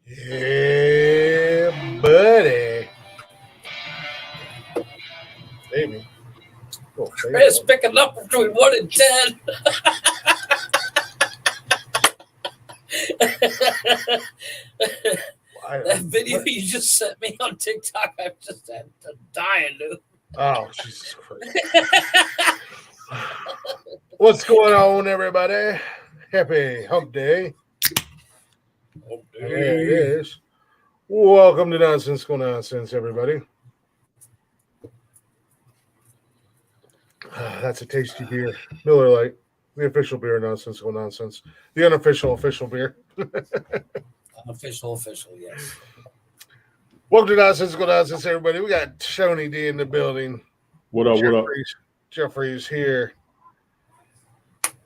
Yeah, buddy. Maybe. Oh, Chris picking up between 1 and 10. That video you just sent me on TikTok, I've just had to die, dude. Oh, Jesus Christ. What's going on, everybody? Happy Hump Day. There it is. Welcome to Nonsensical Nonsense, everybody. That's a tasty beer. Miller Lite, the official beer of Nonsensical Nonsense. The unofficial, official beer. Official, yes. Welcome to Nonsensical Nonsense, everybody. We got Shoney D in the building. What up? Jeffrey's here.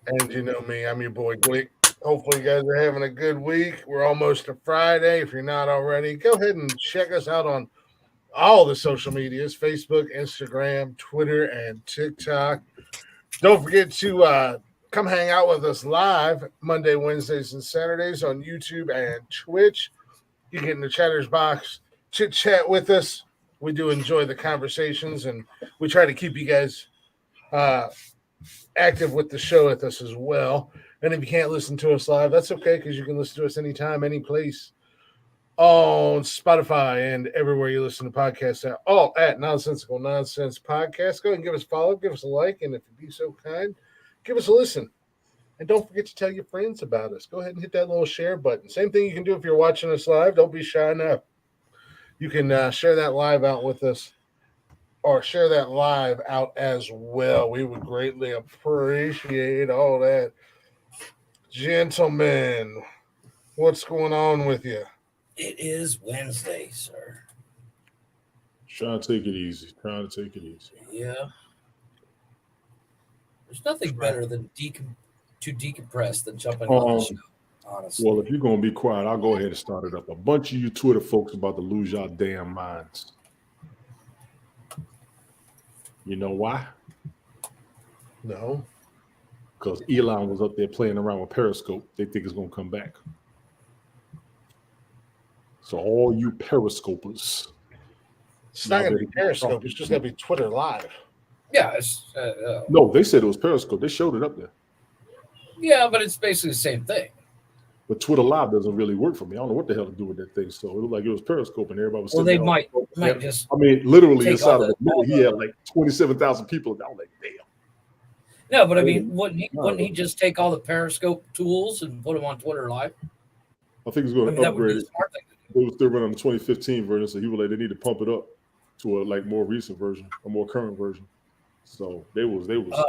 And you know me, I'm your boy Glick. Hopefully you guys are having a good week. We're almost to Friday. If you're not already, go ahead and check us out on all the social medias, Facebook, Instagram, Twitter, and TikTok. Don't forget to come hang out with us live Monday, Wednesdays, and Saturdays on YouTube and Twitch. You get in the chatter's box, chit-chat with us. We do enjoy the conversations, and we try to keep you guys active with the show with us as well. And if you can't listen to us live, that's okay, because you can listen to us anytime, any place on Spotify and everywhere you listen to podcasts at, all at Nonsensical Nonsense Podcast. Go ahead and give us a follow, give us a like, and if you'd be so kind, give us a listen. And don't forget to tell your friends about us. Go ahead and hit that little share button. Same thing you can do if you're watching us live. Don't be shy enough. You can share that live out with us, or share that live out as well. We would greatly appreciate all that. Gentlemen, what's going on with you? It is Wednesday, sir. Trying to take it easy. Yeah. There's nothing better than to decompress than jumping on the show, honestly. Well, if you're going to be quiet, I'll go ahead and start it up. A bunch of you Twitter folks about to lose your damn minds. You know why? No. Because Elon was up there playing around with Periscope. They think it's going to come back. So all you Periscopers. It's not going to be Periscope. It's just going to be Twitter Live. Yeah. No, they said it was Periscope. They showed it up there. Yeah, but it's basically the same thing. But Twitter Live doesn't really work for me. I don't know what the hell to do with that thing. So it looked like it was Periscope, and everybody was. Well, they might just. I mean, literally inside of the he had like 27,000 people. I was like, damn. No, but I mean, wouldn't he just take all the Periscope tools and put them on Twitter Live? I think he's going to upgrade it. They were still running on the 2015 version, so he was like, they need to pump it up to a like more recent version, a more current version. So they was amped.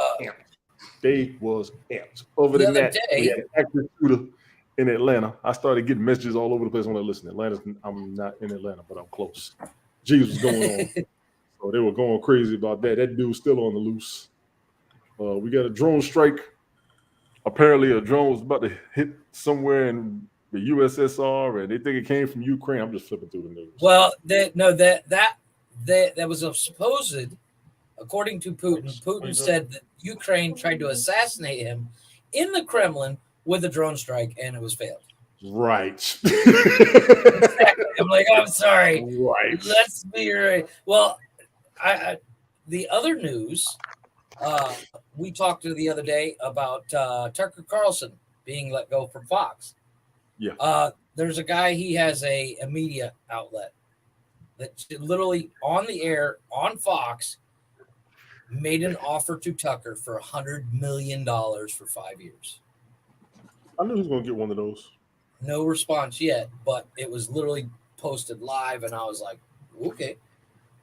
They was amped. Over than that, we had an active shooter in Atlanta. I started getting messages all over the place when I listened. I'm not in Atlanta, but I'm close. Jesus was going on. So they were going crazy about that. That dude's still on the loose. We got a drone strike. Apparently, a drone was about to hit somewhere in the USSR, and they think it came from Ukraine. I'm just flipping through the news. Well, that was a supposed, according to Putin. Putin said that Ukraine tried to assassinate him in the Kremlin with a drone strike, and it was failed. Right. Exactly. I'm like, I'm sorry. Right. Let's be right. Well, the other news, we talked to the other day about Tucker Carlson being let go from Fox. Yeah. There's a guy, he has a media outlet that literally on the air on Fox made an offer to Tucker for $100 million for 5 years. I knew he was going to get one of those. No response yet, but it was literally posted live, and I was like, okay.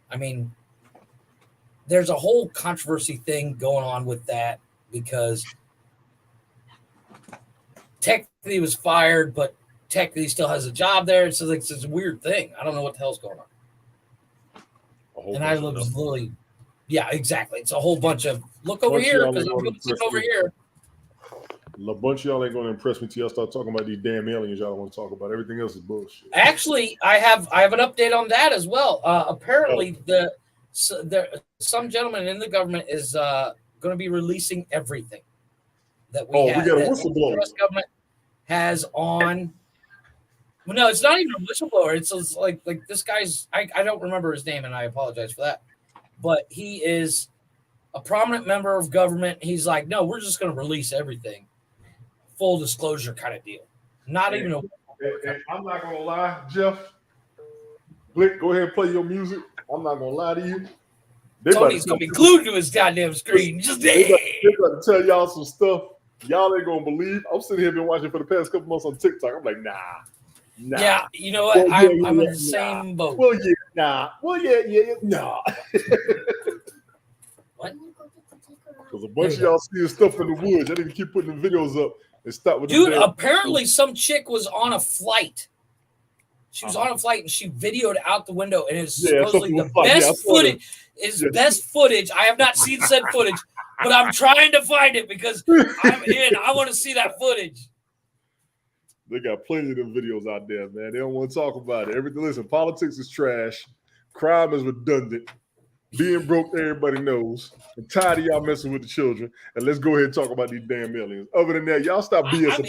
I mean, there's a whole controversy thing going on with that because technically he was fired, but technically he still has a job there. It's like it's a weird thing. I don't know what the hell's going on. And I was literally, yeah, exactly. It's a whole bunch of look over here because I'm going to sit over here. A bunch of y'all ain't going to impress me till y'all start talking about these damn aliens y'all want to talk about. Everything else is bullshit. Actually, I have an update on that as well. Apparently, some gentleman in the government is going to be releasing everything that we have. We got a whistleblower. The U.S. government has on No, it's not even a whistleblower. It's like this guy's. I don't remember his name, and I apologize for that. But he is a prominent member of government. He's like, no, we're just going to release everything, full disclosure kind of deal. Not even a. I'm not gonna lie, Jeff. Blick, go ahead and play your music. I'm not gonna lie to you. Tony's gonna be glued to his goddamn screen. They're about to tell y'all some stuff y'all ain't gonna believe. I'm sitting here been watching for the past couple months on TikTok. I'm like, nah. Yeah, you know what? I'm in the same boat. Well, yeah, nah. Well, yeah, nah. What? Because a bunch of y'all seeing stuff in the woods. I need to keep putting the videos up and stop with Dude, apparently some chick was on a flight. She was on a flight and she videoed out the window, and it's supposedly the best footage. Is best footage. I have not seen said footage, but I'm trying to find it because I'm in. I want to see that footage. They got plenty of them videos out there, man. They don't want to talk about it. Everything. Listen, politics is trash. Crime is redundant. Being broke, everybody knows. I'm tired of y'all messing with the children. And let's go ahead and talk about these damn aliens. Other than that, y'all stop BS.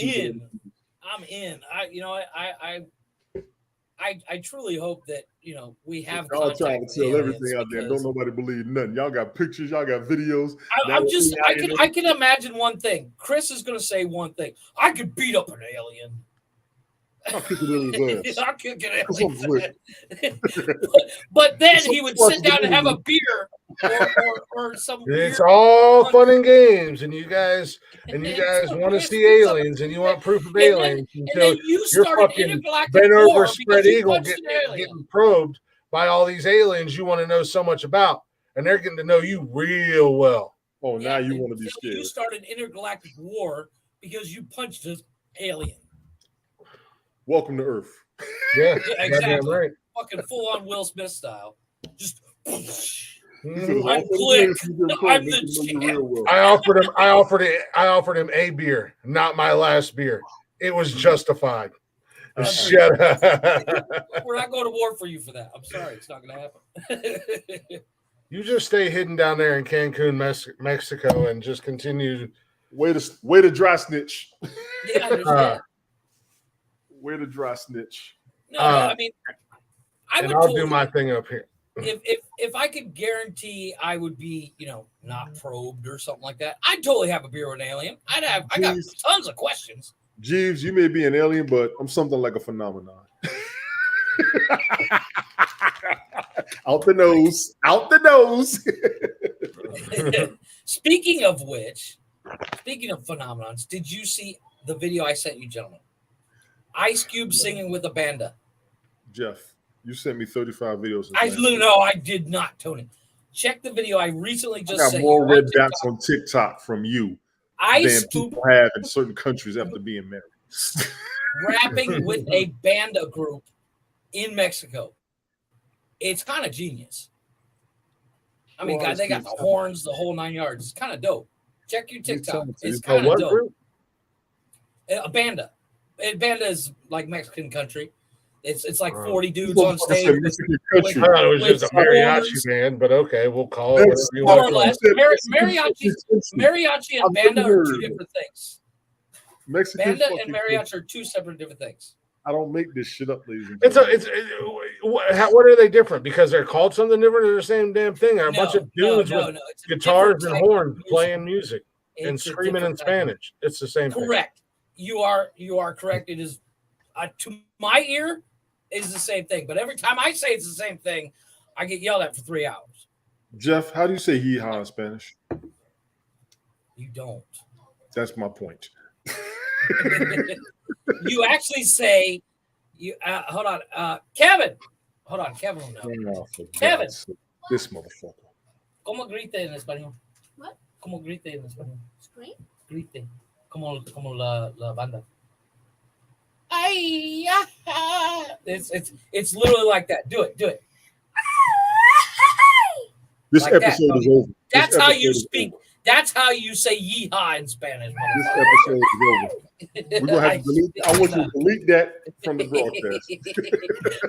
I'm in. I truly hope that we have. Y'all trying to tell everything out there. Don't nobody believe nothing. Y'all got pictures. Y'all got videos. I can imagine one thing. Chris is going to say one thing. I could beat up an alien. I'll kick it in his ass. I'll kick it in. But then he would sit down and have a beer or some. It's all fun and games, and you guys want to see aliens, and you want proof of aliens until you're fucking bent over, spread eagle, getting probed by all these aliens you want to know so much about, and they're getting to know you real well. Oh, now you want to be scared. You start an intergalactic war because you punched an alien. Welcome to Earth. Yeah, exactly. Right. Fucking full on Will Smith style. Just. I'm Click. I'm the champ. I offered him a beer, not my last beer. It was justified. Shut up. We're not going to war for you for that. I'm sorry, it's not going to happen. You just stay hidden down there in Cancun, Mexico, and just continue. Way to dry snitch. Yeah, I understand. Way to dry snitch. No, I mean, I'll do my thing up here. If I could guarantee I would be, not probed or something like that, I'd totally have a beer with an alien. I got tons of questions. Jeeves, you may be an alien, but I'm something like a phenomenon. Out the nose. Speaking of phenomenons, did you see the video I sent you, gentlemen? Ice Cube singing with a banda. Jeff, you sent me 35 videos. I did not, Tony. Check the video I recently just sent you. I got more red dots on TikTok from you than people have in certain countries after being married. Rapping with a banda group in Mexico. It's kind of genius. I mean, guys, they got the horns, the whole 9 yards. It's kind of dope. Check your TikTok. It's kind of dope. Group? A banda. Banda is like Mexican country. It's like 40 dudes on stage. I thought it was just a mariachi band, but okay, we'll call it whatever you want. More or less. Mariachi and banda are two different things. Banda and mariachi are two separate different things. I don't make this shit up, ladies and gentlemen. What are they different? Because they're called something different, or the same damn thing? Are a bunch of dudes with guitars and horns playing music and screaming in Spanish. It's the same thing. Correct. You are correct. It is to my ear is the same thing, but every time I say it's the same thing, I get yelled at for 3 hours. Jeff, how do you say "yeehaw" in Spanish? You don't. That's my point. You actually say you. Hold on, Kevin. Hold on, Kevin. No. Kevin. This motherfucker. ¿Cómo grite en español? What? ¿Cómo grite en español? Scream? Grite. Como la banda. Ay, it's literally like that. Do it. This like episode is over. That's how you speak. That's how you say yeehaw in Spanish. This episode is over. We're gonna have to delete. I want you to delete that from the broadcast.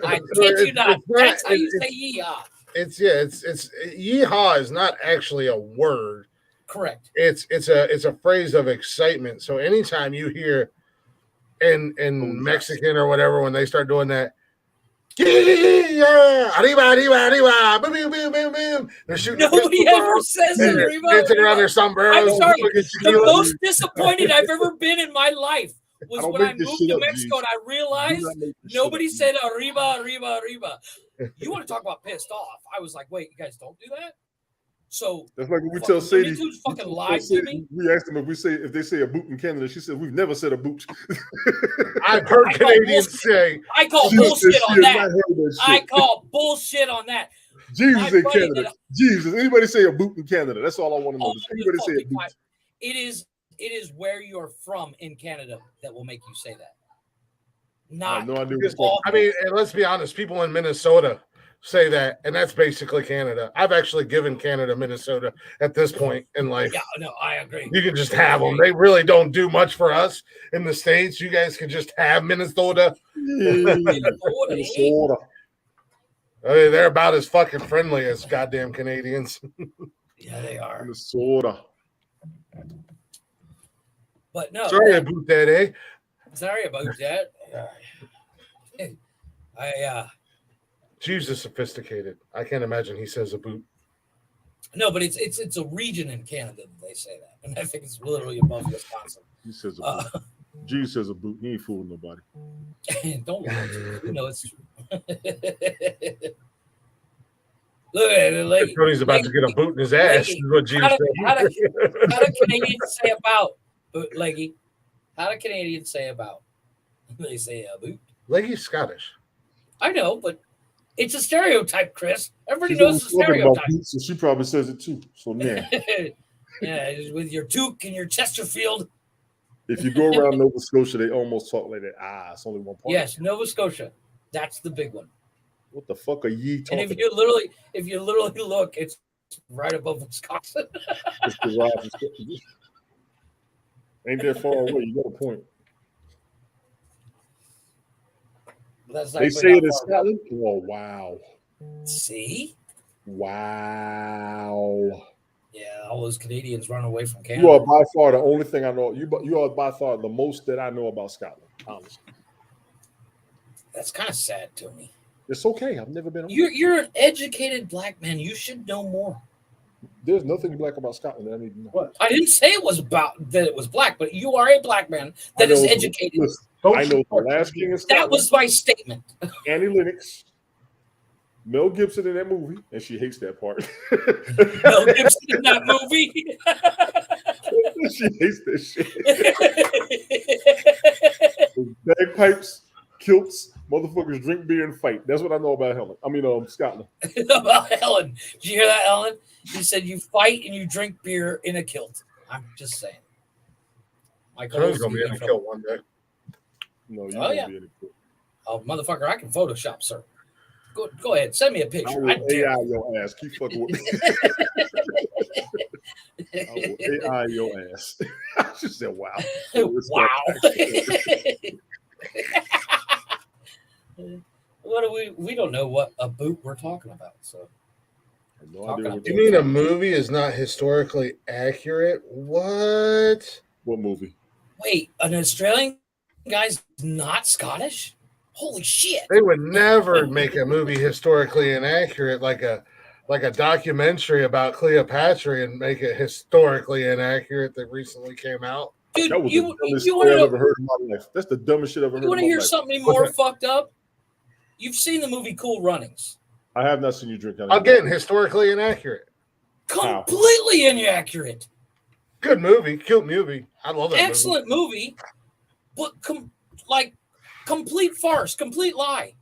I kid you not. That's how you say yeehaw. It's yeehaw is not actually a word. Correct. It's a phrase of excitement. So anytime you hear in Mexican or whatever when they start doing that. Yeah, arriba, boom, boom, boom, boom, boom. They're shooting. Nobody ever says arriba. Dancing around their sombreros. I'm sorry. The most disappointed I've ever been in my life was when I moved to Mexico and I realized nobody said arriba, arriba, arriba. You want to talk about pissed off? I was like, wait, you guys don't do that? So that's like when we tell Sadie, fucking lied to me. We asked them if they say a boot in Canada. She said we've never said a boot. I've heard Canadians say. I call bullshit on that. I call bullshit on that. Jesus in Canada. Jesus. Anybody say a boot in Canada? That's all I want to know. Does anybody say a boot? It is where you're from in Canada that will make you say that. Not. No idea. I mean, and let's be honest. People in Minnesota say that, and that's basically Canada. I've actually given Canada Minnesota at this point in life. Yeah, no, I agree. You can just have them. They really don't do much for us in the States. You guys can just have Minnesota. Minnesota. I mean, they're about as fucking friendly as goddamn Canadians. Yeah, they are. Minnesota. But no. Sorry about that, eh? Sorry about that. Jesus, sophisticated. I can't imagine he says a boot. No, but it's a region in Canada that they say that, and I think it's literally above Wisconsin. He says a boot. Jesus says a boot. He ain't fooling nobody. Don't lie. You know it's true. Look at it, like Tony's about to get a boot in his ass. Is what Jesus said. How do Canadians say about Leggy? How do Canadians say about? They say a boot. Leggy's Scottish. I know, but it's a stereotype, Chris. Everybody knows it's a stereotype. So she probably says it too. So yeah. Yeah, with your toque and your Chesterfield. If you go around Nova Scotia, they almost talk like that. It's only one part. Yes, Nova Scotia. That's the big one. What the fuck are ye talking? And if you literally look, it's right above Wisconsin. Ain't that far away. You got a point. They say it in Scotland. Oh wow! See? Wow! Yeah, all those Canadians run away from Canada. You are by far the only thing I know. You are by far the most that I know about Scotland. Honestly, that's kind of sad to me. It's okay. I've never been. You're an educated black man. You should know more. There's nothing black about Scotland that I need to know. What? I didn't say it was black, but you are a black man that is educated. Listen, I know the last king of Scotland. That was my statement. Annie Lennox, Mel Gibson in that movie, and she hates that part. Mel Gibson in that movie. She hates that shit. Bagpipes, kilts, motherfuckers drink beer and fight. That's what I know about Helen. Scotland. About Helen. Did you hear that, Helen? She said you fight and you drink beer in a kilt. I'm just saying. Michael's gonna be in a kilt one day. No, you're gonna be in a kilt. Oh, motherfucker, I can Photoshop, sir. Go ahead. Send me a picture. I will AI your ass. Keep fucking with me. I will AI your ass. She said, wow. Wow. We don't know what a boot we're talking about, so. No idea you mean a movie is not historically accurate? What? What movie? Wait, an Australian guy's not Scottish? Holy shit! They would never make a movie historically inaccurate like a documentary about Cleopatra and make it historically inaccurate that recently came out. Dude, that was the dumbest shit I've ever heard in my life. That's the dumbest shit I've ever heard. You want to hear something more fucked up? You've seen the movie Cool Runnings. I have not seen you drink. Again, historically inaccurate. Completely inaccurate. Good movie, cute movie. I love that. Excellent movie, but complete farce, complete lie.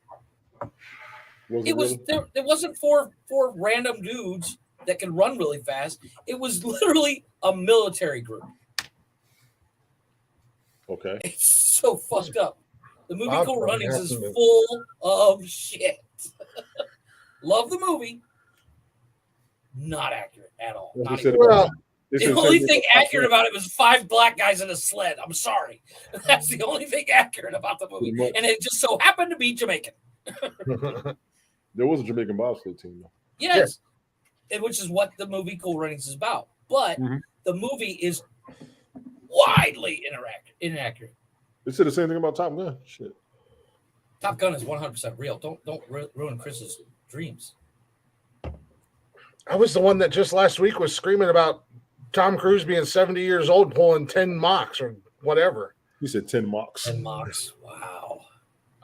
It wasn't for random dudes that can run really fast. It was literally a military group. Okay. It's so fucked up. The movie Cool Runnings is full of shit. Love the movie. Not accurate at all. The only thing accurate about it was 5 black guys in a sled. I'm sorry. That's the only thing accurate about the movie. And it just so happened to be Jamaican. There was a Jamaican bobsled team, though. Yes. Which is what the movie Cool Runnings is about. But the movie is widely inaccurate. They said the same thing about Top Gun. Shit. Top Gun is 100% real. Don't ruin Chris's dreams. I was the one that just last week was screaming about Tom Cruise being 70 years old, pulling 10 mocks or whatever. He said 10 mocks. 10 mocks. Wow.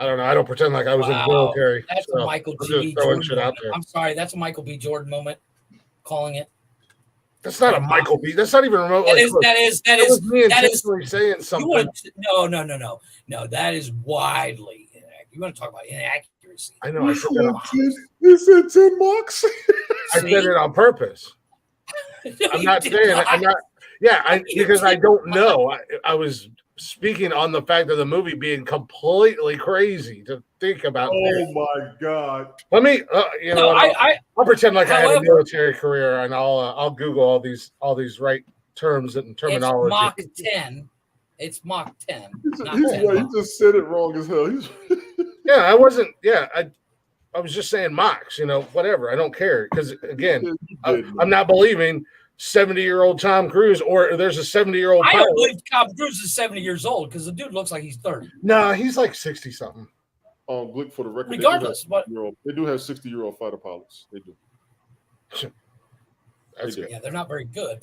I don't know. I don't pretend like I was in the military. That's a Michael B. Jordan moment. I'm sorry. That's a Michael B. Jordan moment. Calling it. That's not a Michael B. That's not even remote. That is me intentionally saying something. No. That is widely inaccurate. You want to talk about inaccuracy? I know. He said 10 mocks. I said it on purpose. I'm not saying it. I'm not. Yeah, because I don't know. I was speaking on the fact of the movie being completely crazy to think about. Oh my God! Let me, I'll pretend like I had a military career, and I'll Google all these right terms and terminology. It's Mach 10. It's Mach 10. You just said it wrong as hell. Yeah, I wasn't. Yeah, I was just saying mocks. Whatever. I don't care because again, I'm not believing 70-year-old Tom Cruise, or there's a 70-year-old. I don't believe Tom Cruise is 70 years old because the dude looks like he's 30. No, he's like 60 something. Glick, for the record, regardless, they do have 60-year-old fighter pilots. They do. Yeah, they're not very good.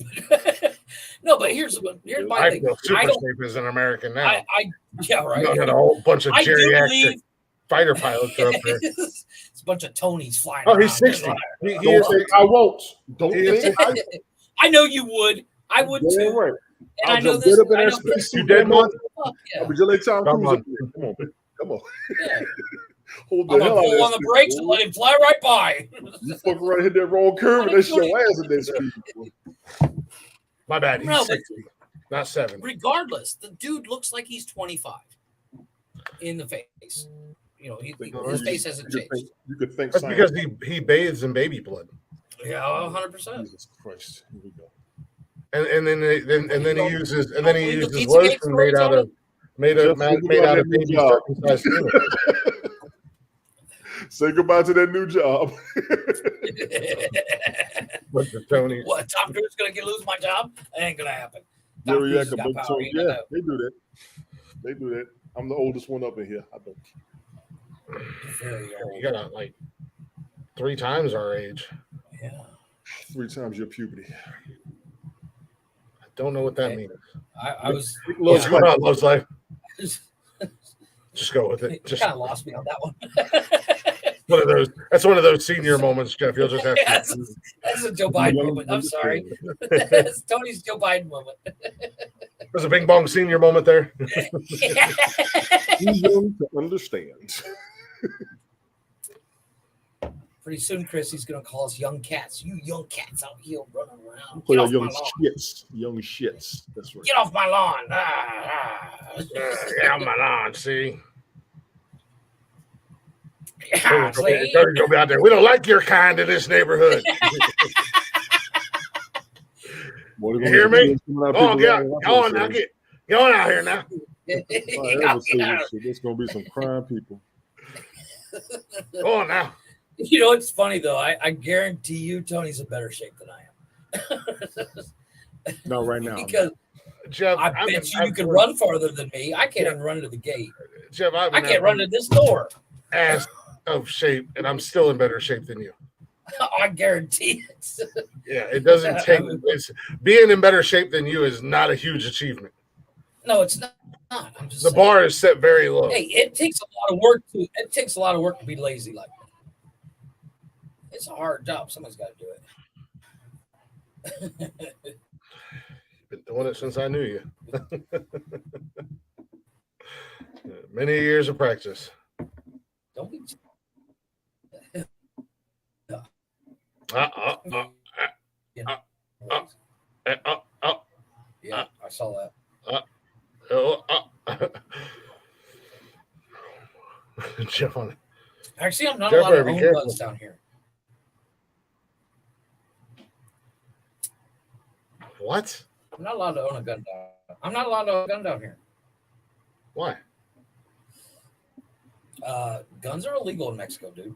No, but here's my thing. Super Safe is an American now. Yeah, right. You got a whole bunch of geriatric fighter pilots up there. It's a bunch of Tonys flying. Oh, he's 60. I won't. Don't think I know you would. I would too. Right. And I know this. You dead one? Would you let Tom Cruise? Come on. Yeah. Hold I'm gonna pull on the brakes and let him fly right by. You fucking right, hit that wrong curve and that's your ass at that speed. My bad. He's 60, not 7. Regardless, the dude looks like he's 25 in the face. His face hasn't changed. You could think that's because he bathes in baby blood. Yeah, 100%. Jesus Christ. Here we go. And then he uses lotion made out of baby circumcised human. Say goodbye to that new job. What? Tom Cruise gonna lose my job? That ain't gonna happen. Yeah, they do that. They do that. I'm the oldest one up in here. I don't. Very old. You got like 3 times our age. Yeah. 3 times your puberty. I don't know what that means. I was. What's going on, Love's Life? Just go with it. You kind of lost me on that one. That's one of those senior moments, Jeff. You'll just have to. That's a Joe Biden moment. I'm sorry. That's Tony's Joe Biden moment. There's a Bing Bong senior moment there. Too young to understand. Pretty soon, Chris, he's going to call us young cats. You young cats out here running around. Young shits. That's right. Get off my lawn. Get off my lawn, see? Yeah, go out there. We don't like your kind in this neighborhood. You hear me? Go on now. Get on out here now. There's going to be some crying people. Go on now. You know, it's funny, though. I guarantee you Tony's in better shape than I am. No, right now. Because Jeff, I bet you could run farther than me. I can't even run to the gate. Jeff, I can't run to this door. Ass of shape, and I'm still in better shape than you. I guarantee it. Yeah, it doesn't take. Being in better shape than you is not a huge achievement. No, it's not. I'm just the saying. bar is set very low. Hey, it takes a lot of work to. It takes a lot of work to be lazy like that. It's a hard job. Somebody's got to do it. Been doing it since I knew you. Many years of practice. Don't be. Yeah, I saw that. Jeff on it. Actually, I'm not allowed to own guns down here. What? I'm not allowed to own a gun down. I'm not allowed to own a gun down here. Why? Guns are illegal in Mexico, dude.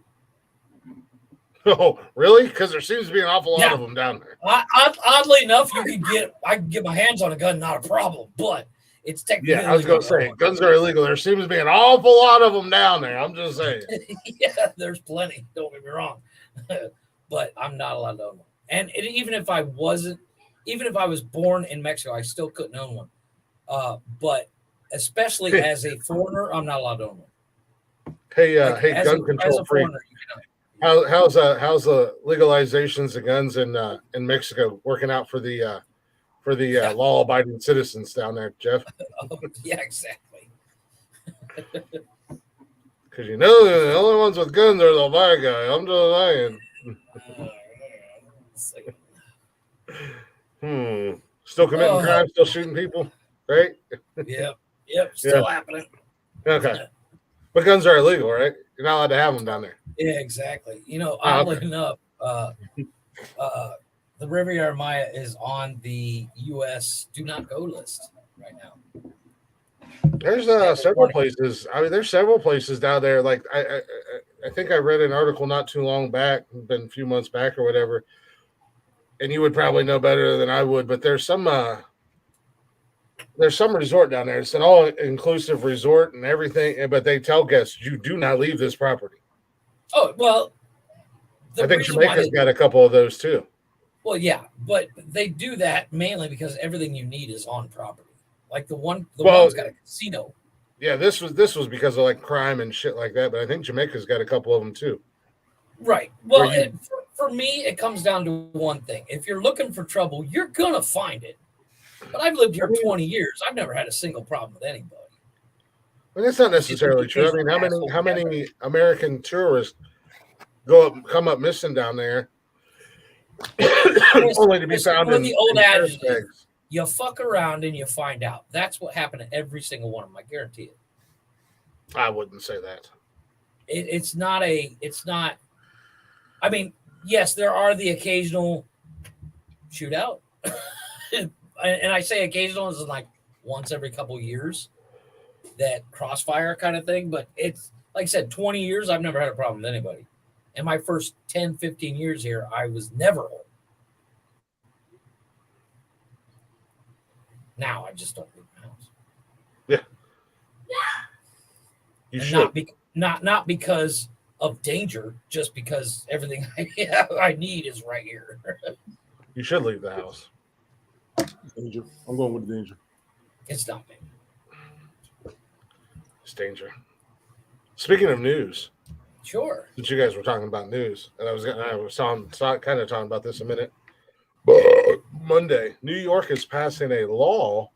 Oh, really? Because there seems to be an awful lot of them down there. Oddly enough, I can get my hands on a gun, not a problem. But It's technically I was going to say guns are illegal. There seems to be an awful lot of them down there. I'm just saying. Yeah, there's plenty. Don't get me wrong, but I'm not allowed to own one. And even if I was born in Mexico, I still couldn't own one. But especially as a foreigner, I'm not allowed to own one. Hey, gun control freak. How's the legalizations of guns in Mexico working out for the law-abiding citizens down there, Jeff? Yeah, exactly. Because the only ones with guns are the bad guy. I'm just saying. Still committing crime, still shooting people, right? Yep, still happening. Okay. But guns are illegal, right? You're not allowed to have them down there. Yeah, exactly. Oddly enough, the Riviera Maya is on the U.S. do not go list right now. There's several places. I mean, there's several places down there. Like I think I read an article not too long back, been a few months back or whatever, and you would probably know better than I would. But there's some resort down there. It's an all-inclusive resort and everything, but they tell guests you do not leave this property. Oh well, I think Jamaica's got a couple of those too. Well, yeah, but they do that mainly because everything you need is on property. Like the one's got a casino. Yeah, this was because of like crime and shit like that. But I think Jamaica's got a couple of them too. Right. Well, for me, it comes down to one thing: if you're looking for trouble, you're gonna find it. But I've lived here 20 years. I've never had a single problem with anybody. Well, that's not necessarily true. I mean, how many American tourists come up missing down there, only to be found in the old adage? You fuck around and you find out. That's what happened to every single one of them. I guarantee it. I wouldn't say that. It's not. I mean, yes, there are the occasional shootout. And I say occasional is like once every couple of years, that crossfire kind of thing. But it's like I said, 20 years, I've never had a problem with anybody. In my first 10, 15 years here, I was never home. Now I just don't leave my house. Yeah. You should. Not because of danger, just because everything I need is right here. You should leave the house. Danger. I'm going with danger. It's not me. It's danger. Speaking of news, sure. Since you guys were talking about news, and I was kind of talking about this a minute. Monday, New York is passing a law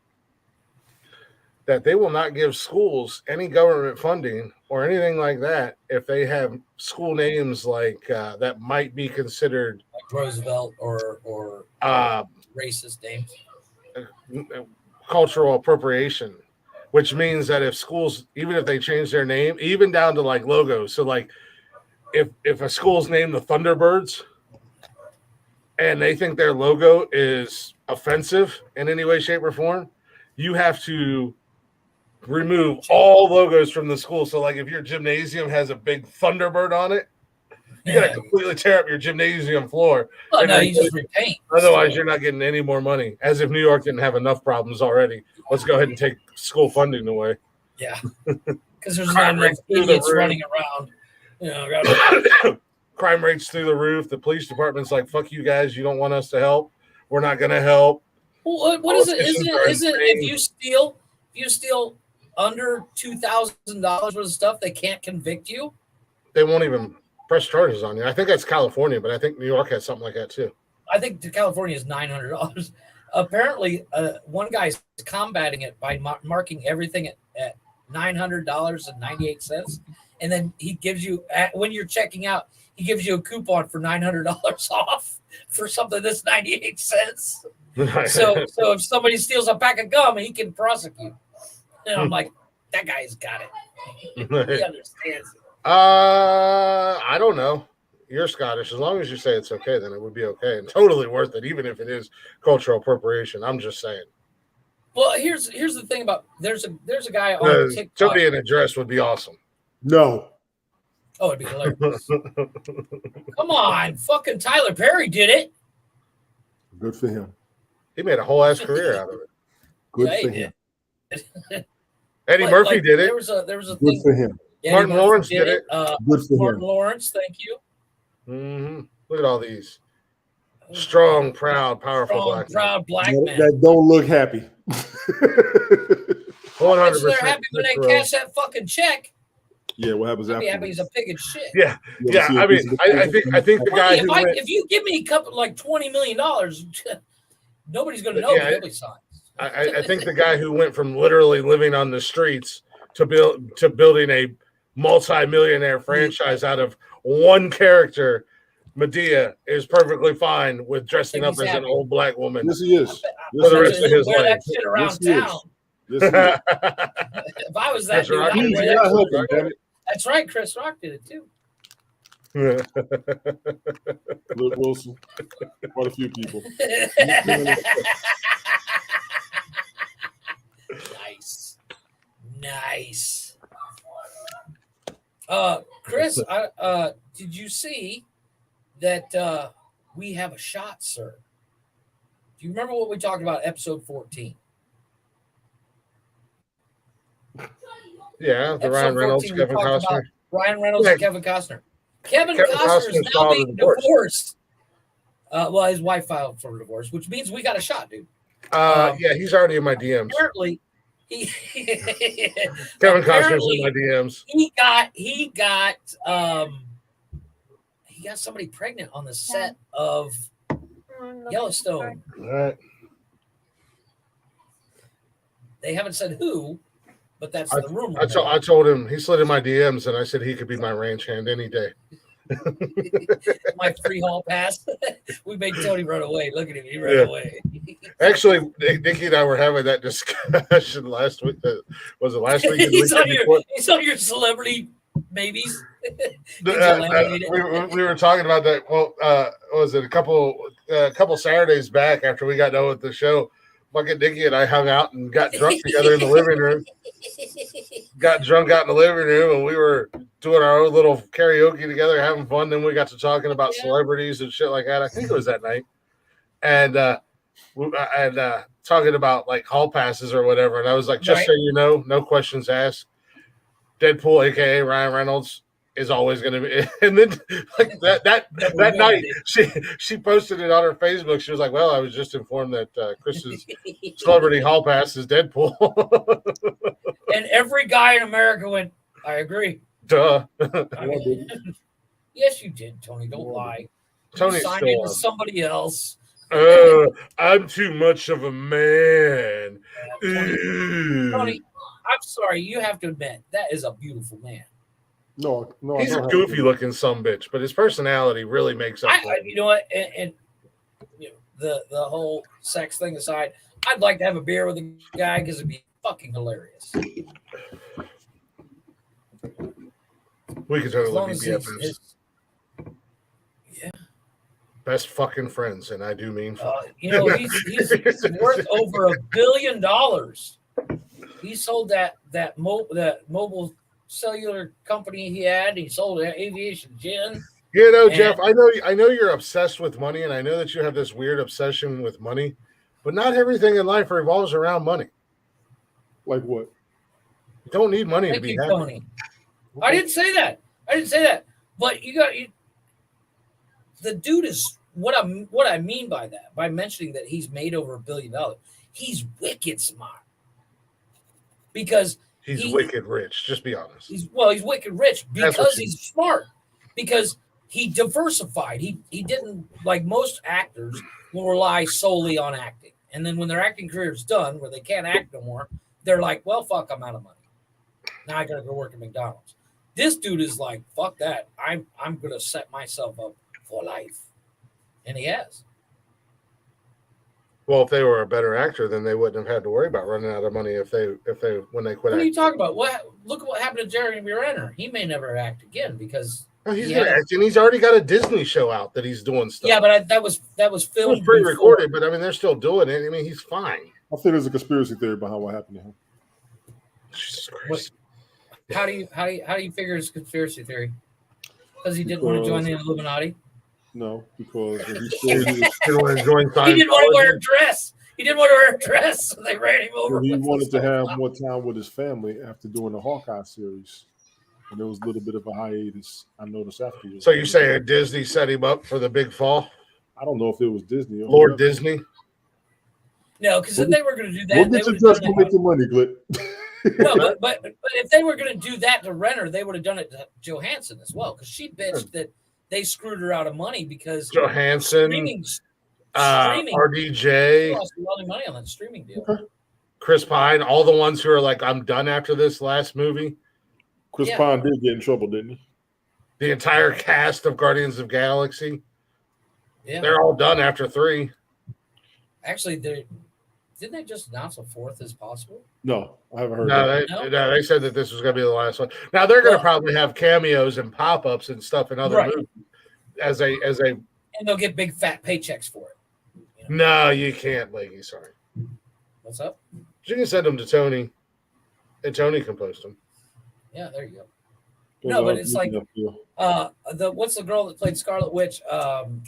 that they will not give schools any government funding or anything like that if they have school names like that might be considered like Roosevelt or racist names, cultural appropriation, which means that if schools, even if they change their name, even down to like logos, so like if a school's named the Thunderbirds and they think their logo is offensive in any way, shape, or form, you have to remove all logos from the school. So like if your gymnasium has a big Thunderbird on it, you got to completely tear up your gymnasium floor. Well, no, you just repaint. Otherwise, you're not getting any more money. As if New York didn't have enough problems already. Let's go ahead and take school funding away. Yeah, because there's not enough idiots running around. Crime rates through the roof. The police department's like, "Fuck you guys! You don't want us to help. We're not going to help." Well, what is it? Isn't if you steal under $2,000 worth of stuff, they can't convict you? They won't even press charges on you. I think that's California, but I think New York has something like that too. I think California is $900. Apparently, one guy's combating it by marking everything at $900.98, and then he gives you when you're checking out, he gives you a coupon for $900 off for something that's 98 cents. So if somebody steals a pack of gum, he can prosecute. And I'm like, that guy's got it. He understands it. I don't know. You're Scottish. As long as you say it's okay, then it would be okay and totally worth it, even if it is cultural appropriation. I'm just saying. Well, here's the thing about there's a guy on TikTok. Somebody in a dress would be awesome. No. Oh, it'd be hilarious. Come on, fucking Tyler Perry did it. Good for him. He made a whole ass career out of it. Good for him. Eddie Murphy did it. There was a Good thing. for him. Martin Lawrence did it. Good for Martin him. Lawrence, thank you. Mm-hmm. Look at all these strong, proud, powerful black men that don't look happy. 100%. They're happy when they cash that fucking check. Yeah, what happens after? Happy he's a pig of shit. Yeah. I mean, I think the guy if you give me a couple like $20 million, nobody's going to know the Philly signs. I think the guy who went from literally living on the streets to building a multi-millionaire franchise out of one character, Medea, is perfectly fine with dressing up as an old black woman. Yes, he is. For the rest of his life. That shit around town. Yes, if I was that dude, I'd wear that. That's right. Chris Rock did it too. Luke Wilson, quite a few people. Nice. Chris, did you see that we have a shot, sir? Do you remember what we talked about episode 14? Yeah, the Ryan Reynolds, Kevin Costner. Ryan Reynolds and Kevin Costner. Kevin Costner is now being divorced. Well, his wife filed for divorce, which means we got a shot, dude. Yeah, he's already in my DMs. Apparently, Kevin Costner's in my DMs. He got somebody pregnant on the set of Yellowstone. All right. They haven't said who, but that's the rumor. I told him, he slid in my DMs, and I said he could be my ranch hand any day. My free hall pass. We made Tony run away. Look at him, he ran away. Actually, Nikki and I were having that discussion last week. Was it last week? He's on your celebrity babies. We were talking about that. Well, was it a couple Saturdays back after we got done with the show? Fucking Nikki and I hung out and got drunk together in the living room. Got drunk out in the living room, and we were doing our own little karaoke together, having fun. Then we got to talking about celebrities and shit like that. I think it was that night, and talking about like hall passes or whatever. And I was like, just so you know, no questions asked. Deadpool, aka Ryan Reynolds, is always going to be. And then like that night, she posted it on her Facebook. She was like, "Well, I was just informed that Chris's celebrity hall pass is Deadpool." And every guy in America went, "I agree." Duh. I mean, yes, you did, Tony. Don't lie. Tony signed it to somebody else. I'm too much of a man. Tony, I'm sorry. You have to admit that is a beautiful man. No, he's a goofy looking sumbitch, but his personality really makes up for it. You know what? And you know, the whole sex thing aside, I'd like to have a beer with a guy because it'd be fucking hilarious. We could totally be BFFs. Yeah. Best fucking friends, and I do mean you know, he's worth over $1 billion. He sold that mobile cellular company he had. He sold aviation gin. You know, Jeff, I know you're obsessed with money, and I know that you have this weird obsession with money, but not everything in life revolves around money. Like what? You don't need money to be happy. Tony. I didn't say that. But the dude is what I mean by that, by mentioning that he's made over $1 billion. He's wicked smart. Because he's wicked rich, just be honest. He's wicked rich because he's smart. Because he diversified. He didn't, like most actors, will rely solely on acting. And then when their acting career is done, where they can't act no more, they're like, well, fuck, I'm out of money. Now I gotta go work at McDonald's. This dude is like, fuck that. I'm gonna set myself up for life. And he has. Well, if they were a better actor, then they wouldn't have had to worry about running out of money when they quit. What are you talking about? Look at what happened to Jeremy Renner. He may never act again because he's gonna act, and he's already got a Disney show out that he's doing stuff. Yeah, but that was filmed. It was pre-recorded, but I mean they're still doing it. I mean he's fine. I think there's a conspiracy theory behind what happened to him. Jesus Christ. How do you figure his conspiracy theory? Because he didn't want to join the Illuminati. No, because when he didn't want to join He didn't want to wear a dress. He didn't want to wear a dress, so they ran him over. He wanted to have more time with his family after doing the Hawkeye series. And there was a little bit of a hiatus, I noticed afterwards. So you say Disney set him up for the big fall? I don't know if it was Disney or Lord Disney? No, because if they were going to do that, we'll get your dress to make the money, Glit. No, but if they were going to do that to Renner, they would have done it to Johansson as well, because she bitched that they screwed her out of money because Johansson, RDJ, lost a lot of money on that streaming deal. Chris Pine, all the ones who are like, I'm done after this last movie. Chris Pine did get in trouble, didn't he? The entire cast of Guardians of Galaxy. Yeah, they're all done after 3. Actually, didn't they just announce a 4th as possible? No, I haven't heard that. No, they said that this was going to be the last one. Now they're going to probably have cameos and pop-ups and stuff in other movies as a, and they'll get big fat paychecks for it. You know? No, you can't, Leggy. Sorry. What's up? You can send them to Tony, and Tony can post them. Yeah, there you go. No, but it's like what's the girl that played Scarlet Witch?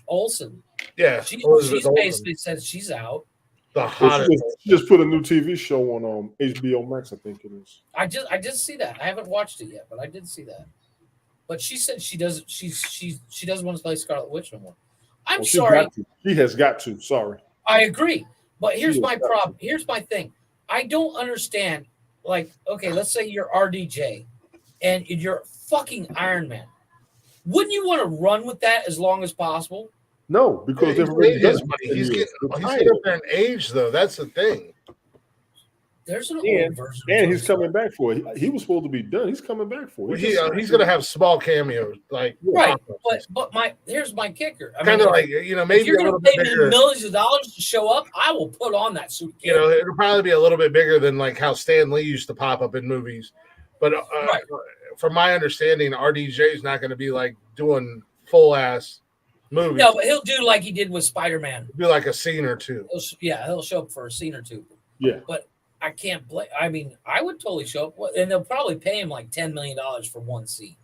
Olsen. Yeah, she's basically said she's out. The hottest. She just put a new TV show on HBO Max, I think it is. I did see that. I haven't watched it yet, but I did see that. But she said she doesn't. She doesn't want to play Scarlet Witch no more. I'm sorry. She has got to. Sorry. I agree, but here's my problem. Here's my thing. I don't understand. Like, okay, let's say you're RDJ, and you're fucking Iron Man. Wouldn't you want to run with that as long as possible? No, because he's getting up there in age, though. That's the thing. There's an old version, and he's coming back for it. He was supposed to be done. He's coming back for it. He's going to have small cameos, like But here's my kicker. Kind of like maybe if you're going to pay me millions of dollars to show up, I will put on that suit. It'll probably be a little bit bigger than like how Stan Lee used to pop up in movies. But from my understanding, RDJ is not going to be like doing full ass movies. No, but he'll do like he did with Spider-Man. He'll be like a scene or two. He'll show up for a scene or two. Yeah, but I can't blame. I mean, I would totally show up, and they'll probably pay him like $10 million for one scene.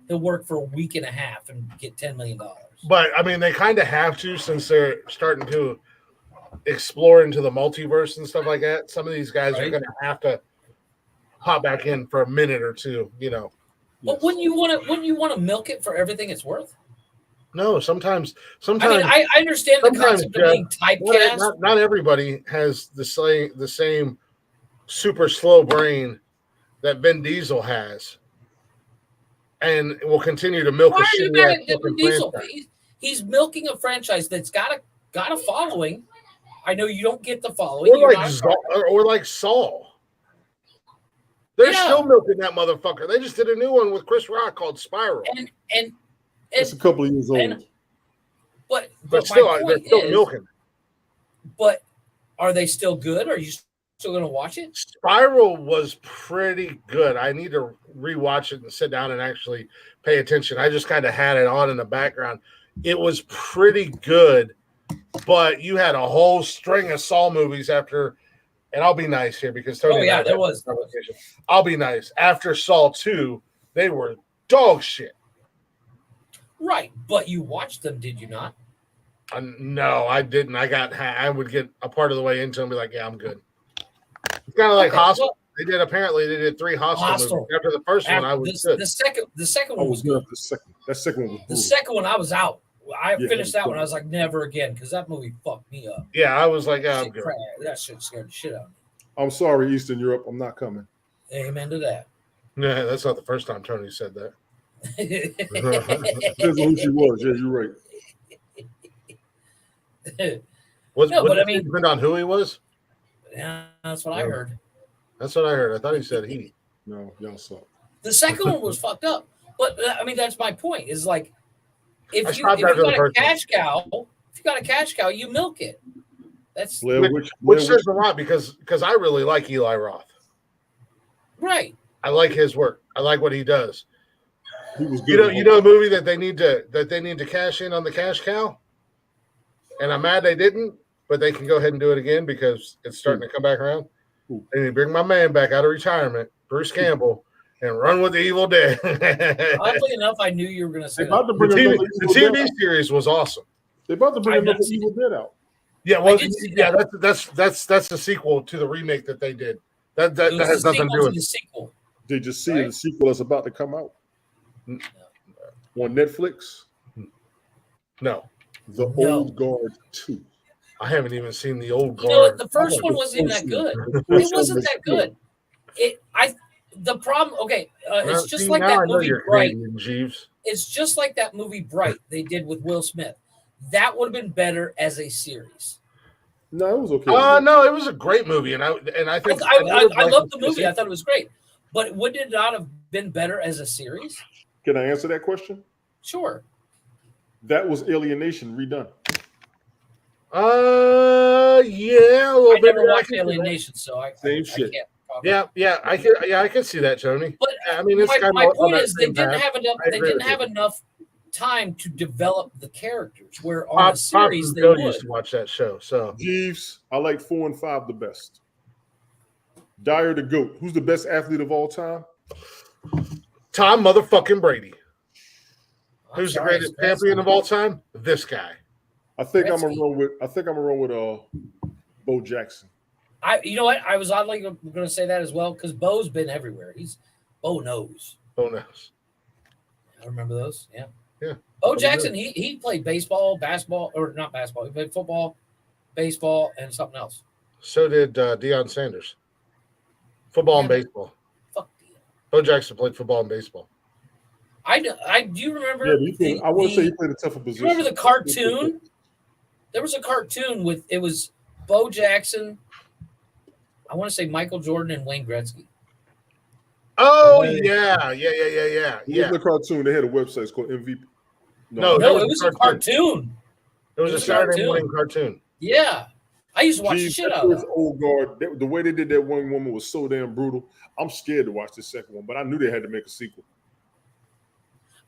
He'll work for a week and a half and get $10 million. But I mean, they kind of have to, since they're starting to explore into the multiverse and stuff like that. Some of these guys are going to have to pop back in for a minute or two, But wouldn't you want to milk it for everything it's worth? No, sometimes. I mean, I understand the concept of being typecast. Not everybody has the same super slow brain that Vin Diesel has, and will continue to milk a shit. Vin Diesel? He's milking a franchise that's got a following. I know you don't get the following. Or like Saul. They're still milking that motherfucker. They just did a new one with Chris Rock called Spiral. And it's a couple of years old. But still, they're still milking. But are they still good? Are you still going to watch it? Spiral was pretty good. I need to rewatch it and sit down and actually pay attention. I just kind of had it on in the background. It was pretty good, but you had a whole string of Saw movies after. And I'll be nice here because Tony. There was. I'll be nice. After Saw 2, they were dog shit. Right, but you watched them, did you not? No, I didn't. I would get a part of the way into them and be like, yeah, I'm good. It's kind of like Hostel. Well, they did 3 Hostel movies. After the first one, I was good. The second one was good. That second one was the second one, I was out. I finished that one. I was like, never again, because that movie fucked me up. Yeah, I was like, I'm good. That shit scared the shit out of me. I'm sorry, Eastern Europe. I'm not coming. Amen to that. Yeah, that's not the first time Tony said that. Depends on who she was. Yeah, you're right. But I mean, depend on who he was. Yeah, that's what I heard. That's what I heard. I thought he said he. No, y'all saw. The second one was fucked up, but I mean, that's my point. Is like, if you got a cash cow, you milk it. That's which says a lot because I really like Eli Roth. Right. I like his work. I like what he does. He was good. You know a movie that they need to cash in on the cash cow? And I'm mad they didn't, but they can go ahead and do it again because it's starting to come back around. They need to bring my man back out of retirement, Bruce Campbell, and run with the Evil Dead. Oddly enough, I knew you were going to say that. The TV series was awesome. They're about to bring another Evil Dead out. Yeah, well, yeah, that's the sequel to the remake that they did. That has nothing to do with the sequel. Did you see the sequel that's about to come out on Netflix? No. The Old Guard 2. I haven't even seen the Old Guard. You know what? The first one wasn't even that good. It wasn't that good. The problem. Okay, it's just like that movie Bright. Jeeves. It's just like that movie Bright they did with Will Smith. That would have been better as a series. No, it was okay. No, it was a great movie, and I think I loved the movie. I thought it was great, but would it not have been better as a series? Can I answer that question? Sure. That was Alienation redone. Yeah, a little bit. I never watched Alienation, so I can't. I can see that, Tony. But I mean, it's my point is they didn't have enough. They didn't have enough time to develop the characters. Where on a series they would. Used to watch that show. So Jeeves, I like 4 and 5 the best. Dyer the GOAT. Who's the best athlete of all time? Tom motherfucking Brady. Who's the greatest champion of all time? This guy. I think I'm gonna run with Bo Jackson. You know what? I was oddly going to say that as well because Bo's been everywhere. Bo knows. Bo knows. I remember those. Yeah. Yeah. Bo Jackson. He played baseball, basketball, or not basketball. He played football, baseball, and something else. So did Deion Sanders. Football and baseball. Fuck Deion. Bo Jackson played football and baseball. I do you remember? Yeah, I want to say he played a tougher position. Remember the cartoon? There was a cartoon it was Bo Jackson. I want to say Michael Jordan and Wayne Gretzky. Oh yeah. It was a cartoon. They had a website. It's called MVP. No, it was a cartoon. It was a Saturday morning cartoon. Yeah. I used to watch the shit out of it. Old Guard. The way they did that one woman was so damn brutal. I'm scared to watch the second one, but I knew they had to make a sequel.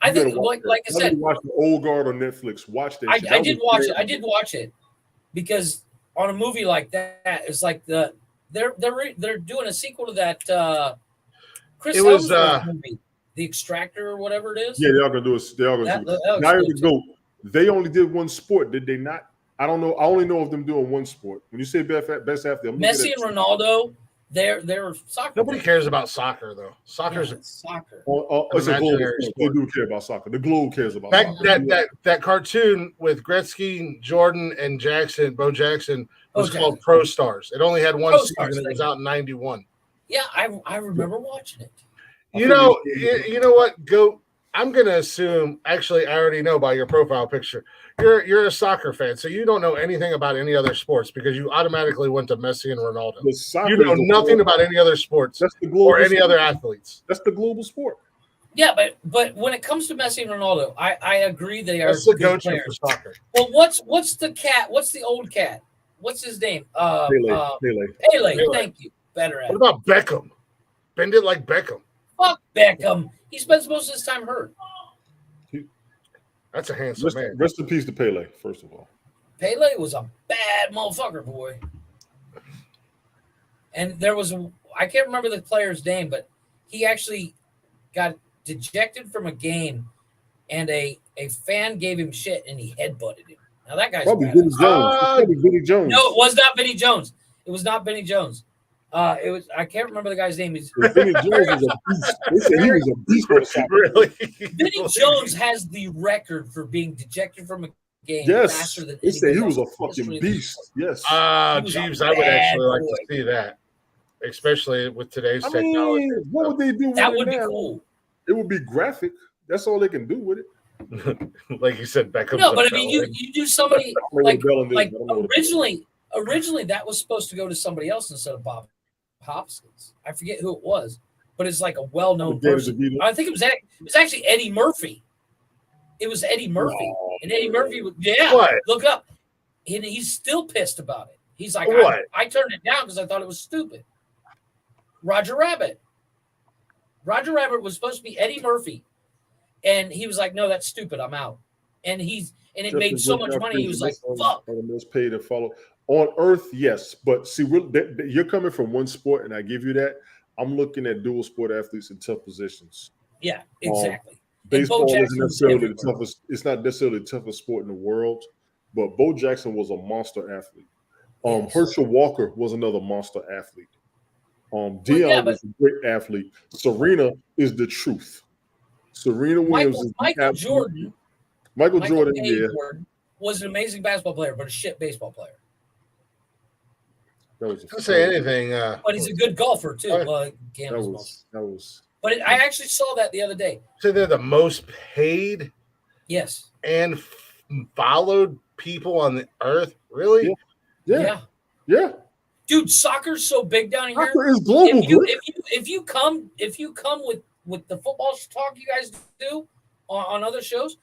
I think, like I said, watch the Old Guard on Netflix. Watch that. I did watch it. I did watch it because on a movie like that, it's like they're doing a sequel to that Chris Hemsworth movie, The Extractor or whatever it is. Yeah, they're all gonna do it. They're all gonna do it. Now to go. They only did one sport, did they not? I don't know. I only know of them doing one sport. When you say best athlete, Messi and Ronaldo. They're soccer. Nobody cares about soccer though. Soccer's soccer. It's a global sport. They do care about soccer. The globe cares about soccer. That cartoon with Gretzky, Jordan, and Bo Jackson was called Pro Stars. It only had one season. It was out in '91. Yeah, I remember watching it. You know what? I'm gonna assume. Actually, I already know by your profile picture. You're a soccer fan, so you don't know anything about any other sports because you automatically went to Messi and Ronaldo. You know nothing about any other sports or any other athletes. That's the global sport. Yeah, but when it comes to Messi and Ronaldo, I agree they are. That's the go-to for soccer. Well, what's the cat? What's the old cat? What's his name? Pele. Thank you. Better at. What about Beckham? Bend it like Beckham. Fuck Beckham. He spends most of his time hurt. That's a handsome man. Rest in peace to Pele, first of all. Pele was a bad motherfucker, boy. And there was I can't remember the player's name, but he actually got dejected from a game, and a fan gave him shit, and he headbutted him. Now that guy's probably Vinny Jones. Vinny Jones. No, it was not Vinny Jones. It was not Vinny Jones. It was. I can't remember the guy's name. Vinny Jones was a beast. They said he was a beast for the soccer. Really? Vinny Jones has the record for being dejected from a game faster than. They say he was a fucking beast. Yes. Jeeves, I would actually like to see that, especially with today's technology. What would they do? That would be cool. It would be graphic. That's all they can do with it. Like you said, Beckham. No, but I mean, you do somebody like originally that was supposed to go to somebody else instead of Bob Hopkins. I forget who it was, but it's like a well-known person. I think it was actually Eddie Murphy. It was Eddie Murphy, and Eddie Murphy. Look up, and he's still pissed about it. He's like, I turned it down because I thought it was stupid. Roger Rabbit. Roger Rabbit was supposed to be Eddie Murphy, and he was like, "No, that's stupid. I'm out." And it made so much money. He was like, "Fuck." Most paid to follow. On Earth, yes, but see, you're coming from one sport, and I give you that. I'm looking at dual sport athletes in tough positions. Yeah, exactly. Baseball isn't necessarily the toughest. It's not necessarily the toughest sport in the world, but Bo Jackson was a monster athlete. Yes. Herschel Walker was another monster athlete. Deion was a great athlete. Serena is the truth. Serena Williams Michael Jordan. Michael Jordan, yeah. Jordan was an amazing basketball player, but a shit baseball player. Doesn't say anything. But he's a good golfer too. Well, But I actually saw that the other day. So they're the most paid, yes, and followed people on the earth. Really? Yeah. Dude, soccer's so big down here. Soccer is global. If you come with the football talk you guys do on other shows,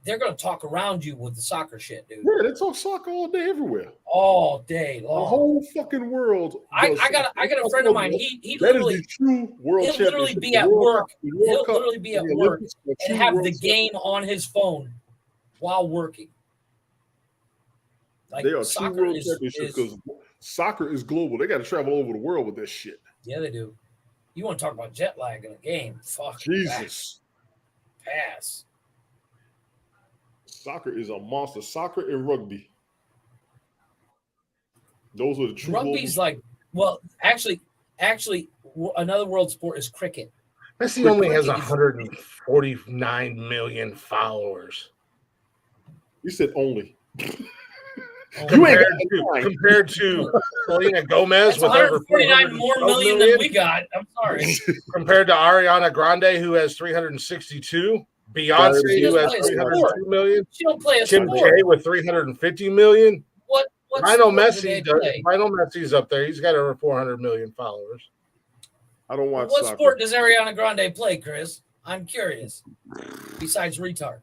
they're gonna talk around you with the soccer shit, dude. Yeah, they talk soccer all day, everywhere, all day long. The whole fucking world. I got a friend of mine. He literally true world. He'll literally be at work. He'll literally be at work and have the game on his phone while working. Like, they are true world championships because soccer is global. They got to travel over the world with this shit. Yeah, they do. You want to talk about jet lag in a game? Fuck Jesus. Pass. Soccer is a monster. Soccer and rugby. Those are the true. Rugby's like, well, actually, another world sport is cricket. Messi only has 149 million followers. You said only. Compared to Selena Gomez with over 149 more million than we got. I'm sorry. Compared to Ariana Grande, who has 362. Beyonce, who has 302 million. She don't play a Kim sport. K with 350 million. What Lionel Messi does. Lionel Messi's up there. He's got over 400 million followers. I don't watch What soccer. sport does Ariana Grande play, Chris? I'm curious. Besides retard.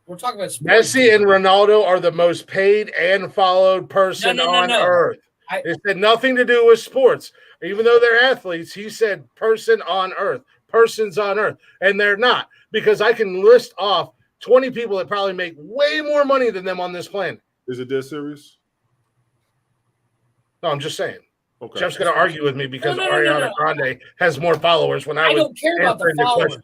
We're talking about sports. Messi and Ronaldo are the most paid and followed person on earth. It had nothing to do with sports. Even though they're athletes, he said person on earth. Persons on earth. And they're not. Because I can list off 20 people that probably make way more money than them on this planet. Is it dead serious? No, I'm just saying. Okay. Jeff's going to argue with me because Ariana Grande has more followers. I don't care about the followers.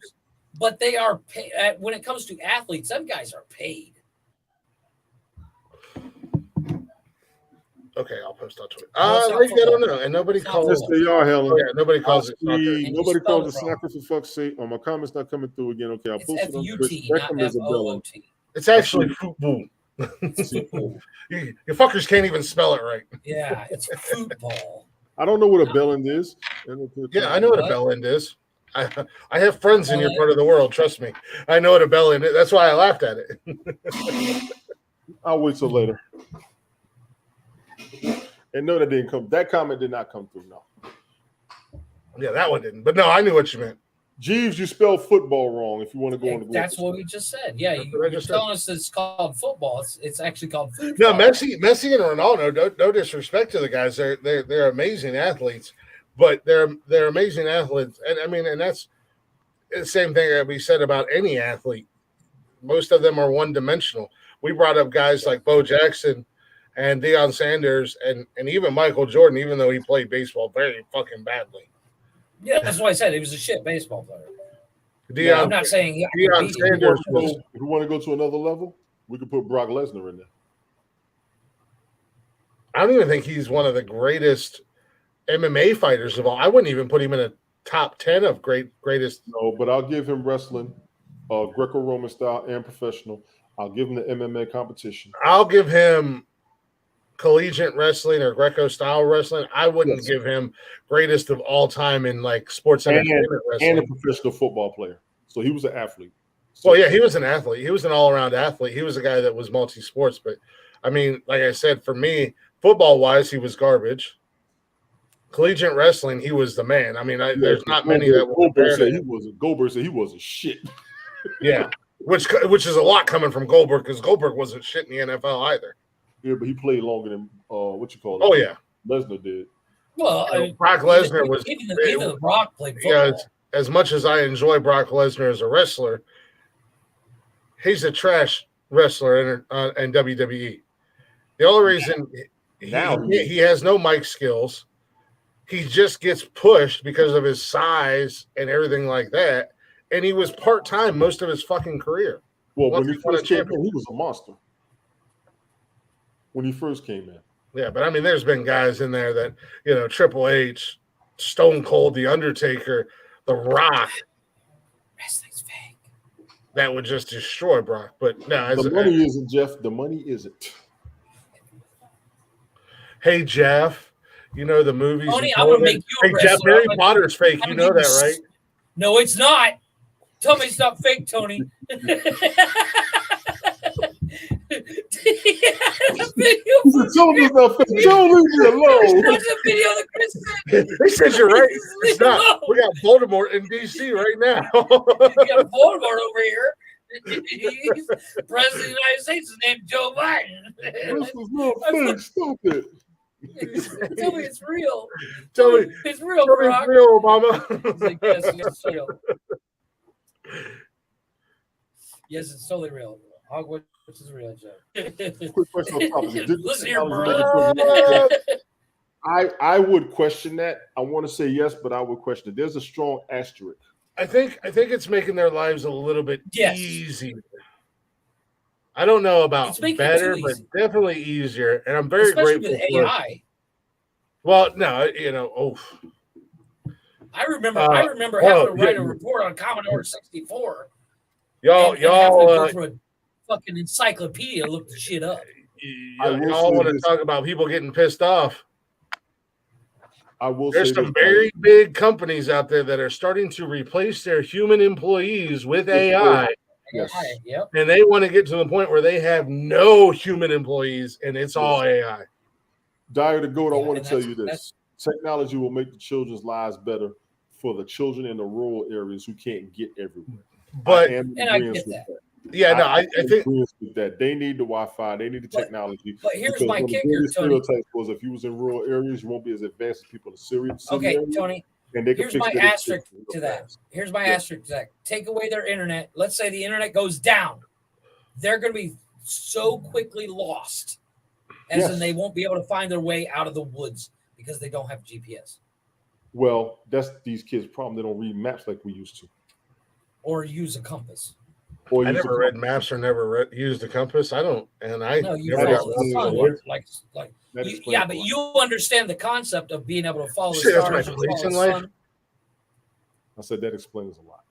But they are paid. When it comes to athletes, some guys are paid. Okay, I'll post on Twitter. I don't know. And nobody calls it. Yes, they are, Helen. Oh, yeah, nobody calls it soccer. Nobody calls it soccer, for fuck's sake. Oh, my comment's not coming through again. Okay, I'll post it on Twitter. Not F-O-O-T. It's actually football. You fuckers can't even spell it right. Yeah, it's football. I don't know what a bell end is. Yeah, I know what a bell end is. I have friends in your part of the world. Trust me. I know what a bell end is. That's why I laughed at it. I'll wait till later. And no, that didn't come. That comment did not come through. No. Yeah, that one didn't. But no, I knew what you meant. Jeeves, you spelled football wrong. If you want to go on the that's what we just said. Yeah, you're telling us it's called football. It's actually called football. No, Messi and Ronaldo. No disrespect to the guys. They're amazing athletes, but they're amazing athletes. And I mean, and that's the same thing that we said about any athlete. Most of them are one dimensional. We brought up guys like Bo Jackson and Deion Sanders and even Michael Jordan, even though he played baseball very fucking badly. Yeah, that's why I said he was a shit baseball player. I'm not saying Deion Sanders. If we want to go to another level, we could put Brock Lesnar in there. I don't even think he's one of the greatest MMA fighters of all. I wouldn't even put him in a top 10 of greatest. No, but I'll give him wrestling, Greco-Roman style and professional. I'll give him the MMA competition. I'll give him collegiate wrestling or Greco style wrestling. I wouldn't give him greatest of all time in like sports entertainment wrestling. And a professional football player. So he was an athlete. So, well, yeah, he was an athlete. He was an all-around athlete. He was a guy that was multi-sports. But I mean, like I said, for me, football-wise, he was garbage. Collegiate wrestling, he was the man. I mean, there's not many that will compare to him. Goldberg said he wasn't shit. Yeah, which is a lot coming from Goldberg because Goldberg wasn't shit in the NFL either. Yeah, but he played longer than what you call it. Oh yeah, Lesnar did. Well, Brock Lesnar was even Brock played football. Yeah, as much as I enjoy Brock Lesnar as a wrestler, he's a trash wrestler in WWE. The only reason he has no mic skills, he just gets pushed because of his size and everything like that. And he was part-time most of his fucking career. Well, when he first came in, he was a monster. When he first came in. Yeah, but I mean, there's been guys in there that, you know, Triple H, Stone Cold, The Undertaker, The Rock. Wrestling's fake. That would just destroy Brock. But no, the money isn't, Jeff. The money isn't. Hey, Jeff, you know the movies. Tony, I'm gonna make you a wrestler. Jeff, Harry Potter's fake. You know that, right? No, it's not. Tell me it's not fake, Tony. Tell me it's not fake. Don't leave me alone. Watch the video that Chris sent. They said you're right. It's not. We got Voldemort in DC right now. We got Voldemort over here. He's president of the United States is named Joe Biden. This is not fake. Stop it. Tell me it's real. Tell me it's real, Brock. It's real, Obama. He's like, yes, it's real. Yes, it's totally real. Hogwarts is real, Joe. Quick question on top of it. Listen here, bro. I would question that. I want to say yes, but I would question it. There's a strong asterisk. I think it's making their lives a little bit easier. I don't know about better, but definitely easier. And I'm very grateful with AI. Well, no, you know, I remember having to write a report on Commodore 64. Y'all go through a fucking encyclopedia to look the shit up. Y'all want to talk about people getting pissed off. There's some very big companies out there that are starting to replace their human employees with AI. Yes. Yep. And they want to get to the point where they have no human employees and it's all AI. Dyer the Goat, I want to tell you this. Technology will make the children's lives better for the children in the rural areas who can't get everywhere. But I get that. Yeah, no, I think that they need the Wi-Fi, they need the technology. But here's my kicker, Tony. Stereotype was if you was in rural areas, you won't be as advanced as people in Syria. Okay, Tony. And here's my asterisk to that. Here's my asterisk to that. Take away their internet. Let's say the internet goes down. They're going to be so quickly lost, as in they won't be able to find their way out of the woods because they don't have GPS. Well, that's these kids' problem. They don't read maps like we used to. Or use a compass. I never read maps or never used a compass. I don't, and I no, you never got one. But you understand the concept of being able to follow the stars. That's my place in life. I said that explains a lot.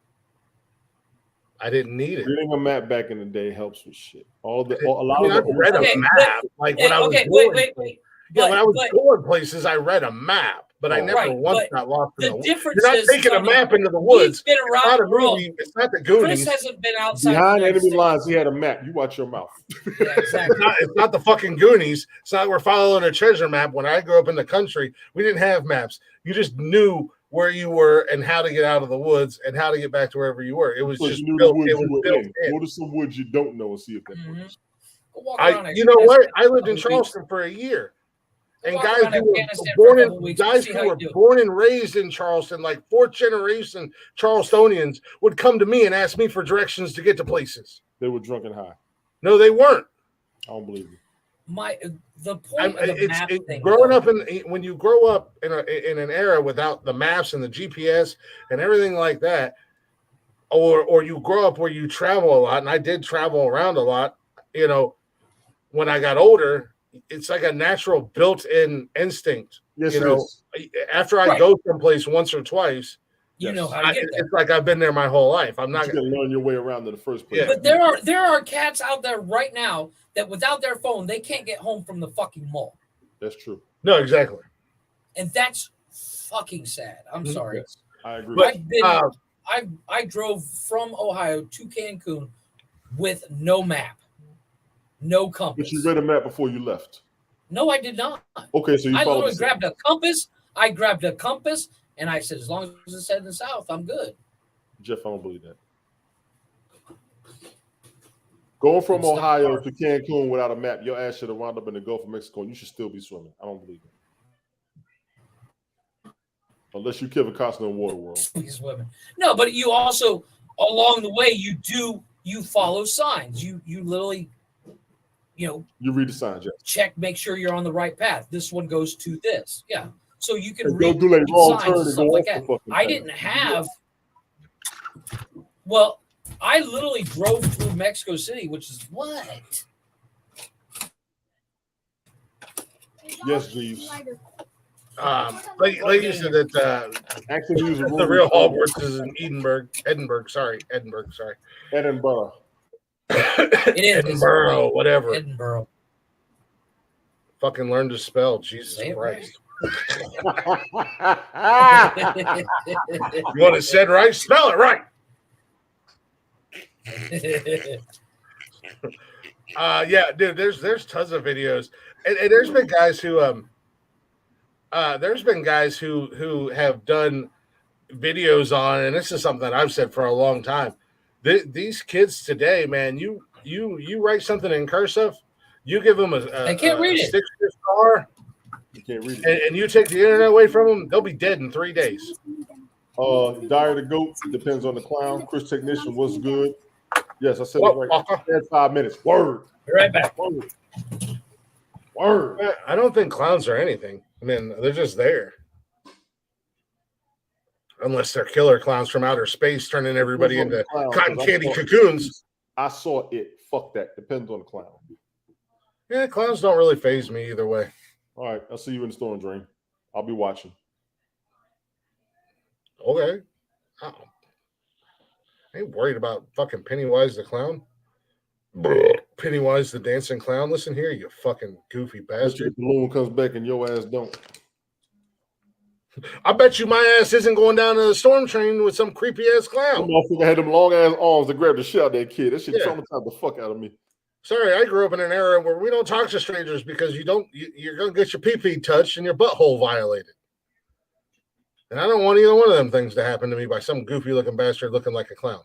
I didn't need it. Reading a map back in the day helps with shit. I read a map. Like when I was wait. Yeah, when I was going places, I read a map. But I never once got lost in the woods. You're not taking a map into the woods. Been around it's not a movie. It's not the Goonies. Chris hasn't been outside. Behind enemy lines, he had a map. You watch your mouth. Yeah, exactly. It's not the fucking Goonies. It's not we're following a treasure map. When I grew up in the country, we didn't have maps. You just knew where you were and how to get out of the woods and how to get back to wherever you were. It was just built. It was built in. Go to some woods you don't know and see if that works. You know what? I lived in Charleston for a year. And guys who were born and raised in Charleston, like fourth generation Charlestonians, would come to me and ask me for directions to get to places. They were drunk and high. No, they weren't. I don't believe you. The point of the map thing, growing up when you grow up in an era without the maps and the GPS and everything like that, or you grow up where you travel a lot, and I did travel around a lot. You know, when I got older. It's like a natural built-in instinct. Yes, you know, after I go someplace once or twice, you know how to get there. It's like I've been there my whole life. I'm not going to learn your way around in the first place. Yeah. But there are cats out there right now that without their phone, they can't get home from the fucking mall. That's true. No, exactly. And that's fucking sad. I'm sorry. Yes, I agree. But, I drove from Ohio to Cancun with no map. No compass. But you read a map before you left. No, I did not. Okay, so you I literally grabbed a compass. I grabbed a compass, and I said, as long as it's heading south, I'm good. Jeff, I don't believe that. Going from Ohio to Cancun without a map, your ass should have wound up in the Gulf of Mexico, and you should still be swimming. I don't believe it. Unless you Kevin Costner in Waterworld. Swimming. No, but you also, along the way, you follow signs. You literally... you read the signs, check, make sure you're on the right path. This one goes to this. Yeah. So you can read signs and stuff like that. I didn't have, well, I literally drove through Mexico City, which is what? Yes, Jeeves. Like you said that Actually, use the real Hogwarts is in Edinburgh. Sorry. Edinburgh. Edinburgh, whatever. Edinburgh. Fucking learn to spell. Jesus Christ. Right. You want it said right? Spell it right. Yeah, dude. There's tons of videos, and there's been guys who who have done videos on, and this is something that I've said for a long time. These kids today, man, you write something in cursive, you give them they can't read it. Star, you can't read it, and you take the internet away from them, they'll be dead in 3 days. Dyer the Goat depends on the clown. Chris Technician was good. Yes, I said it right. 5 minutes. Word. Be right back. Word. I don't think clowns are anything. I mean, they're just there. Unless they're killer clowns from outer space turning everybody into cotton candy cocoons. I saw it. Fuck that. Depends on the clown. Yeah, clowns don't really faze me either way. All right. I'll see you in the Storm Drain. I'll be watching. Okay. I ain't worried about fucking Pennywise the clown. Pennywise the dancing clown. Listen here, you fucking goofy bastard. The balloon comes back and your ass don't. I bet you my ass isn't going down to the storm train with some creepy ass clown. That motherfucker had them long ass arms to grab the shit out of that kid. That shit traumatized the fuck out of me. Sorry, I grew up in an era where we don't talk to strangers because you're gonna get your pee-pee touched and your butthole violated. And I don't want either one of them things to happen to me by some goofy looking bastard looking like a clown.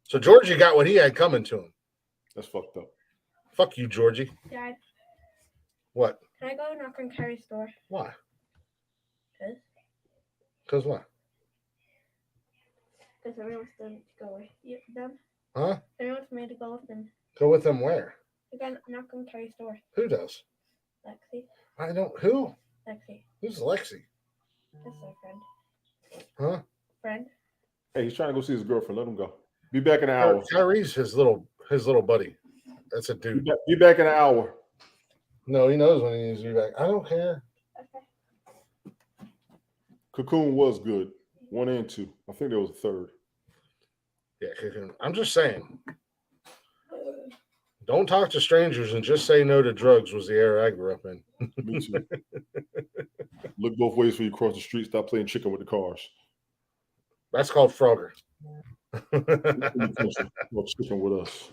So Georgie got what he had coming to him. That's fucked up. Fuck you, Georgie. Dad. What? Can I go knock on Carrie's door? Why? Because what? Because everyone wants to go with them. Huh? Everyone wants me to go with them. Go with them where? We got to knock on Carrie's door. Who does? Lexi. I don't. Who? Lexi. Who's Lexi? That's our friend. Huh? Friend. Hey, he's trying to go see his girlfriend. Let him go. Be back in an hour. Kyrie's his little buddy. That's a dude. Be back in an hour. No, he knows when he needs to be back. I don't care. Okay. Cocoon was good. 1 and 2. I think there was a third. Yeah, Cocoon. I'm just saying. Don't talk to strangers and just say no to drugs was the era I grew up in. Me too. Look both ways when you cross the street. Stop playing chicken with the cars. That's called Frogger. Chicken with us.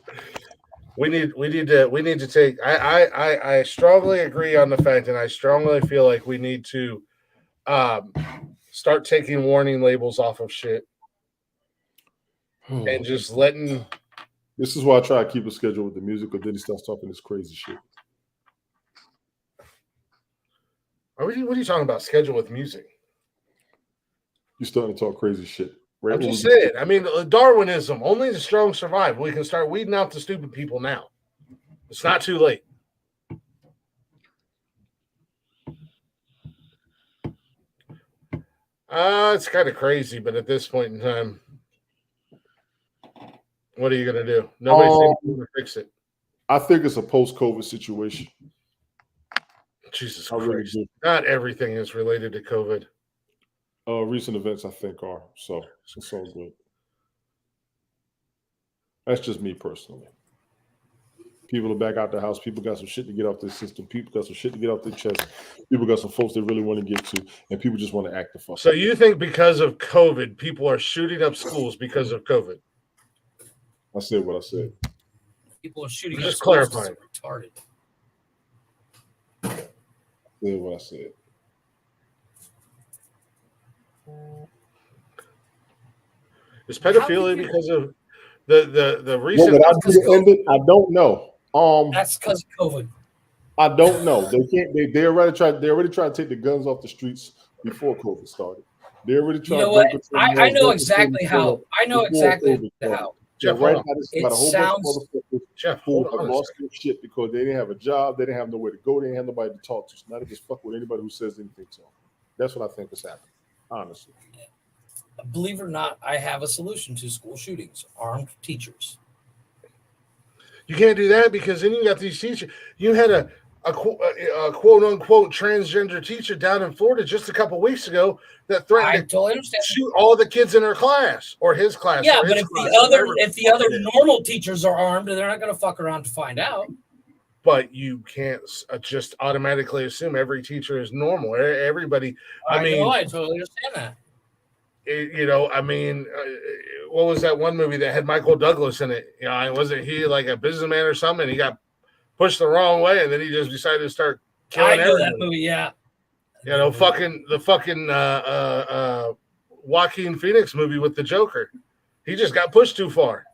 We need to take. I strongly agree on the fact, and I strongly feel like we need to start taking warning labels off of shit and just letting. This is why I try to keep a schedule with the music, but then he starts talking this crazy shit. What are you talking about? Schedule with music? You're starting to talk crazy shit. Right? I'm just saying. I mean, Darwinism. Only the strong survive. We can start weeding out the stupid people now. It's not too late. It's kind of crazy, but at this point in time, what are you going to do? Nobody's going to fix it. I think it's a post-COVID situation. Jesus Christ. Really not everything is related to COVID. Recent events, I think, are. So it's all good. That's just me personally. People are back out the house. People got some shit to get off their system. People got some shit to get off their chest. People got some folks they really want to get to, and people just want to act the fuck. So you think because of COVID, people are shooting up schools because of COVID? I said what I said. People are shooting just clarifying. Retarded. I said what I said. Is pedophilia because of the recent? What I do to end it, I don't know. That's because of COVID. I don't know. They can't. They already tried. They already tried to take the guns off the streets before COVID started. They already tried. You know what? I know exactly how. I know exactly how. Jeff, right now, this is about a whole bunch of motherfuckers who have lost their shit because they didn't have a job, they didn't have nowhere to go, they didn't have nobody to talk to. So now they just fuck with anybody who says anything to them. That's what I think is happening, honestly. believe it or not, I have a solution to school shootings: armed teachers. You can't do that because then you got these teachers. You had a quote unquote transgender teacher down in Florida just a couple weeks ago that threatened to shoot all the kids in her class or his class. Yeah, or but his if the other normal teachers are armed, they're not going to fuck around to find out. But you can't just automatically assume every teacher is normal. Everybody. I mean, I totally understand that. What was that one movie that had Michael Douglas in it? Wasn't he like a businessman or something? He got pushed the wrong way, and then he just decided to start killing everybody. That movie, yeah. The fucking Joaquin Phoenix movie with the Joker. He just got pushed too far.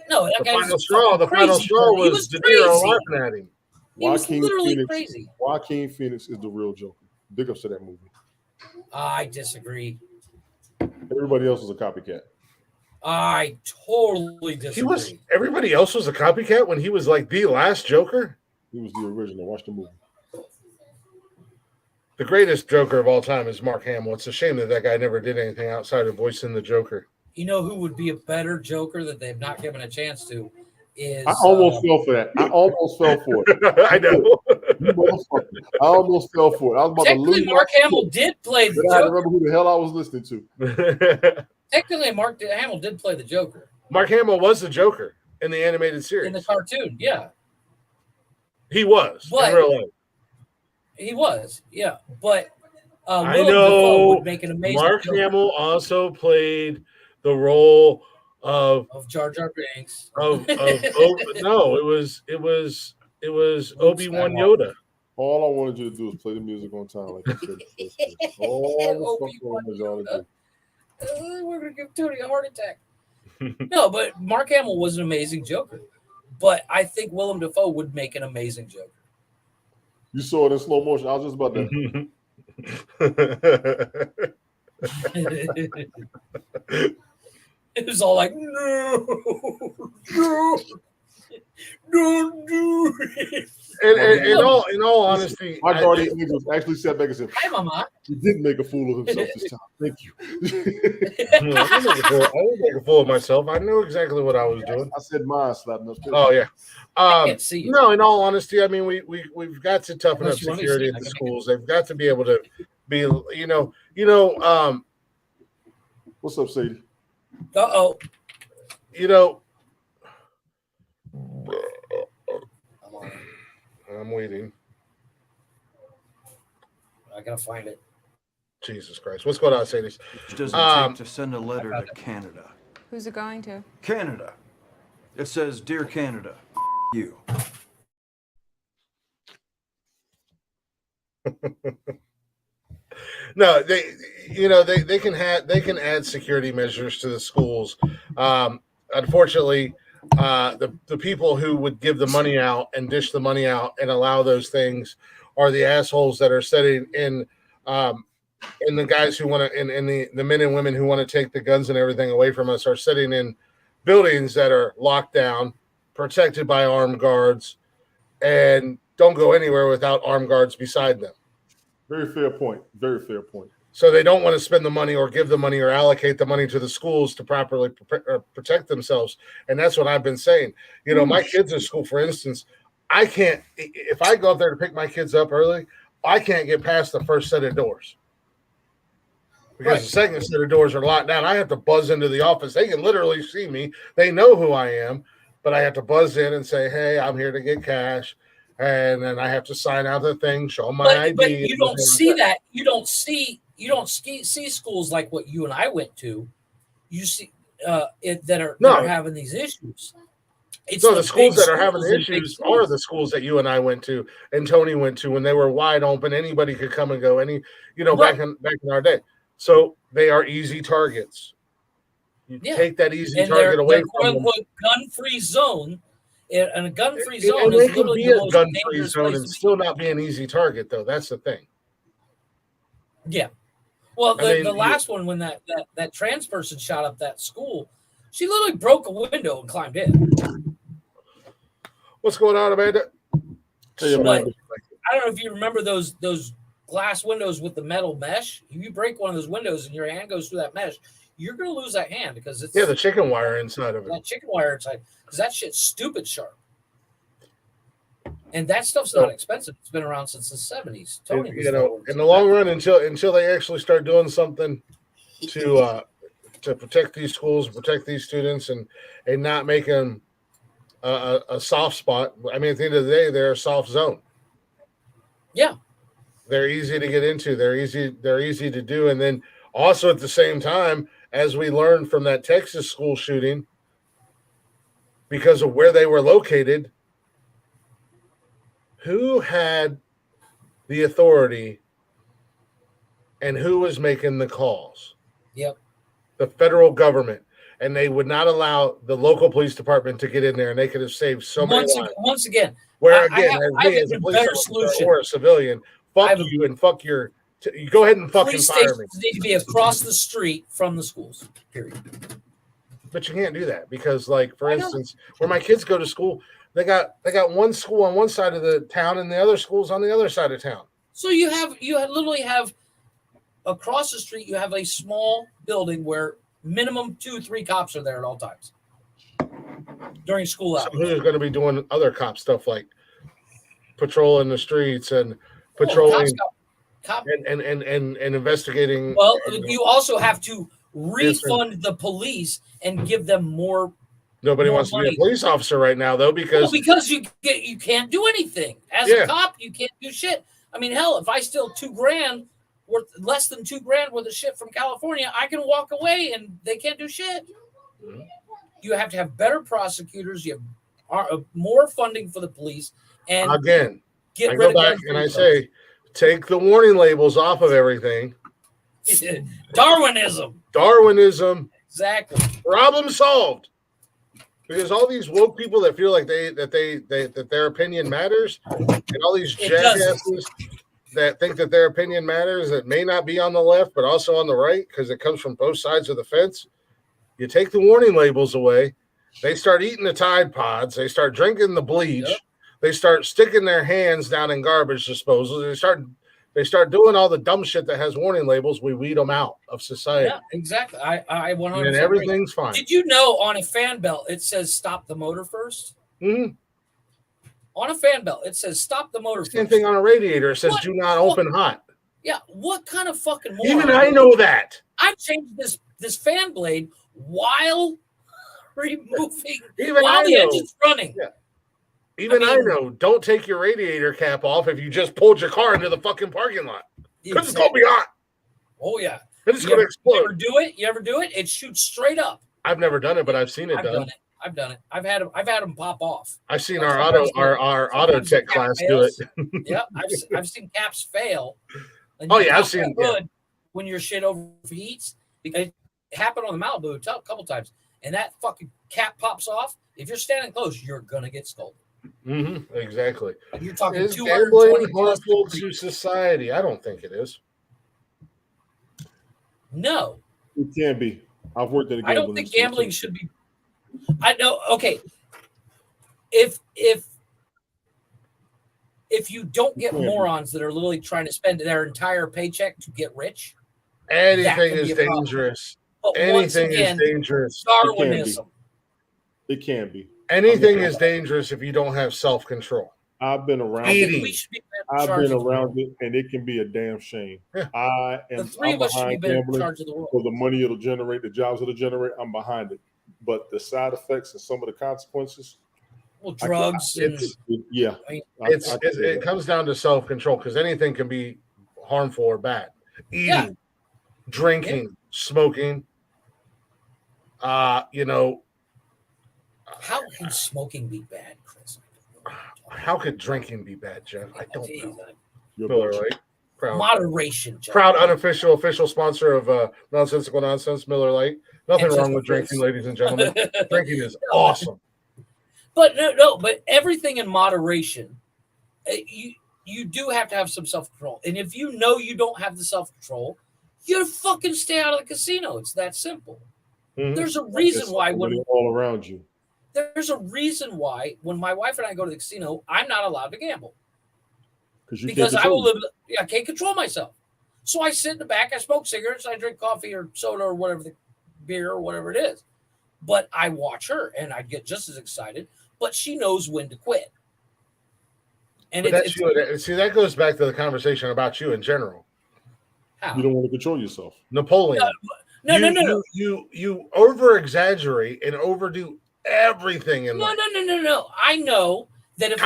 No, that the guy final was straw. The crazy. final straw was De Niro laughing at him. He was literally crazy. Joaquin Phoenix is the real Joker. Big ups to that movie. I disagree. Everybody else was a copycat. I totally disagree. Everybody else was a copycat when he was like the last Joker. He was the original. Watch the movie. The greatest Joker of all time is Mark Hamill. It's a shame that guy never did anything outside of voicing the Joker. You know who would be a better Joker that they've not given a chance to? I almost fell for that. I almost fell for it. I know. I almost fell for it. I was about to lose. Mark Hamill did play the Joker. I had to remember who the hell I was listening to. Technically, Mark Hamill did play the Joker. Mark Hamill was the Joker in the animated series. In the cartoon, yeah. He was in real life. He was, yeah. But I know would make an amazing Mark Joker. Hamill also played the role of Jar Jar Binks. No, it was Obi-Wan Yoda. All I wanted you to do was play the music on time, like I said. All the fuck was y'all to do. We're gonna give Tony a heart attack. No, but Mark Hamill was an amazing Joker. But I think Willem Dafoe would make an amazing Joker. You saw it in slow motion. I was just about to. It was all like, no, don't do it. In all honesty, my guardian angels actually sat back and said, "Hi, Mama." He didn't make a fool of himself this time. Thank you. I didn't make a fool of myself. I knew exactly what I was doing. I said mine slapped up. Oh yeah. I can't see you. No, in all honesty, I mean we've got to toughen up security at the schools. They've got to be able to be, What's up, Sadie? I'm waiting. I gotta find it. Jesus Christ. What's going on, Sadie? It doesn't take to send a letter to Canada. Who's it going to? Canada. It says, Dear Canada, you. No, they can add security measures to the schools. Unfortunately, the people who would give the money out and dish the money out and allow those things are the assholes that are sitting in the guys who want to, and the men and women who want to take the guns and everything away from us are sitting in buildings that are locked down, protected by armed guards, and don't go anywhere without armed guards beside them. Very fair point. Very fair point. So they don't want to spend the money or give the money or allocate the money to the schools to properly protect themselves. And that's what I've been saying. My kids at school, for instance, I can't, if I go up there to pick my kids up early, I can't get past the first set of doors. Because the second set of doors are locked down. I have to buzz into the office. They can literally see me. They know who I am, but I have to buzz in and say, hey, I'm here to get cash. And then I have to sign out the thing, show my ID. But you don't see that. You don't see schools like what you and I went to. You see that are having these issues. The schools that are having issues are the schools that you and I went to and Tony went to when they were wide open. Anybody could come and go. Back in our day. So they are easy targets. You take that easy target away from them. Gun-free zone. And a gun-free zone and is it could be a gun-free zone and still not be an easy target, though. That's the thing. Yeah. Well, the last one, when that trans person shot up that school, she literally broke a window and climbed in. What's going on, Amanda? Hey, Amanda. I don't know if you remember those glass windows with the metal mesh. If you break one of those windows and your hand goes through that mesh, you're going to lose that hand because it's the chicken wire inside of it. that chicken wire inside because that shit's stupid sharp. And that stuff's not expensive. It's been around since the 70s. Tony, you know, in the long run, until they actually start doing something to protect these schools, protect these students, and not make them a soft spot. I mean, at the end of the day, they're a soft zone. Yeah, they're easy to get into. They're easy to do. And then also at the same time, as we learned from that Texas school shooting, because of where they were located, who had the authority and who was making the calls? Yep. The federal government. And they would not allow the local police department to get in there, and they could have saved so many lives. Once again, where again, as a police officer or a civilian, fuck you and fuck your. You go ahead and fucking fire me. Need to be across the street from the schools. Period. But you can't do that because, like, for instance, where my kids go to school, they got one school on one side of the town and the other schools on the other side of town. So you literally have across the street. You have a small building where minimum 2-3 cops are there at all times during school hours. So who's going to be doing other cop stuff like patrolling the streets and patrolling and investigating? Well, you also have to refund the police and give them more. Nobody wants to be a police officer right now, though, because you can't do anything as a cop. You can't do shit. I mean, hell, if I steal $2,000 worth, less than $2,000 worth of shit from California, I can walk away and they can't do shit. Mm-hmm. You have to have better prosecutors. You have more funding for the police, and again, get I rid go back and I say, take the warning labels off of everything. Darwinism. Exactly. Problem solved. Because all these woke people that feel like that their opinion matters, and all these jackasses that think that their opinion matters, that may not be on the left but also on the right because it comes from both sides of the fence. You take the warning labels away, they start eating the Tide Pods, they start drinking the bleach, they start sticking their hands down in garbage disposals, they start doing all the dumb shit that has warning labels. We weed them out of society. Yeah, exactly. I 100%. And everything's fine. Did you know on a fan belt it says stop the motor first? Mm-hmm. On a fan belt it says stop the motor first. Same thing on a radiator. It says do not open hot. Yeah, what kind of fucking moron? Even I know that. I've changed this fan blade while removing Even while the engine's running. Yeah. Even I know, don't take your radiator cap off if you just pulled your car into the fucking parking lot. Because it's going to be hot. Oh, yeah. And it's going to explode. You ever do it? It shoots straight up. I've never done it, but I've seen it done. I've done it. I've had them pop off. I've seen our auto tech class do it. Yeah, I've seen caps fail. I've seen it. When your shit overheats. It happened on the Malibu a couple times. And that fucking cap pops off. If you're standing close, you're going to get scolded. Mm-hmm, exactly. And you're talking is gambling harmful to society? I don't think it is. No, it can be. I've worked in. I don't think gambling should be. I know. Okay, if you don't get morons that are literally trying to spend their entire paycheck to get rich, anything is dangerous. Anything is dangerous. Darwinism. It can be. Anything is dangerous if you don't have self-control. I've been around it. I've been around it, and it can be a damn shame. Yeah. I'm behind gambling for the money it'll generate, the jobs it'll generate. I'm behind it, but the side effects and some of the consequences. Well, drugs. It comes down to self-control because anything can be harmful or bad. Eating, drinking, smoking. How can smoking be bad, Chris? How could drinking be bad, Jeff? I don't know. Miller Lite. Proud, moderation, Jeff. Proud unofficial official sponsor of Nonsensical Nonsense, Miller Lite. Nothing wrong with drinking, ladies and gentlemen. Drinking is awesome. But but everything in moderation. You do have to have some self-control. And if you know you don't have the self-control, you fucking stay out of the casino. It's that simple. Mm-hmm. There's a reason why when all around you. There's a reason why when my wife and I go to the casino, I'm not allowed to gamble. Because I can't control myself. So I sit in the back, I smoke cigarettes, I drink coffee or soda or whatever beer or whatever it is. But I watch her and I get just as excited, but she knows when to quit. And that goes back to the conversation about you in general. How? You don't want to control yourself. Napoleon. No. You over exaggerate and overdo everything in life. No. I know that if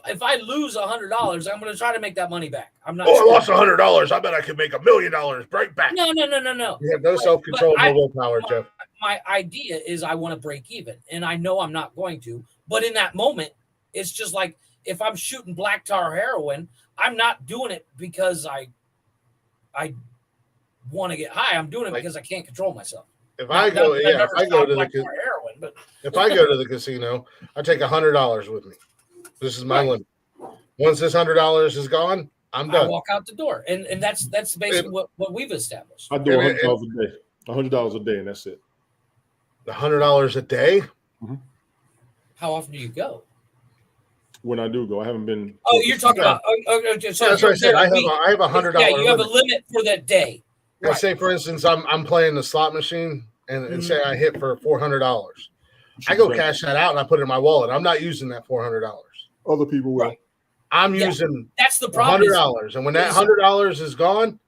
if I lose $100, I'm going to try to make that money back. I'm not. I lost $100. I bet I could make $1 million right back. No. You have no self-control, no willpower, Jeff. My idea is I want to break even, and I know I'm not going to. But in that moment, it's just like if I'm shooting black tar heroin, I'm not doing it because I want to get high. I'm doing it because I can't control myself. If I go to the casino, I take $100 with me. This is my limit. Once this $100 is gone, I'm done. I walk out the door, and that's basically what we've established. I do $100 a day. $100 a day, and that's it. $100 a day? Mm-hmm. How often do you go? When I do go, I haven't been. Oh, you're talking about. Okay, so that's what I said. I have $100. Yeah, you have a limit for that day. Right. Say, for instance, I'm playing the slot machine, and say I hit for $400. I go cash that out and I put it in my wallet. I'm not using that $400. Other people will. Right. I'm using that's the problem. $100, and when that $100 is gone,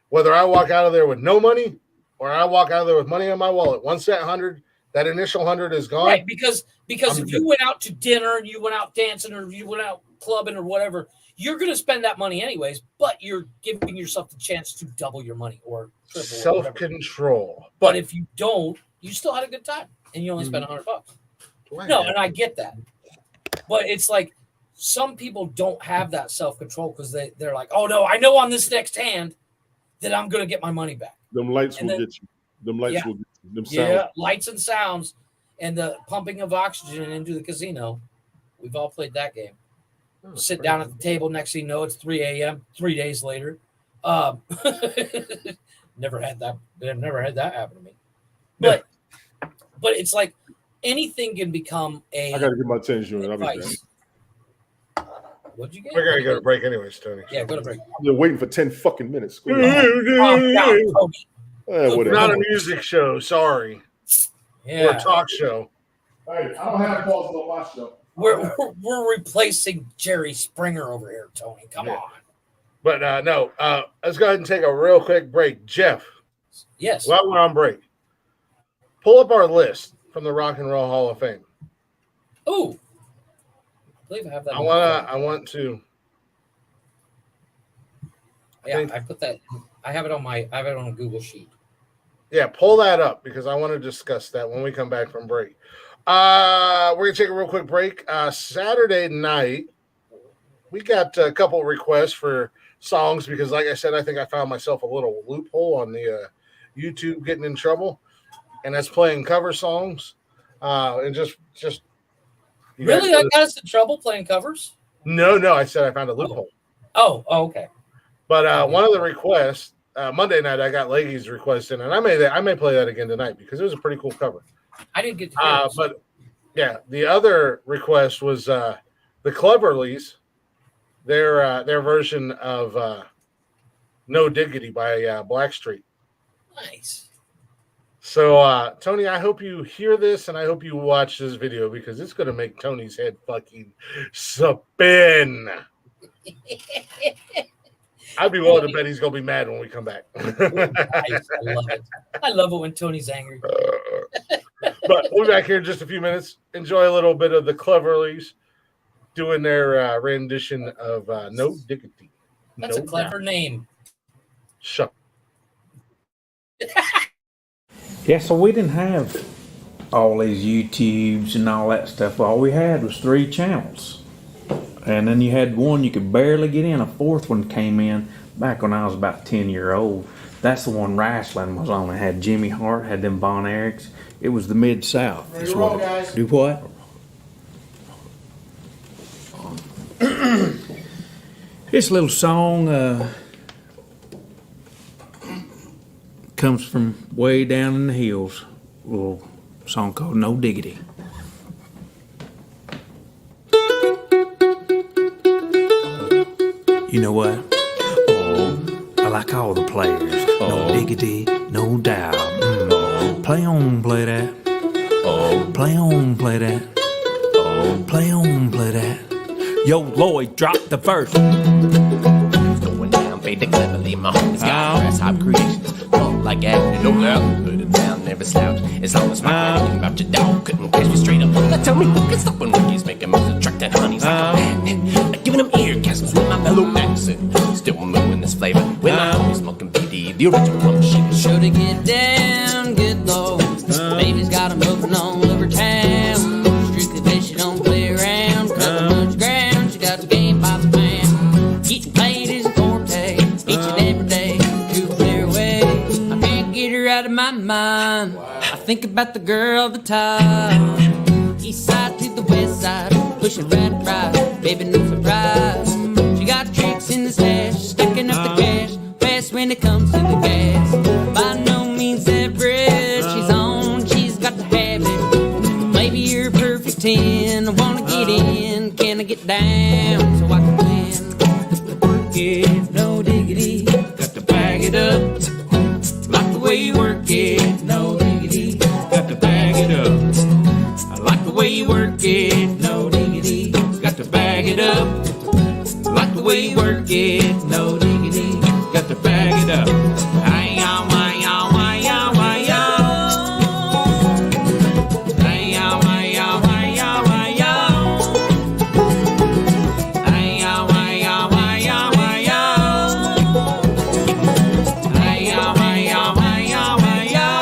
whether I walk out of there with no money or I walk out of there with money in my wallet, once that initial 100 is gone. Right, because if you went out to dinner and you went out dancing or you went out clubbing or whatever, you're going to spend that money anyways, but you're giving yourself the chance to double your money or triple. Self-control. But if you don't, you still had a good time and you only spent $100. No, and I get that. But it's like some people don't have that self-control because they're like, oh, no, I know on this next hand that I'm going to get my money back. Them lights will get you. Them lights will get you. Them sounds. Lights and sounds and the pumping of oxygen into the casino. We've all played that game. Sit down at the table. Next thing you know, it's 3 a.m. 3 days later. Never had that happen to me. But it's like anything can become a. I got to get my attention. I'll be back. What'd you get? We're gonna go to break anyways, Tony. Yeah, go to break. I've been waiting for 10 fucking minutes. We're not a music show. Sorry. Yeah. We're a talk show. Hey, I don't have pauses on my show. We're replacing Jerry Springer over here, Tony. Come on. But no, let's go ahead and take a real quick break. Jeff. Yes. While we're on break, pull up our list from the Rock and Roll Hall of Fame. Oh. I believe I have that. I want to. Yeah, I put that. I have it on a Google sheet. Yeah, pull that up because I want to discuss that when we come back from break. We're gonna take a real quick break. Saturday night, we got a couple of requests for songs because, like I said, I think I found myself a little loophole on the YouTube getting in trouble, and that's playing cover songs. And just really, that got us in trouble playing covers? No, I said I found a loophole. Oh, okay. But one of the requests Monday night, I got Leggy's request in, and I may play that again tonight because it was a pretty cool cover. I didn't get to hear it. But yeah, the other request was the Cleverleys, their version of No Diggity by Blackstreet. Nice. So Tony, I hope you hear this and I hope you watch this video because it's going to make Tony's head fucking spin. I'd be willing to bet he's going to be mad when we come back. Nice. I love it. I love it when Tony's angry. But we'll be back here in just a few minutes. Enjoy a little bit of the Cleverleys doing their rendition of No Diggity. That's a clever name. Shut. Yeah, so we didn't have all these YouTubes and all that stuff. All we had was 3 channels. And then you had one you could barely get in. A 4th one came in back when I was about 10-year-old. That's the one wrestling was on. It had Jimmy Hart, had them Von Erichs. It was the Mid-South. Ready to roll, guys. Do what? This little song comes from way down in the hills. A little song called No Diggity. You know what? Oh, I like all the players. No diggity, no doubt. Play on, play that. Oh, play on, play that. Oh, play on, play that. Yo, Lloyd, drop the verse. Going down, fade to cleverly. My homies got grasshopper creations. Pump like acid, no doubt. Put it down, never slouch. As long as my question about your dog couldn't catch me straight up. Now tell me who can stop when Ricky's making moves, attracting honeys like a magnet. Like giving them eargasms with my mellow accent. Still moving this flavor with my homies smoking BD, the original machine. Sure to get down, good Lord. Baby's got 'em moving all over town. Strictly bitch, she don't play around. Cover much ground, she got the game by the pound. Getting paid is a forte, each and every day. To a clear way, I can't get her out of my mind. I think about the girl all the time. East side to the west side, pushing right and right. Baby, no surprise. She got tricks in the stash, stacking up the cash. Fast when it comes to the gas. By no means average, she's on, she's got the habit. Maybe you're a perfect 10. I wanna get in, can I get down so I can win? Work it, no diggity. Got to bag it up. Like the way you work it, no diggity. Got to bag it up. I like the way you work it, no diggity. Got to bag it up. Like the way you work it, no diggity. Got to bag it up. Hi-yow, hi-yow, hi-yow, hi-yow. Hi-yow, hi-yow, hi-yow, hi-yow. Hi-yow, hi-yow, hi-yow, hi-yow. Hi-yow, hi-yow, hi-yow, hi-yow.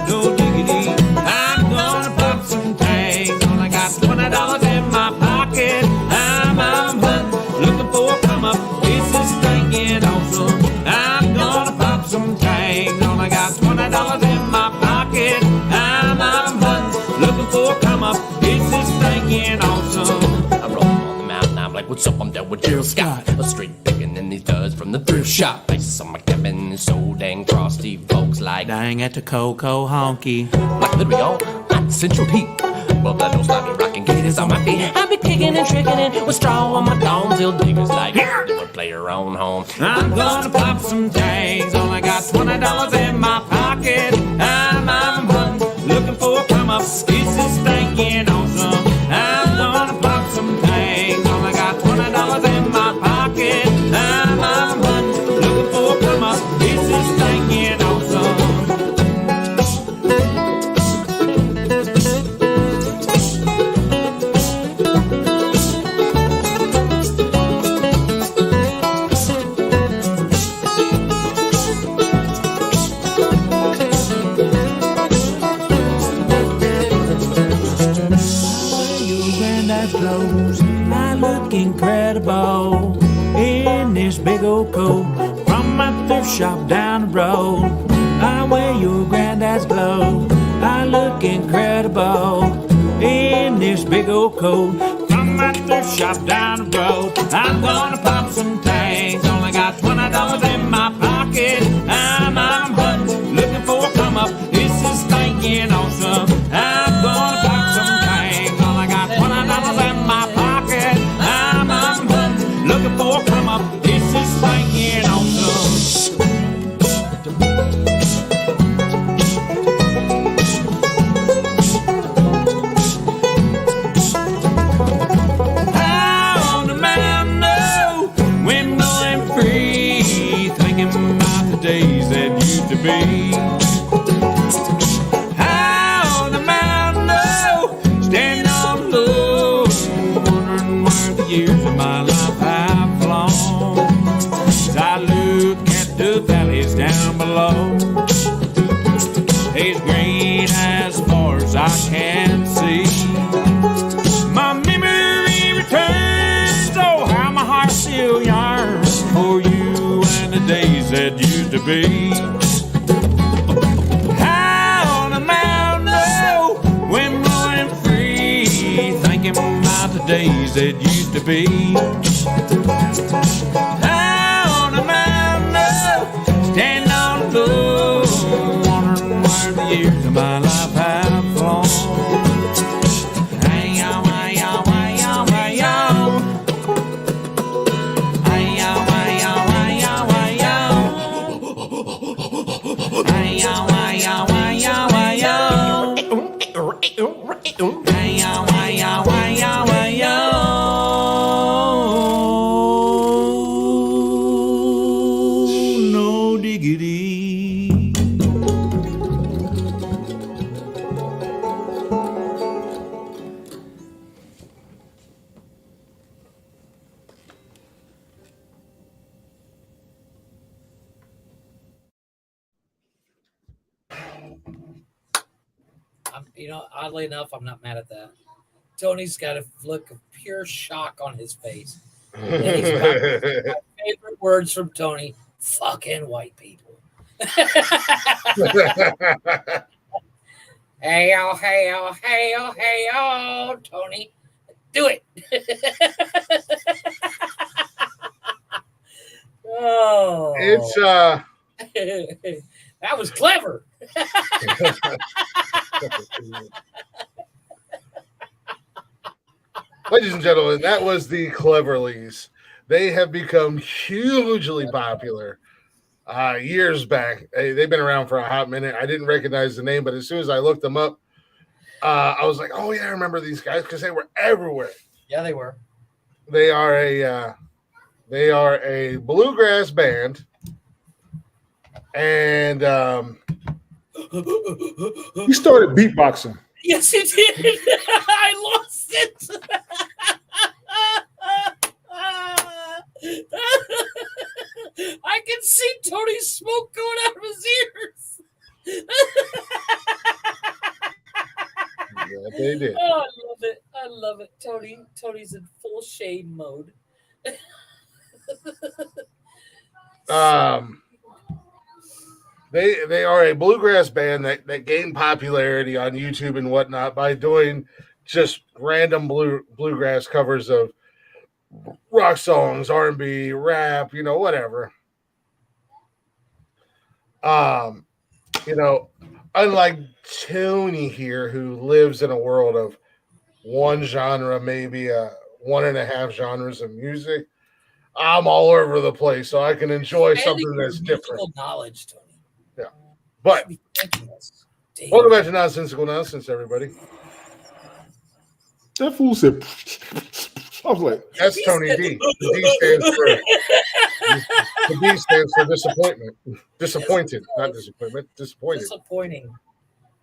No diggity. I'm gonna pop some tags. Only got $20 in my pocket. I'm hunting, looking for a come up. This is thinking awesome. I'm gonna pop some tags. Only got $20 in my pocket. I'm hunting, looking for a come up. This is thinking awesome. I roll on the mountain, I'm like, what's up? I'm down with Gerald Scott. A straight picking in these duds from the thrift shop. Places on my cabin is so dang frosty. Folks like Dang at the Coco Honky. like literally all at Central Heat. Well, that don't stop me rocking gators on my feet. I be kicking and tricking it with straw on my dome till diggers like different play your own home. I'm gonna pop some tags. Only got $20 in my pocket. I'm hunting, looking for a come up. This is thinking awesome. I'm gonna pop some tags. Only got $20 in my pocket. I'm hunting, looking for a come up. This is thinking awesome. Clothes, I look incredible in this big old coat from my thrift shop down the road. I wear your granddad's clothes. I look incredible in this big old coat from my thrift shop down the road. I'm gonna pop some tags. Only got $20 in my pocket. I'm hunting, looking for a come up. This is thinking awesome. I'm gonna pop some tags. Only got $20 in my pocket. I'm hunting, looking for a come up. This is thinking awesome. On the mountain, no, wind blowing free, thinking about the days that used to be. High on the mountain, no, standing on the low, wondering where the years of my life have flown. As I look at the valleys down below, it's green as far as I can see. My memory returns, oh how my heart still yearns for you and the days that used to be. High on the mountain, oh, wind blowing free, thinking about the days that used to be. High on the mountain, oh, standing on the low, wondering where the years of my life have flown. Wow. Hey yo, hey yo, hey yo, hey yo. No diggity. Oddly enough, I'm not mad at that. Tony's got a look of pure shock on his face. And he's about my favorite words from Tony: fucking white people. Hey yo, hey yo, hey yo, hey yo, Tony, do it. Oh, It's that was clever. Ladies and gentlemen, that was the Cleverleys. They have become hugely popular years back. They've been around for a hot minute. I didn't recognize the name, but as soon as I looked them up, I was like, oh, yeah, I remember these guys because they were everywhere. Yeah, they were. They are a bluegrass band. And he started beatboxing. Yes, he did. I lost it. I can see Tony's smoke going out of his ears. Yeah, they did. Oh, I love it. I love it. Tony's in full shame mode. They are a bluegrass band that gained popularity on YouTube and whatnot by doing just random bluegrass covers of rock songs, R&B, rap, whatever. Unlike Tony here, who lives in a world of one genre, maybe 1.5 genres of music, I'm all over the place, so I can enjoy something that's different. Knowledge, Tony. Yeah, but welcome back to Nonsensical Nonsense, everybody. That fool said, I was like, that's Tony D. The D stands for disappointment. Disappointed, not disappointment. Disappointed. Disappointing.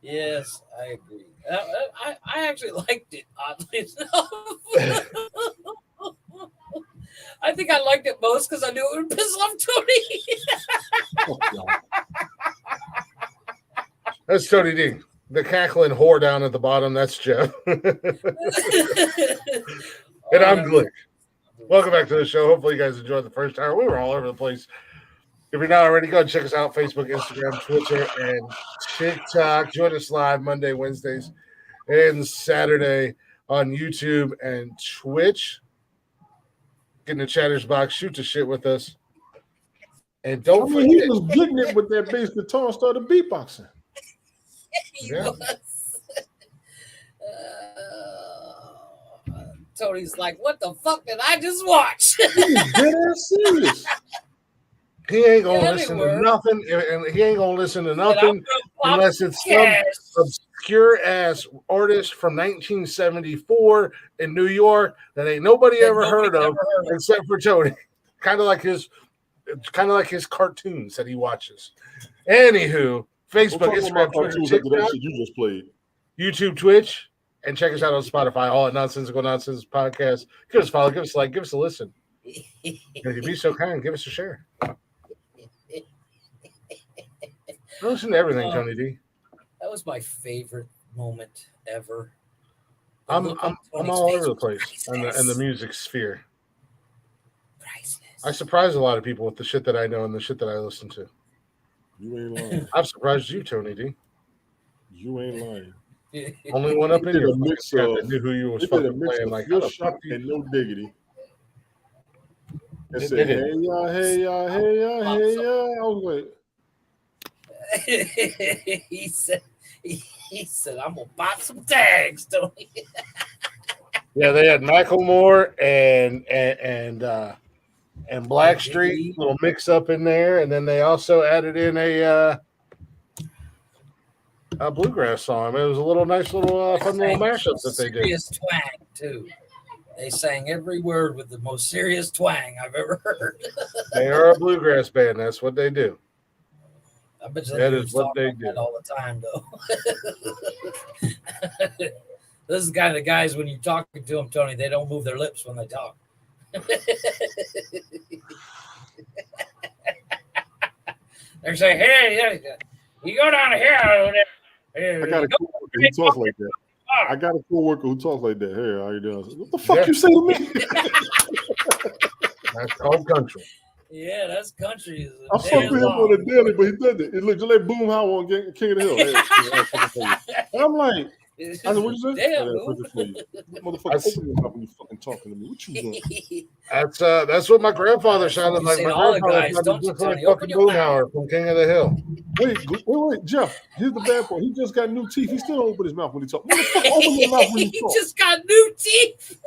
Yes, I agree. I actually liked it, oddly enough. I think I liked it most because I knew it would piss off Tony. That's Tony D. The cackling whore down at the bottom, that's Jeff. And I'm Glick. Welcome back to the show. Hopefully you guys enjoyed the first hour. We were all over the place. If you're not already, go and check us out: Facebook, Instagram, Twitter, and TikTok. Join us live Monday, Wednesdays, and Saturday on YouTube and Twitch. Get in the chatter's box, shoot the shit with us. And don't forget. He was getting it with that bass guitar, started beatboxing. Yeah. Tony's like, what the fuck did I just watch? He's dead ass serious. He ain't gonna listen to nothing, and he ain't gonna listen to nothing unless it's some obscure ass artist from 1974 in New York that ain't nobody ever heard of except for Tony. Kind of like his cartoons that he watches. Anywho, Facebook, Instagram, Twitter, TikTok, you just played. YouTube, Twitch, and check us out on Spotify. All at Nonsensical Nonsense Podcast. Give us a follow, give us a like, give us a listen. If you'd be so kind, give us a share. I listen to everything, Tony D. That was my favorite moment ever. I'm all over the place in the music sphere. Priceless. I surprise a lot of people with the shit that I know and the shit that I listen to. You ain't lying. I've surprised you, Tony D. You ain't lying. Only one up in here that knew who you was fucking playing. Like, how the fuck and no diggity. They said, hey y'all, hey y'all, hey y'all, hey y'all. I was like, he said, I'm gonna pop some tags, Tony. Yeah, they had Macklemore and Blackstreet, little mix up in there, and then they also added in a a bluegrass song. It was a little nice little fun little mashup that they did. Serious twang too. They sang every word with the most serious twang I've ever heard. They are a bluegrass band. That's what they do. I bet you That is what they do all the time, though. This is the kind of guys when you're talking to them, Tony, they don't move their lips when they talk. They're saying, "Hey, you go down here." I got a coworker who talks like that. I got a coworker who talks like that. Hey, how you doing? What the fuck you say to me? That's called country. Yeah, that's country. I fuck with him on a daily, but he does it. It looks like Boom How on King of the Hill. And I'm like, I said, what you say? Damn, motherfucker, open your mouth when you fucking talking to me. What you doing? That's what my grandfather sounded like. My grandfather sounded just like fucking Boomhauer from King of the Hill. Wait, Jeff. Here's the bad part. He just got new teeth. He still don't open his mouth when he talks. Motherfucker, open your mouth when you talk. He just got new teeth.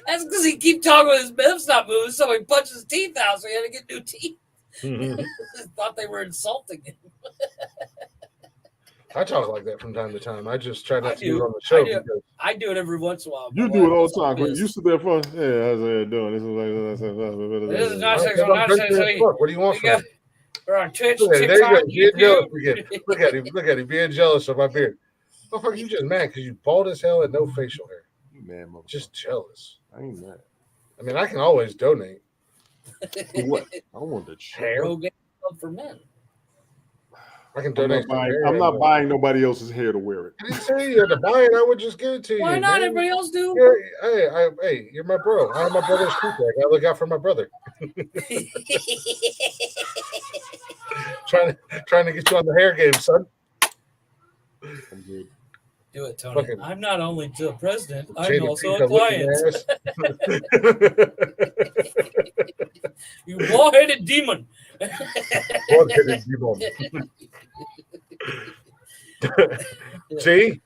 That's because he keep talking with his lips not moving, so he punched his teeth out, so he had to get new teeth. Thought they were insulting him. I talk like that from time to time. I just try not to do it on the show. I do it every once in a while. You do it all the time. When you sit there for, hey, how's it doing? This is nonsense. What do you want from me? We're on Twitch, TikTok, YouTube. Look at him. Look at him being jealous of my beard. Motherfucker, you just mad because you bald as hell and no facial hair. Man, just jealous. I ain't mad. I mean, I can always donate. What? I don't want that hair for men. I can donate. I'm not buying nobody else's hair to wear it. I didn't say you had to buy it. I would just give it to you. Why not? Everybody else do. Hey, you're my bro. I'm my brother's keeper. I gotta look out for my brother. trying to get you on the hair game, son. I'm good. Do it, Tony. I'm not only the president, I'm also a client. You bald-headed demon. Bald-headed demon. See?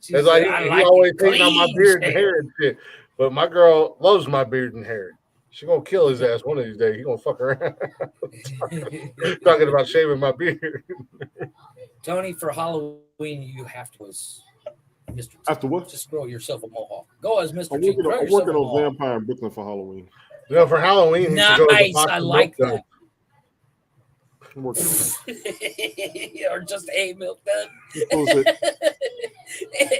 It's like he always hating on my beard and hair and shit. But my girl loves my beard and hair. She's gonna kill his ass one of these days. He gonna fuck around. Talking about shaving my beard. Tony, for Halloween, you have to Mr. After what? Just grow yourself a mohawk. Go as Mr. I'm T. working on Vampire in Brooklyn for Halloween. No, for Halloween, nice. I like that. I'm working on that. Or just a milk dud.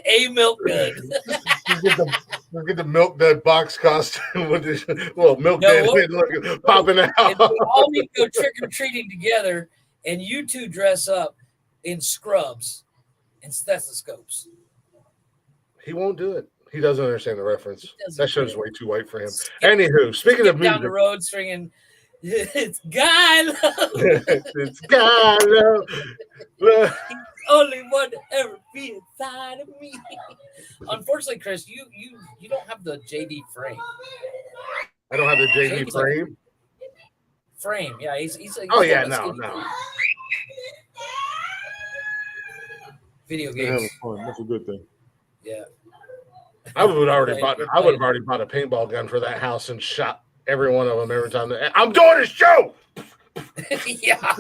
A milk dud. Get the milk dud box costume with this milk dud popping out. We all need to go trick or treating together, and you two dress up in scrubs and stethoscopes. He won't do it. He doesn't understand the reference. That show's way too white for him. Anywho, speaking of music, down the road swinging, it's guy love. It's guy love. Only one to ever be inside of me. Unfortunately, Chris, you don't have the JD frame. I don't have the JD frame. Frame, yeah. He's no. Video games. That's a good thing. Yeah. I would have already bought a paintball gun for that house and shot every one of them every time. I'm doing a show. Yeah,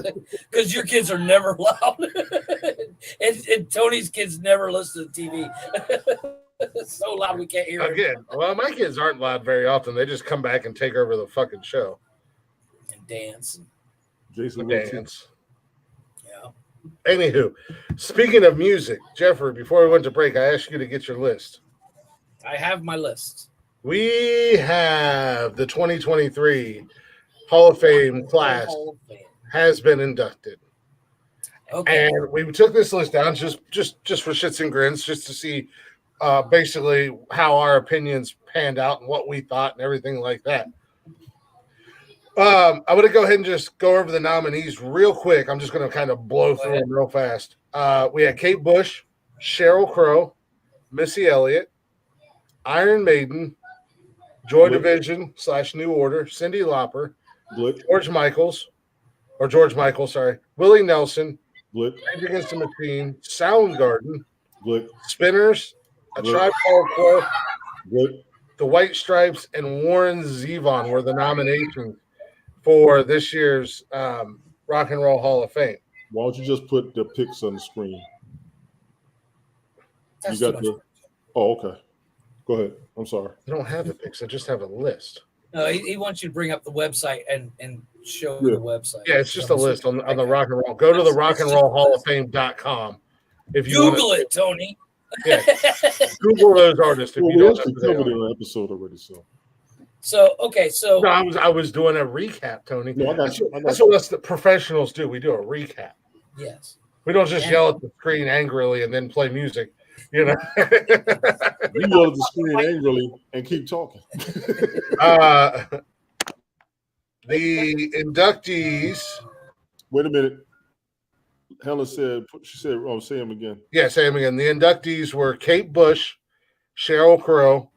because your kids are never loud, and Tony's kids never listen to TV. It's so loud we can't hear them. Again. Well, my kids aren't loud very often. They just come back and take over the fucking show and dance. Jason dance. Yeah. Anywho, speaking of music, Jeffrey, before we went to break, I asked you to get your list. I have my list. We have the 2023 Hall of Fame class has been inducted. Okay. And we took this list down just for shits and grins, just to see basically how our opinions panned out and what we thought and everything like that. I'm going to go ahead and just go over the nominees real quick. I'm just going to kind of blow through them real fast. We had Kate Bush, Sheryl Crow, Missy Elliott, Iron Maiden, Joy Division / New Order, Cyndi Lauper, George Michael, Willie Nelson, Rage Against the Machine, Soundgarden, Spinners, A Tribe Called Quest, The White Stripes, and Warren Zevon were the nominations for this year's Rock and Roll Hall of Fame. Why don't you just put the pics on the screen? That's You too got much the. work. Oh, okay. Go ahead. I'm sorry. I don't have the pics. I just have a list. No, he wants you to bring up the website and show Yeah. the website. Yeah, it's just a list on the Rock and Roll. Go to the rockandrollhallofame.com if you Google want it, Tony. Yeah. Google those artists if Well, you we don't know actually who they covered it are. in an episode already. So So No, I was doing a recap, Tony. no, I got you. That's what us the professionals do. We do a recap. yes. We don't just And- yell at the screen angrily and then play music. You know. You yell at the screen angrily and keep talking. The inductees. Wait a minute. Helen said, she said, oh, say him again. Yeah, say them again. The inductees were Kate Bush, Sheryl Crow,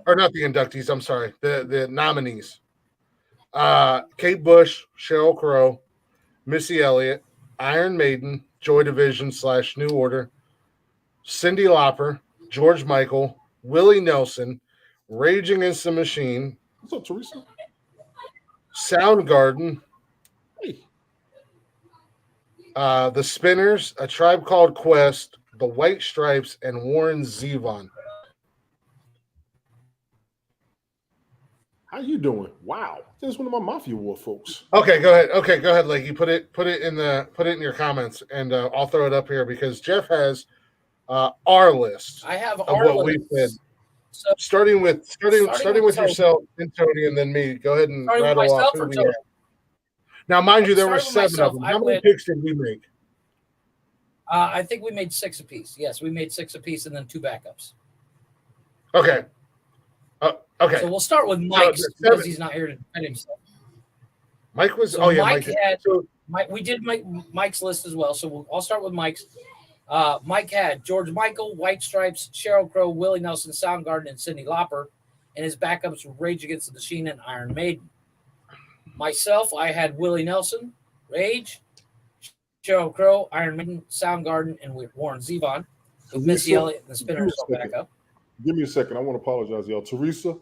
or not the inductees, I'm sorry, the nominees. Kate Bush, Sheryl Crow, Missy Elliott, Iron Maiden, Joy Division / New Order, Cyndi Lauper, George Michael, Willie Nelson, Rage Against the Machine, What's up, Teresa? Soundgarden, Hey. The Spinners, A Tribe Called Quest, The White Stripes, and Warren Zevon. How you doing? Wow. That's one of my Mafia War folks. Okay, go ahead. Okay, go ahead, Lakey. Put it in your comments, and I'll throw it up here because Jeff has our list I have of our what we said. list. So Starting with Starting with Tony. yourself and Tony, and then me. Go ahead and Starting with rattle off myself who or we Tony? have. Now, mind you, there were Starting 7 of with them. myself, How I many went- picks did we make? I think we made 6 apiece. Yes, we made 6 apiece and then 2 backups. Okay. Okay. So we'll start with Mike's there's because 7. he's not here to defend himself. Mike was. So Oh yeah, Mike Mike. had- So, We did make Mike's list as well. So I'll start with Mike's. Mike had George Michael, White Stripes, Sheryl Crow, Willie Nelson, Soundgarden, and Cyndi Lauper. And his backups were Rage Against the Machine and Iron Maiden. Myself, I had Willie Nelson, Rage, Sheryl Crow, Iron Maiden, Soundgarden, and with Warren Zevon. With Missy Elliott and the Spinners on backup. Give me a second. I want to apologize, y'all. Teresa,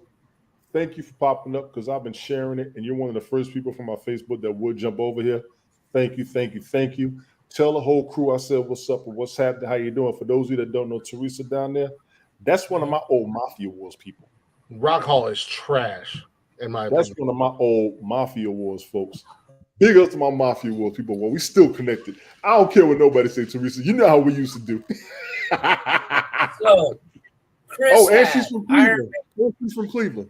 thank you for popping up because I've been sharing it, and you're one of the first people from my Facebook that would jump over here. Thank you, thank you, thank you. Tell the whole crew I said what's up and what's happening, how you doing. For those of you that don't know Teresa down there, that's one of my old Mafia Wars people. Rock Hall is trash, in my That's opinion. one of my old Mafia Wars folks. Big up to my Mafia Wars people. Well, we still connected. I don't care what nobody say, Teresa. You know how we used to do. So, Chris Oh, and had she's from Iron Cleveland. And she's from Cleveland.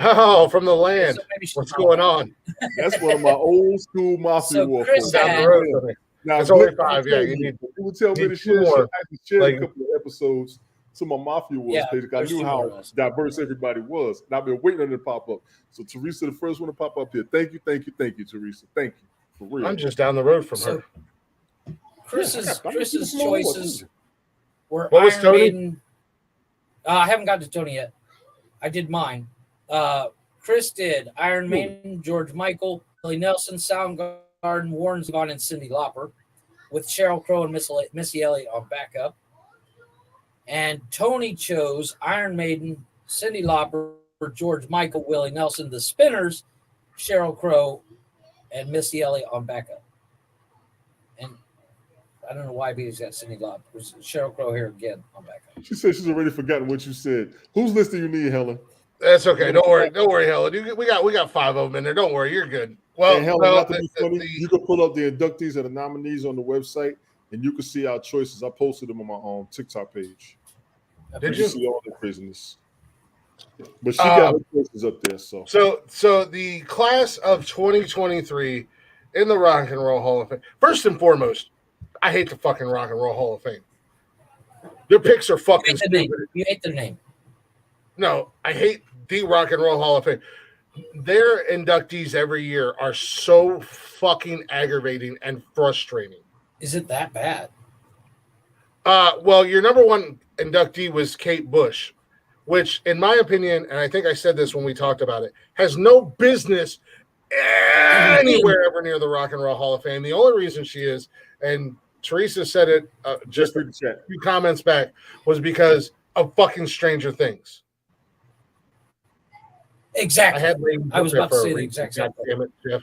Oh, from the land. So maybe she's What's not going on. on? That's one of my old school Mafia So War Chris folks. Down had- the road from me. Now, It's only Vic, 5. Yeah, you need. you would tell me need to 2 share. more. I had to share Like- a couple of episodes to my Mafia Wars Yeah, page because I there's knew 2 how more of us. diverse everybody was. And I've been waiting on it to pop up. So Teresa, the first one to pop up here. Thank you, thank you, thank you, Teresa. Thank you. For real. I'm just down the road from So her. Chris's I'm Chris's from Iowa, choices too. were What was Iron Tony? Maiden. I haven't gotten to Tony yet. I did mine. Chris did Iron Maiden, George Michael, Willie Nelson, Soundgarden, Warren Zevon, and Cyndi Lauper, with Sheryl Crow and Missy Elliott on backup. And Tony chose Iron Maiden, Cyndi Lauper, George Michael, Willie Nelson, the Spinners, Sheryl Crow, and Missy Elliott on backup. And I don't know why he's got Cyndi Lauper. Sheryl Crow here again on backup. She said she's already forgotten what you said. Whose list do you need, Helen? That's okay. Don't worry, Helen. We got 5 of them in there. Don't worry, you're good. Well, And Helen, well, not to be funny, you can pull up the inductees and the nominees on the website, and you can see our choices. I posted them on my TikTok page. Did You you? see all the craziness. But she got her choices up there. So the class of 2023 in the Rock and Roll Hall of Fame. First and foremost, I hate the fucking Rock and Roll Hall of Fame. Their picks are fucking stupid. You hate their name. No, I hate the Rock and Roll Hall of Fame. Their inductees every year are so fucking aggravating and frustrating. Is it that bad? Well, your number 1 inductee was Kate Bush, which, in my opinion, and I think I said this when we talked about it, has no business anywhere ever near the Rock and Roll Hall of Fame. The only reason she is, and Teresa said it just a few comments back, was because of fucking Stranger Things. Exactly. I I was about to say the exact same thing. Damn it, Jeff.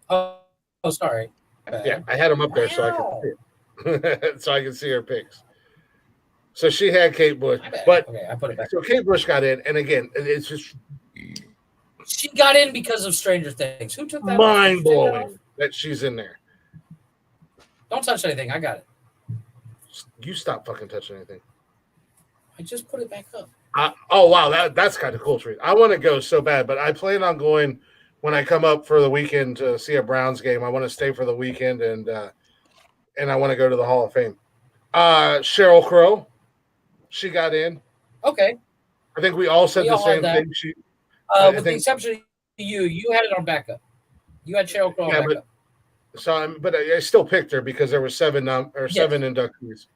Oh, sorry. Yeah, I had them up there so I could see it. So I could see her picks. So she had Kate Bush, but okay, I put it back. So Kate Bush got in, and again, it's just she got in because of Stranger Things. Who took that? mind blowing that she's in there. Don't touch anything. I got it. You stop fucking touching anything. I just put it back up. Oh wow, that's kind of cool, Treat. I want to go so bad, but I plan on going when I come up for the weekend to see a Browns game. I want to stay for the weekend, and I want to go to the Hall of Fame. Sheryl Crow, she got in. Okay. I think we all said the same thing. She, with the exception of you had it on backup. You had Sheryl Crow on backup. But I still picked her because there were seven inductees.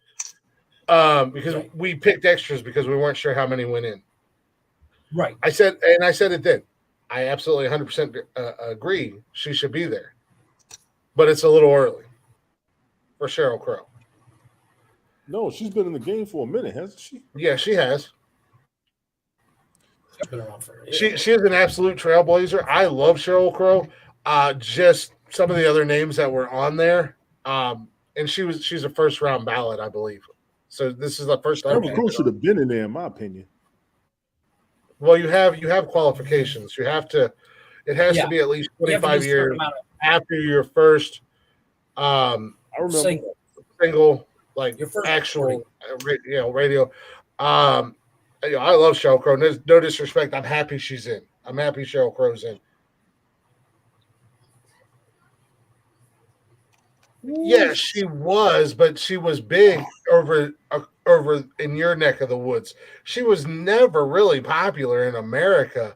Because we picked extras because we weren't sure how many went in. Right. I said it then. I absolutely 100% agree she should be there. But it's a little early for Sheryl Crow. No, she's been in the game for a minute, hasn't she? Yeah, she has. She's been around for She is an absolute trailblazer. I love Sheryl Crow. Just some of the other names that were on there. And she's a first round ballot, I believe. So this is the first time. Sheryl Crow should have been in there, in my opinion. Well, you have qualifications. You have to. It has to be at least 25 years after your first. I remember single like your first actual radio. I love Sheryl Crow. No disrespect. I'm happy she's in. I'm happy Sheryl Crow's in. Yeah, she was, but she was big over in your neck of the woods. She was never really popular in America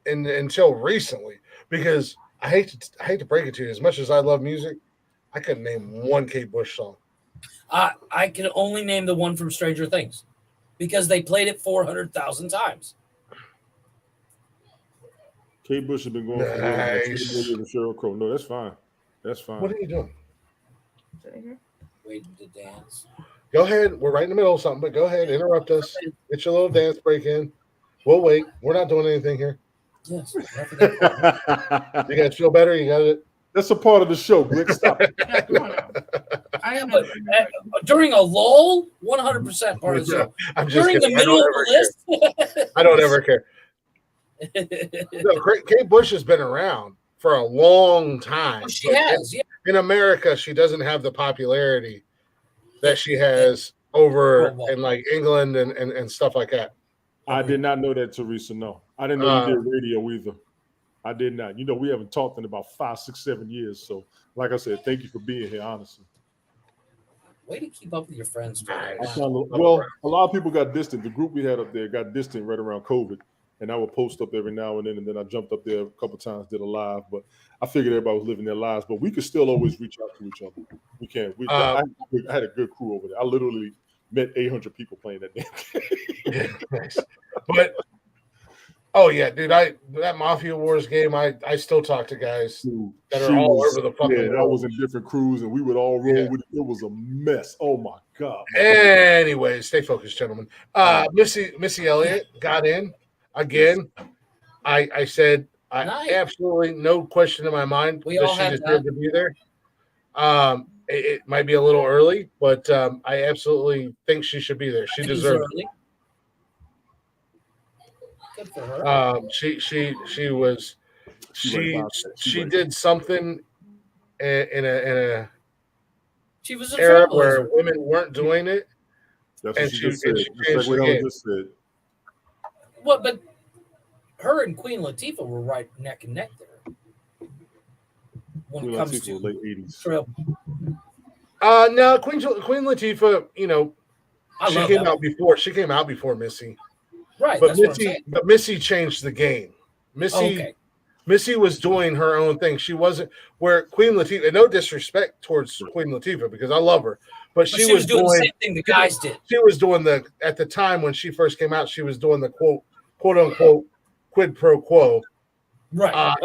until recently. Because I hate to break it to you, as much as I love music, I couldn't name one Kate Bush song. I can only name the one from Stranger Things because they played it 400,000 times. Kate Bush has been going for Sheryl Crow. No, that's fine. That's fine. What are you doing? Waiting to dance. Go ahead. We're right in the middle of something, but go ahead. Interrupt us. Get your little dance break in. We'll wait. We're not doing anything here. Yes. You guys feel better? You got it? That's a part of the show. Glick, stop it. Yeah, come on now. During a lull, 100% part of the show. During the middle of the list, I don't ever care. No, Kate Bush has been around for a long time. She has, yeah. In America, she doesn't have the popularity that she has over in like England and stuff like that. I did not know that, Teresa. No, I didn't know you did radio either. I did not. We haven't talked in about 5, 6, 7 years. So, like I said, thank you for being here, honestly. Way to keep up with your friends. Well, a lot of people got distant. The group we had up there got distant right around COVID. And I would post up every now and then I jumped up there a couple of times, did a live. But I figured everybody was living their lives. But we could still always reach out to each other. We can. I had a good crew over there. I literally met 800 people playing that game. Nice. But oh yeah, dude! That Mafia Wars game, I still talk to guys that are all over the fucking world. I was in different crews, and we would all roll with it. It was a mess. Oh my god. Anyways, stay focused, gentlemen. Missy Elliott got in again. I said absolutely no question in my mind that she deserved to be there. It might be a little early, but I absolutely think she should be there. She deserves it. Good for her. She did something in a she was era where women weren't doing it. That's what she just said. What? But her and Queen Latifah were right neck and neck there. When it comes to late 80s. No, Queen Latifah, she came out before Missy. Right. But Missy changed the game. Missy was doing her own thing. She wasn't where Queen Latifah, and no disrespect towards Queen Latifah because I love her, but she was doing the same thing the guys did. She was doing at the time when she first came out, she was doing the quote unquote quid pro quo. Right.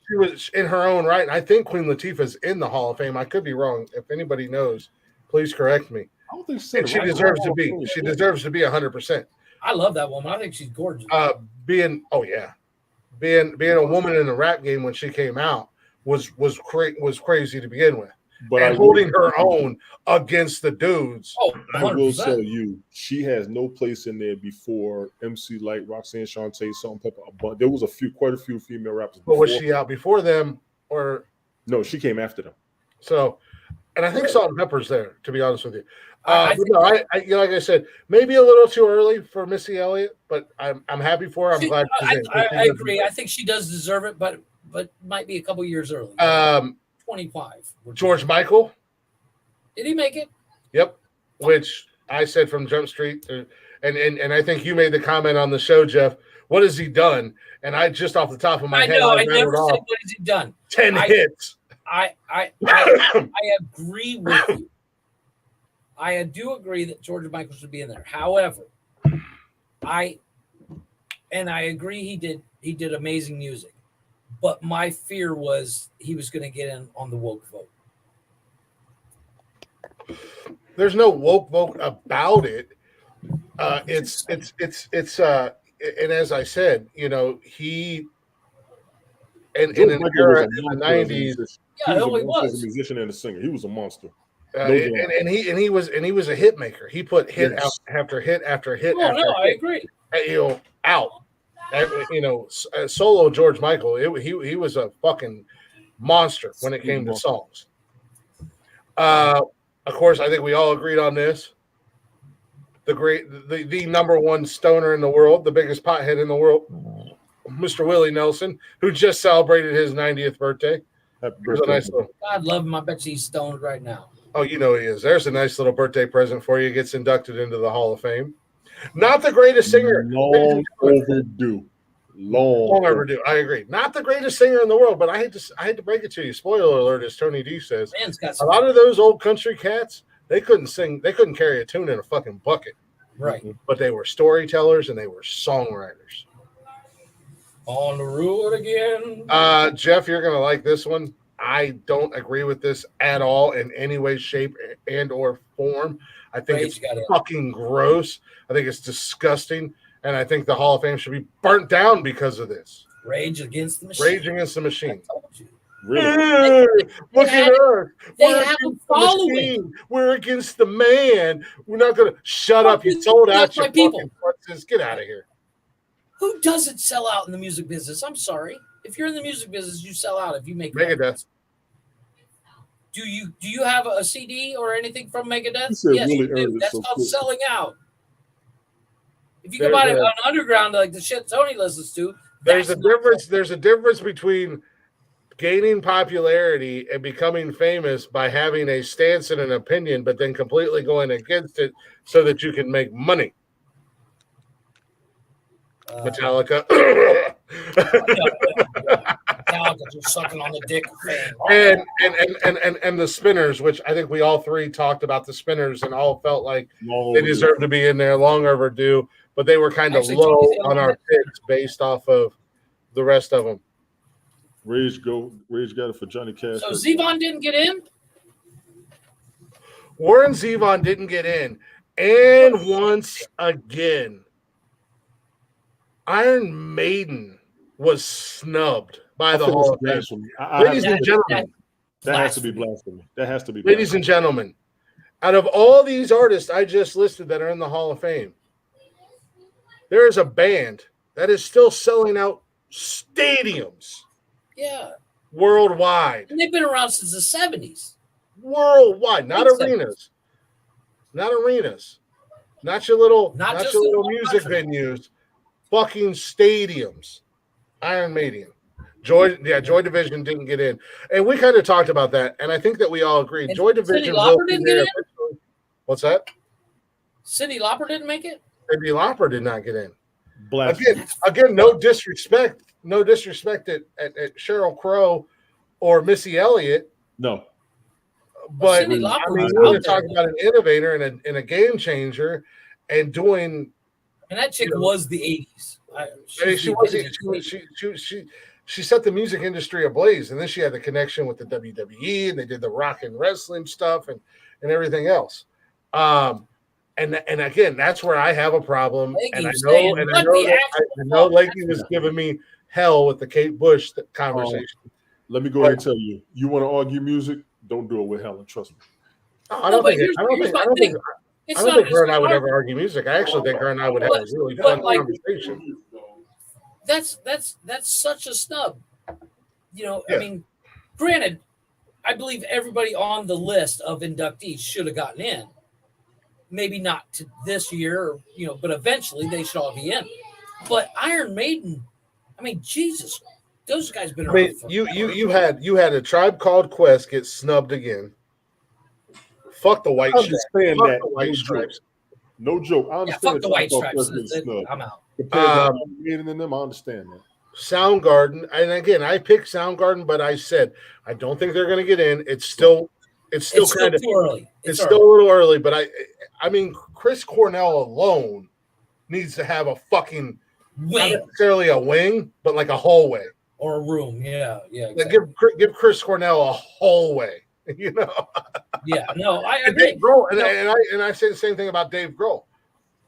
She was in her own right. And I think Queen Latifah's in the Hall of Fame. I could be wrong. If anybody knows, please correct me. I don't think so. And she deserves to be. She deserves to be 100%. I love that woman. I think she's gorgeous. Being a woman in the rap game when she came out was crazy to begin with. But and holding her own against the dudes. Oh, I will 100%. tell you, she has no place in there before MC Light, Roxanne Shante, Salt and Pepper. But there was quite a few female rappers. But was she out before them, or no? She came after them. So, and I think Salt and Pepper's there. To be honest with you, I like I said, maybe a little too early for Missy Elliott, but I'm happy for her. I'm glad. I agree. I think she does deserve it, but might be a couple years early. 25. George Michael. Did he make it? Yep. Which I said from Jump Street, and I think you made the comment on the show, Jeff. What has he done? And I just off the top of my head, I never said what has he done. 10 hits. I agree with you. I do agree that George Michael should be in there. However, I agree he did amazing music. But my fear was he was going to get in on the woke vote. There's no woke vote about it. It's and as I said, he in an era in the 90s. Yeah, he was a musician and a singer. He was a monster. And he was a hit maker. He put hit after hit after hit. Oh, no, I agree. Out. Solo George Michael. He was a fucking monster when it came to songs. Of course, I think we all agreed on this. The number one stoner in the world, the biggest pothead in the world, Mr. Willie Nelson, who just celebrated his 90th birthday. God love him. I bet he's stoned right now. Oh, he is. There's a nice little birthday present for you. Gets inducted into the Hall of Fame. Not the greatest singer. Long overdue. Long overdue. I agree. Not the greatest singer in the world, but I hate to break it to you. Spoiler alert, as Tony D says. A lot of those old country cats, they couldn't sing. They couldn't carry a tune in a fucking bucket. Right. But they were storytellers and they were songwriters. On the road again. Jeff, you're gonna like this one. I don't agree with this at all in any way, shape, and or form. I think it's fucking gross. I think it's disgusting, and I think the Hall of Fame should be burnt down because of this. Rage Against the Machine. Rage Against the Machine. Really? Look at us. They have a following. We're against the man. We're not gonna shut up. You sold out your people. Get out of here. Who doesn't sell out in the music business? I'm sorry. If you're in the music business, you sell out if you make Megadeth. Do you have a CD or anything from Megadeth? Yes, you do. That's called selling out. If you go buy it on underground, like the shit Tony listens to, there's a difference. There's a difference between gaining popularity and becoming famous by having a stance and an opinion, but then completely going against it so that you can make money. Metallica. Metallica just sucking on the dick of fame. And the Spinners, which I think we all three talked about the Spinners and all felt like they deserved to be in there, long overdue, but they were kind of low on our picks based off of the rest of them. Rage got it for Johnny Cash. So Zevon didn't get in? Warren Zevon didn't get in. And once again, Iron Maiden was snubbed by the Hall of Fame. Ladies and gentlemen, that has to be blasphemy. That has to be blasphemy. Ladies and gentlemen, out of all these artists I just listed that are in the Hall of Fame, there is a band that is still selling out stadiums. Yeah. Worldwide. And they've been around since the 70s. Worldwide, not arenas. Not arenas. Not your little music venues. Fucking stadiums. Iron Maiden. Joy Division didn't get in. And we kind of talked about that, and I think that we all agreed. Joy Division will be there. What's that? Cyndi Lauper didn't make it? Cyndi Lauper did not get in. Again, no disrespect at Sheryl Crow or Missy Elliott. No. But I mean, we're talking about an innovator and a game changer and doing. And that chick was the 80s. She set the music industry ablaze, and then she had the connection with the WWE, and they did the rock and wrestling stuff and everything else. And again, that's where I have a problem. And I know Lakey was giving me hell with the Kate Bush conversation. Let me go ahead and tell you. You want to argue music? Don't do it with Helen. Trust me. I don't think her and I would ever argue music. I actually think her and I would have a really fun conversation. That's such a snub. I mean, granted, I believe everybody on the list of inductees should have gotten in. Maybe not to this year, but eventually they should all be in. But Iron Maiden, I mean, Jesus, those guys been around. You had a Tribe Called Quest get snubbed again. Fuck the White Stripes. The White Stripes. No joke. I understand. Fuck the White Stripes. I'm out. Compared to Maiden and them, I understand that. Soundgarden, and again, I picked Soundgarden, but I said I don't think they're going to get in. It's still kind of too early. It's still a little early, but I mean, Chris Cornell alone needs to have a fucking wing, not necessarily a wing, but like a hallway or a room. Yeah. Exactly. Give Chris Cornell a hallway. Yeah, no, I agree. Dave Grohl, and I say the same thing about Dave Grohl.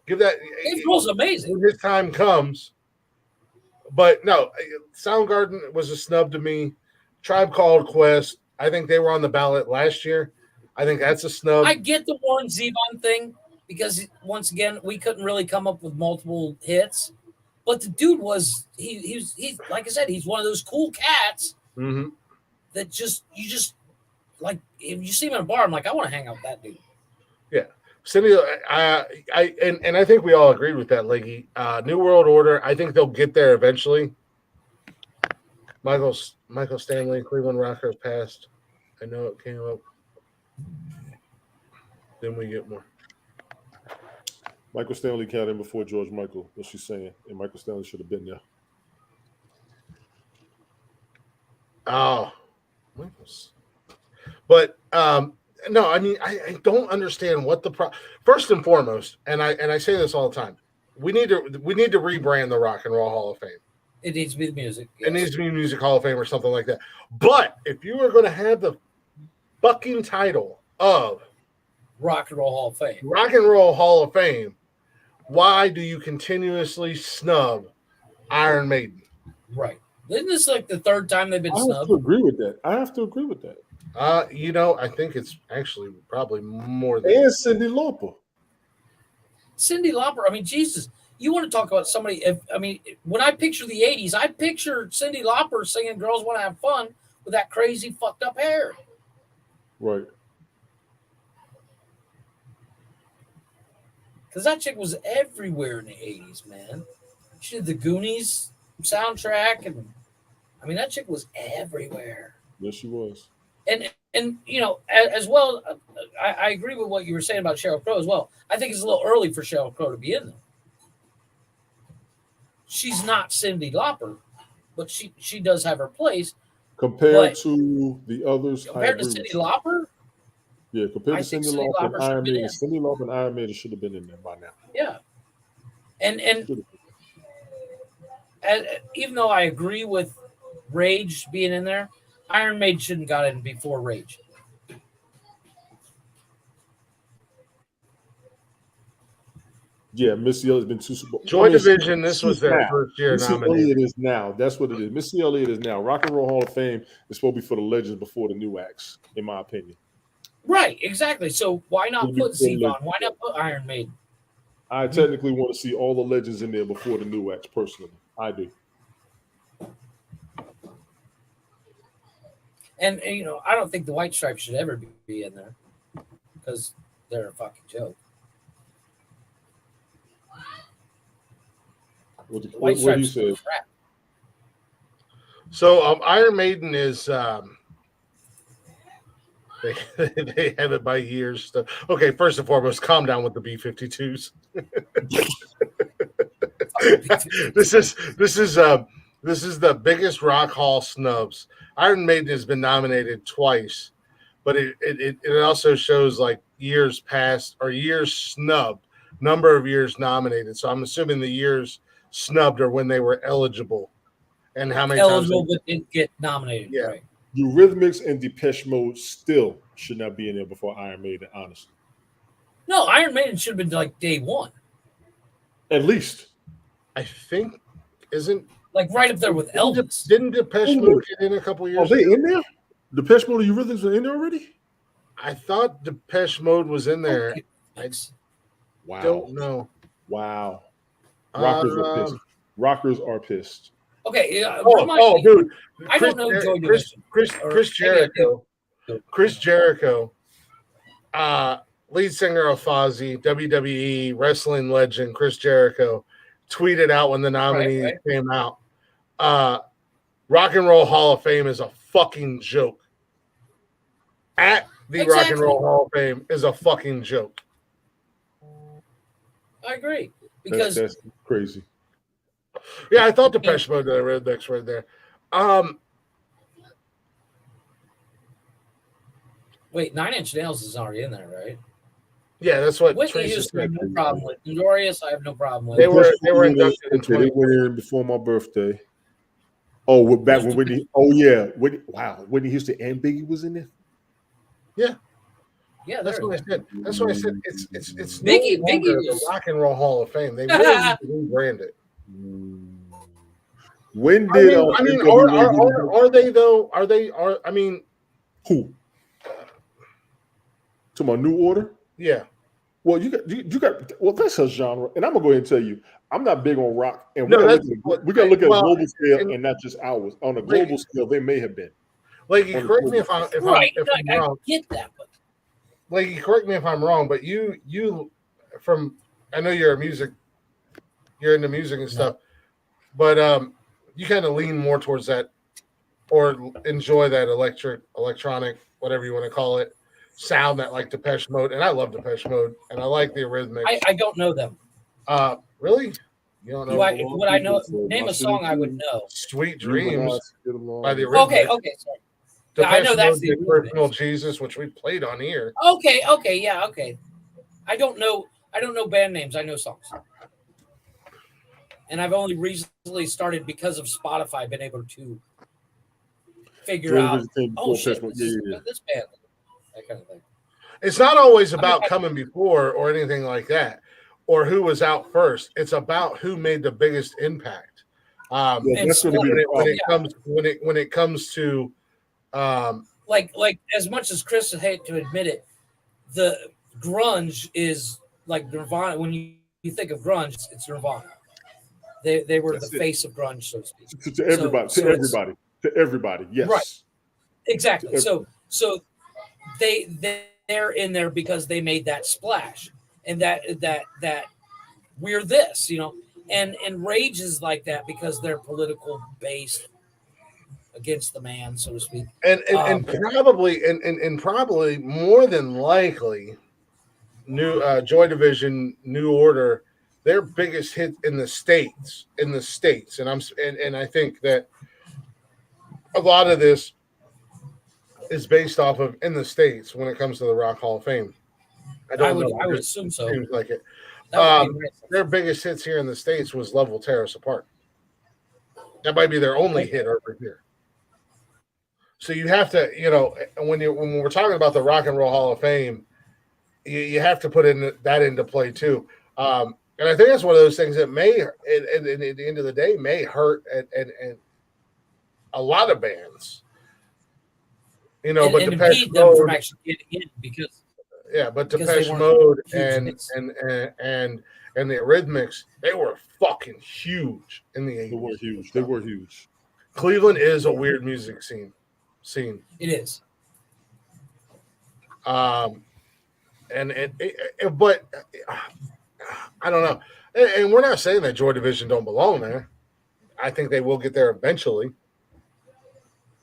Give that. Dave Grohl's amazing. When his time comes. But no, Soundgarden was a snub to me. Tribe Called Quest, I think they were on the ballot last year. I think that's a snub. I get the Warren Zevon thing because once again we couldn't really come up with multiple hits, but the dude was he's like I said, he's one of those cool cats that you just like if you see him in a bar, I'm like I want to hang out with that dude. Yeah. Cindy, I think we all agreed with that, Leggy. New World Order, I think they'll get there eventually. Michael Stanley, Cleveland Rockers passed. I know it came up. Then we get more. Michael Stanley got in before George Michael, what she's saying. And Michael Stanley should have been there. Oh. But no, I mean, I don't understand what first and foremost, and I say this all the time. We need to rebrand the Rock and Roll Hall of Fame. It needs to be the music. Yes. It needs to be Music Hall of Fame or something like that. But if you are going to have the fucking title of Rock and Roll Hall of Fame, Rock and Roll Hall of Fame, why do you continuously snub Iron Maiden? Right. Isn't this like the third time they've been snubbed? I have to agree with that. I think it's actually probably more than and Cyndi Lauper. Cyndi Lauper. I mean, Jesus, you want to talk about somebody? When I picture the '80s, I picture Cyndi Lauper singing "Girls Want to Have Fun" with that crazy fucked up hair. Right. Because that chick was everywhere in the '80s, man. She did the Goonies soundtrack, and I mean that chick was everywhere. Yes, she was. And as well, I agree with what you were saying about Sheryl Crow as well. I think it's a little early for Sheryl Crow to be in there. She's not Cyndi Lauper, but she does have her place. Compared to the others, compared to Cyndi Lauper? Yeah, compared to Cyndi Lauper and Iron Maiden, Cyndi Lauper and Iron Maiden should have been in there by now. Yeah. And even though I agree with Rage being in there, Iron Maiden shouldn't got in before Rage. Yeah, Missy Elliott's been two Super Bowl. Joy Division, this was their first year nominated. Missy Elliott is now. That's what it is. Missy Elliott is now. Rock and Roll Hall of Fame is supposed to be for the legends before the new acts, in my opinion. Right, exactly. So why not put Zevon? Why not put Iron Maiden? I technically want to see all the legends in there before the new acts, personally. I do. And I don't think the White Stripes should ever be in there because they're a fucking joke. What do you say? So Iron Maiden is they have it by years. Okay, first and foremost, calm down with the B-52s. This is the biggest Rock Hall snubs. Iron Maiden has been nominated twice, but it also shows like years past or years snubbed, number of years nominated. So I'm assuming the years snubbed are when they were eligible, and how many eligible times but didn't get nominated. Yeah. Right. Eurythmics and Depeche Mode still should not be in there before Iron Maiden, honestly. No, Iron Maiden should have been like day one. At least. I think isn't like right up there with Elvis. Didn't Depeche Mode get in a couple years Are they ago? in there? Depeche Mode and Eurythmics are in there already? I thought Depeche Mode was in there. I Wow. don't know. Wow. Rockers are pissed. Rockers are pissed. Okay. Yeah, Dude. I don't know Joy Division. Chris Jericho. Chris Jericho. Lead singer of Fozzy, WWE wrestling legend Chris Jericho, tweeted out when the nominees came out. Rock and Roll Hall of Fame is a fucking joke. At the Rock and Roll Hall of Fame is a fucking joke. I agree. Because that's crazy. Yeah, I thought Depeche Mode that I read next right there. Wait, 9 Inch Nails is already in there, right? Yeah, that's what Whitney Houston. I have no problem with. Notorious, I have no problem with. They were inducted in They went in before my birthday. Oh, we're back when Whitney. Oh yeah, Whitney Houston and Biggie was in there. Yeah. Yeah, that's what I said. That's what I said. It's Biggie the Rock and Roll Hall of Fame. They really rebrand it. When did are they though? Who? To my New Order? Yeah. Well, you got. Well, that's a genre, and I'm gonna go ahead and tell you, I'm not big on rock, and we gotta look at a global scale and not just ours. On a global scale, they may have been. Like, you correct me if I'm wrong. I get that, but like, you correct me if I'm wrong, but you from I know you're into music and stuff, but you kind of lean more towards that, or enjoy that electronic, whatever you want to call it, sound that like Depeche Mode, and I love Depeche Mode, and I like the Eurythmics. I don't know them. Really? You don't know? Would I know? Name a song I would know. Sweet Dreams by the Eurythmics. Okay, sorry. Yeah, I know that's the Personal Jesus, which we played on here. Okay. I don't know band names. I know songs. And I've only recently started because of Spotify been able to figure out this band, that kind of thing. It's not always about coming before or anything like that, or who was out first. It's about who made the biggest impact. That's going to be when it comes to like as much as Chris would hate to admit it, the grunge is like Nirvana. When you think of grunge, it's Nirvana. They were the face of grunge, so to speak. To everybody. Yes. Right. Exactly. So they're in there because they made that splash, and that we're this, and Rage is like that because they're political based against the man, so to speak. And probably more than likely, Joy Division, New Order, their biggest hit in the states, and I think that a lot of this is based off of in the states when it comes to the Rock Hall of Fame. I would assume so. Seems like it. Their biggest hits here in the states was "Love Will Tear Us Apart." That might be their only hit over here. So you have to, when we're talking about the Rock and Roll Hall of Fame, you have to put that into play too. And I think that's one of those things that may, at the end of the day, may hurt and a lot of bands. But Depeche Mode from actually getting in because Depeche Mode and the Eurythmics, they were fucking huge in the 80s. They were huge. Cleveland is a weird music scene. It is. But I don't know. And we're not saying that Joy Division don't belong there. I think they will get there eventually.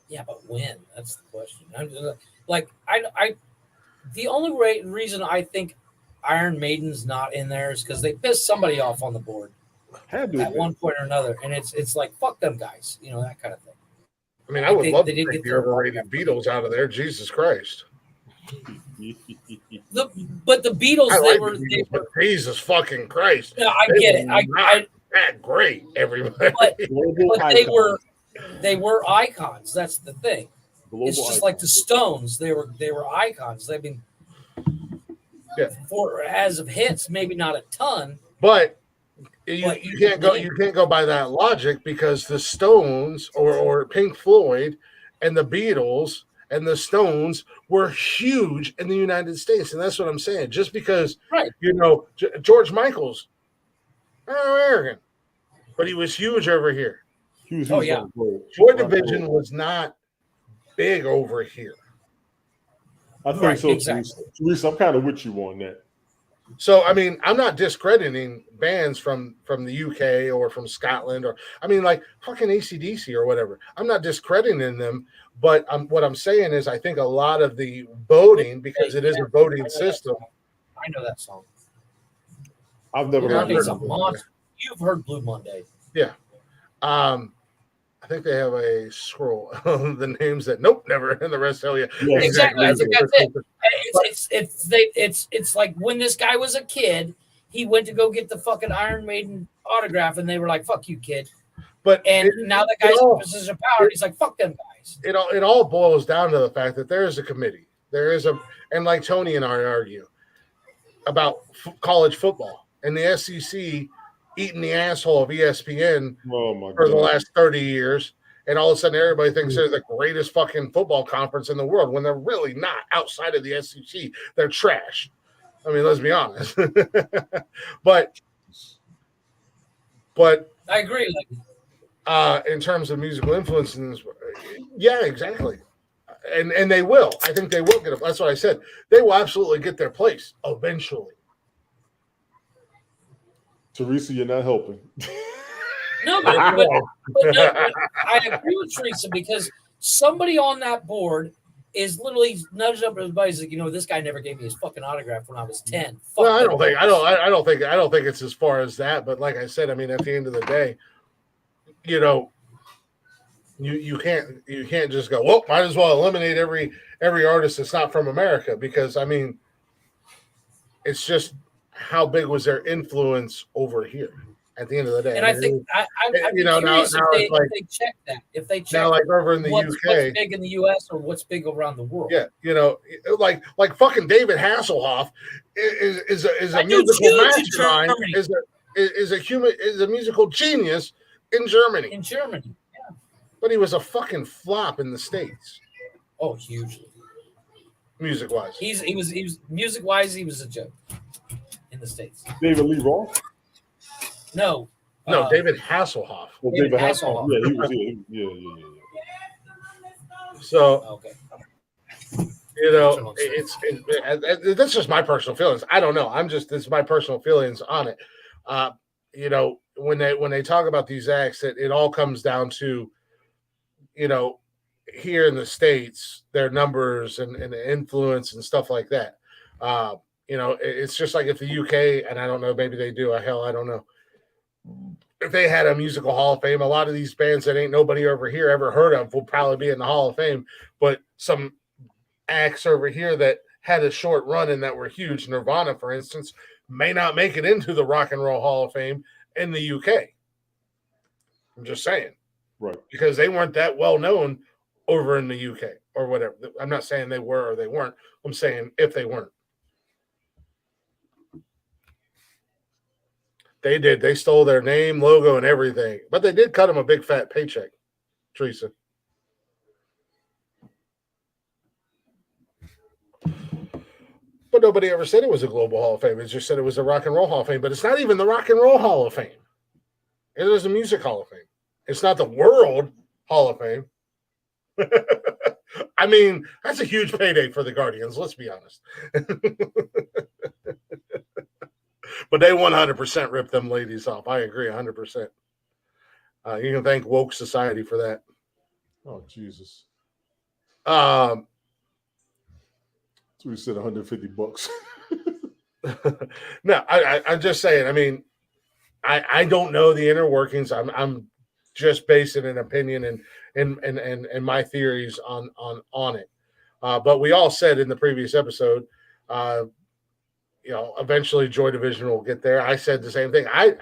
Yeah, but when? That's the question. The only reason I think Iron Maiden's not in there is because they pissed somebody off on the board at one point or another, and it's like fuck them guys, that kind of thing. I mean, I would love to take the overrated Beatles out of there. Jesus Christ. But the Beatles, they were Jesus fucking Christ. No, I get it. That great, everybody. But they were icons. That's the thing. It's just icons. Like the Stones. They were icons. I mean, as of hits, maybe not a ton. But You can't go by that logic because the Stones or Pink Floyd and the Beatles and the Stones were huge in the United States, and that's what I'm saying. Just because George Michael's American, but he was huge over here. Joy Division was not big over here. I think so, exactly. Teresa, I'm kind of with you on that. So, I mean, I'm not discrediting bands from the UK or from Scotland or, I mean, like fucking AC/DC or whatever. I'm not discrediting them, but what I'm saying is I think a lot of the voting, because it is a voting system. I know that song. I've never heard it. You've heard Blue Monday. Yeah. I think they have a scroll of the names that never, and the rest tell you. Yeah, exactly. I think that's it. It's like when this guy was a kid, he went to go get the fucking Iron Maiden autograph, and they were like, "Fuck you, kid." But now the guy's in a position of power. He's like, "Fuck them guys." It all boils down to the fact that there is a committee. There is and like Tony and I argue about college football and the SEC eating the asshole of ESPN for the last 30 years. And all of a sudden everybody thinks they're the greatest fucking football conference in the world when they're really not. Outside of the SEC, they're trash. I mean, let's be honest. but I agree. In terms of musical influences, yeah, exactly. And they will. I think they will get it. That's what I said. They will absolutely get their place eventually. Teresa, you're not helping. No, but I agree with Teresa because somebody on that board is literally nudged up his buddies like, this guy never gave me his fucking autograph when I was 10. Well, I don't think it's as far as that. But like I said, I mean, at the end of the day, you can't just go, well, might as well eliminate every artist that's not from America, because I mean, it's just how big was their influence over here at the end of the day. And I think I'd be curious if they check that. If they check now, like over in the UK, what's big in the US or what's big around the world. Yeah, like fucking David Hasselhoff is a musical mastermind, is a musical genius in Germany. In Germany, yeah. But he was a fucking flop in the States. Oh, hugely. Music wise. He was music wise, he was a joke in the States. David Lee Roth? No, David Hasselhoff. Well, David Hasselhoff. Yeah, he was. Yeah. So, okay. That's just my personal feelings. I don't know. It's my personal feelings on it. When they talk about these acts, it all comes down to, here in the States, their numbers and influence and stuff like that. It's just like if the UK, and I don't know, maybe they do. I don't know. If they had a musical Hall of Fame, a lot of these bands that ain't nobody over here ever heard of will probably be in the Hall of Fame. But some acts over here that had a short run and that were huge, Nirvana, for instance, may not make it into the Rock and Roll Hall of Fame in the UK. I'm just saying. Right. Because they weren't that well known over in the UK or whatever. I'm not saying they were or they weren't. I'm saying if they weren't. They did. They stole their name, logo, and everything. But they did cut them a big fat paycheck, Teresa. But nobody ever said it was a global Hall of Fame. It just said it was a Rock and Roll Hall of Fame. But it's not even the Rock and Roll Hall of Fame. It is a Music Hall of Fame. It's not the World Hall of Fame. I mean, that's a huge payday for the Guardians. Let's be honest. But they 100% ripped them ladies off. I agree 100%. You can thank woke society for that. Oh, Jesus. So we said $150. No, I'm just saying. I mean, I don't know the inner workings. I'm just basing an opinion and my theories on it. But we all said in the previous episode, eventually Joy Division will get there. I said the same thing. I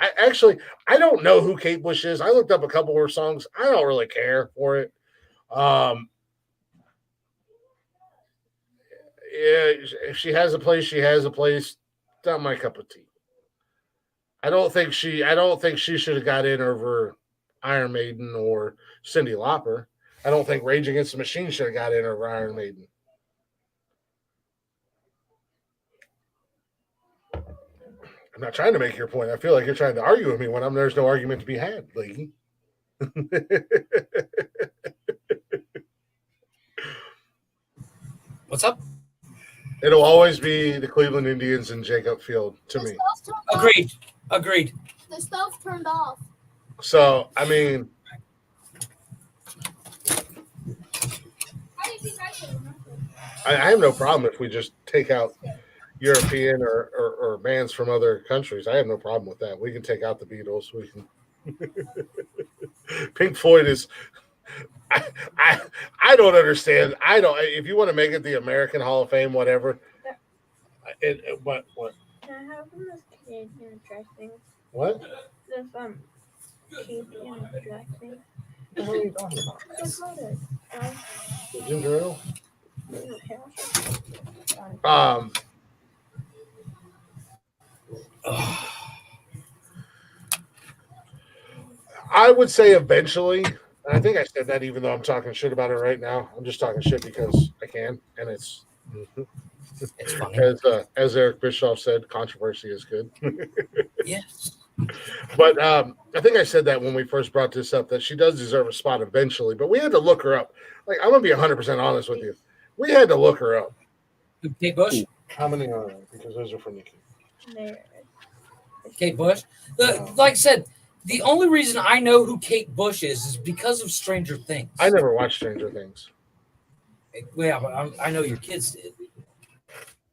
don't know who Kate Bush is. I looked up a couple of her songs. I don't really care for it. If she has a place, she has a place. Not my cup of tea. I don't think she should have got in over Iron Maiden or Cyndi Lauper. I don't think Rage Against the Machine should have got in over Iron Maiden. I'm not trying to make your point. I feel like you're trying to argue with me when there's no argument to be had, Leahy. What's up? It'll always be the Cleveland Indians and Jacob Field to me. Agreed. The stuff's turned off. So, I mean, I have no problem if we just take out European or bands from other countries. I have no problem with that. We can take out the Beatles. We can. Pink Floyd is. I don't understand. I don't. If you want to make it the American Hall of Fame, whatever. What? How come this kid interesting? What? This kid interesting. What are you talking about? What's it? The ginger ale? I would say eventually. And I think I said that even though I'm talking shit about it right now. I'm just talking shit because I can, and it's funny. As Eric Bischoff said, controversy is good. Yes. But I think I said that when we first brought this up, that she does deserve a spot eventually. But we had to look her up. Like, I'm going to be 100% honest with you. We had to look her up. Kate Bush? How many are there? Because those are from Nikki. Kate Bush? Like I said, the only reason I know who Kate Bush is because of Stranger Things. I never watched Stranger Things. Yeah, but I know your kids did.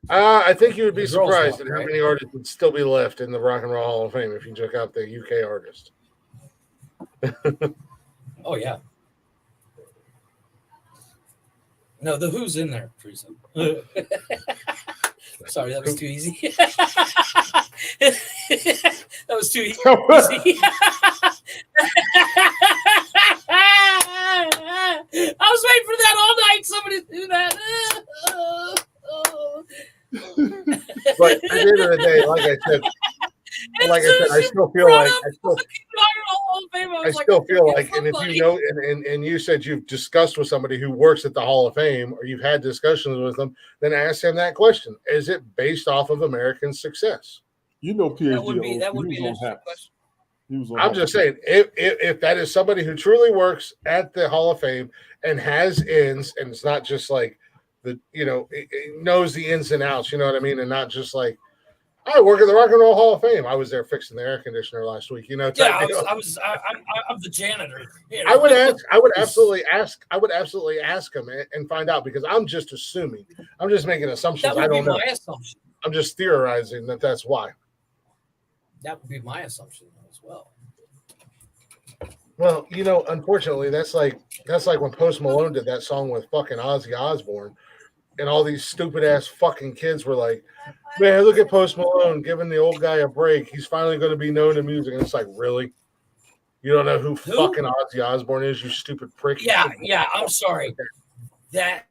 I think you would be The girls surprised walk, at how right? many artists would still be left in the Rock and Roll Hall of Fame if you took out the UK artist. Oh, yeah. No, the Who's in there, Teresa. Sorry, that was too easy. That was too easy. I was waiting for that all night. Somebody do that. But at the end of the day, like I said, I still feel like and if you know, and you said you've discussed with somebody who works at the Hall of Fame, or you've had discussions with them, then ask him that question: is it based off of American success? You know, PhD. That would be an interesting question. I'm just saying, if that is somebody who truly works at the Hall of Fame and has ins, and it's not just like it knows the ins and outs, you know what I mean, and not just like, I work at the Rock and Roll Hall of Fame. I was there fixing the air conditioner last week. I'm the janitor. I would absolutely ask him and find out, because I'm just assuming. I'm just making assumptions. That would I don't be know. my assumption. I'm just theorizing that's why. That would be my assumption as well. Well, unfortunately, that's like when Post Malone did that song with fucking Ozzy Osbourne, and all these stupid ass fucking kids were like, "Man, look at Post Malone giving the old guy a break. He's finally going to be known in music." And it's like, really? You don't know who fucking Ozzy Osbourne is, you stupid prick? Yeah. I'm sorry. That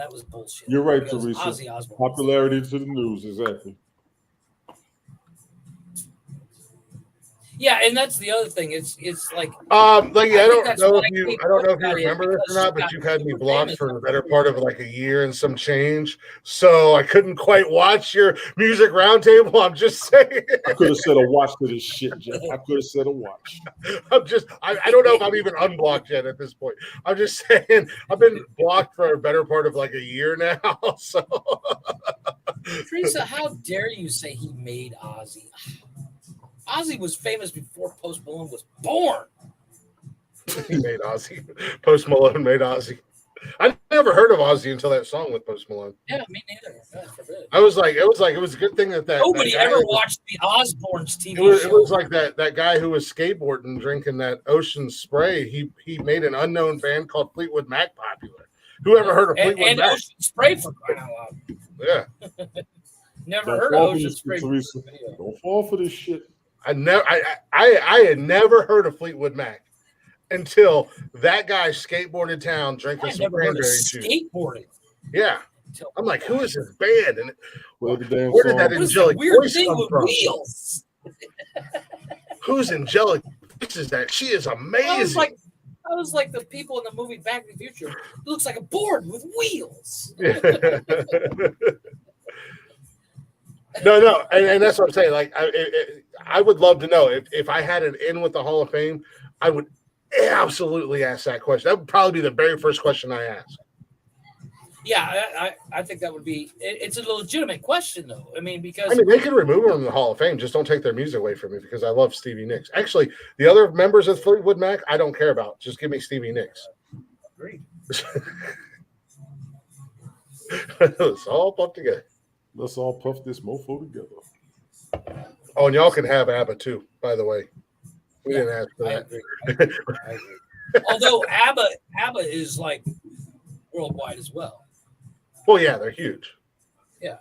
was bullshit. You're right, Because Teresa. Ozzy Osbourne. Popularity to the news, exactly. Yeah, and that's the other thing. It's like I don't know if you Kate remember this or not, but got you've had me super blocked famous. for the better part of like a year and some change, so I couldn't quite watch your music roundtable. I'm just saying. I could have said a watch to this shit, Jeff. I could have said a watch. I don't know if I'm even unblocked yet at this point. I'm just saying I've been blocked for a better part of like a year now. So, Teresa, how dare you say he made Ozzy? Ozzy was famous before Post Malone was born. He made Ozzy. Post Malone made Ozzy. I never heard of Ozzy until that song with Post Malone. Yeah, me neither. God forbid. I was like, it was a good thing that Nobody that guy ever watched the Osbournes TV show. It was like that guy who was skateboarding, drinking that Ocean Spray. He made an unknown band called Fleetwood Mac popular. Who ever heard of Fleetwood Mac? Ocean Spray, for crying out loud. Yeah. Never heard of Ocean Spray. Teresa. Don't fall for this shit. I had never heard of Fleetwood Mac until that guy skateboarded town drinking some cranberry juice. Skateboarding. Yeah. I'm like, who is this band? And Well, where did that angelic weird voice thing come with from? wheels? Who's Angelic? This is that. She is amazing. I was like the people in the movie Back to the Future. It looks like a board with wheels. No, and that's what I'm saying. Like, I would love to know if I had an in with the Hall of Fame, I would absolutely ask that question. That would probably be the very first question I ask. Yeah, I think that would be. It's a legitimate question, though. I mean, because they can remove them from the Hall of Fame. Just don't take their music away from me because I love Stevie Nicks. Actually, the other members of Fleetwood Mac, I don't care about. Just give me Stevie Nicks. Great. It's all put together. Let's all puff this mofo together. Oh, and y'all can have ABBA too, by the way. We didn't ask for that. I agree. Although ABBA is like worldwide as well. Well, yeah, they're huge. Yeah.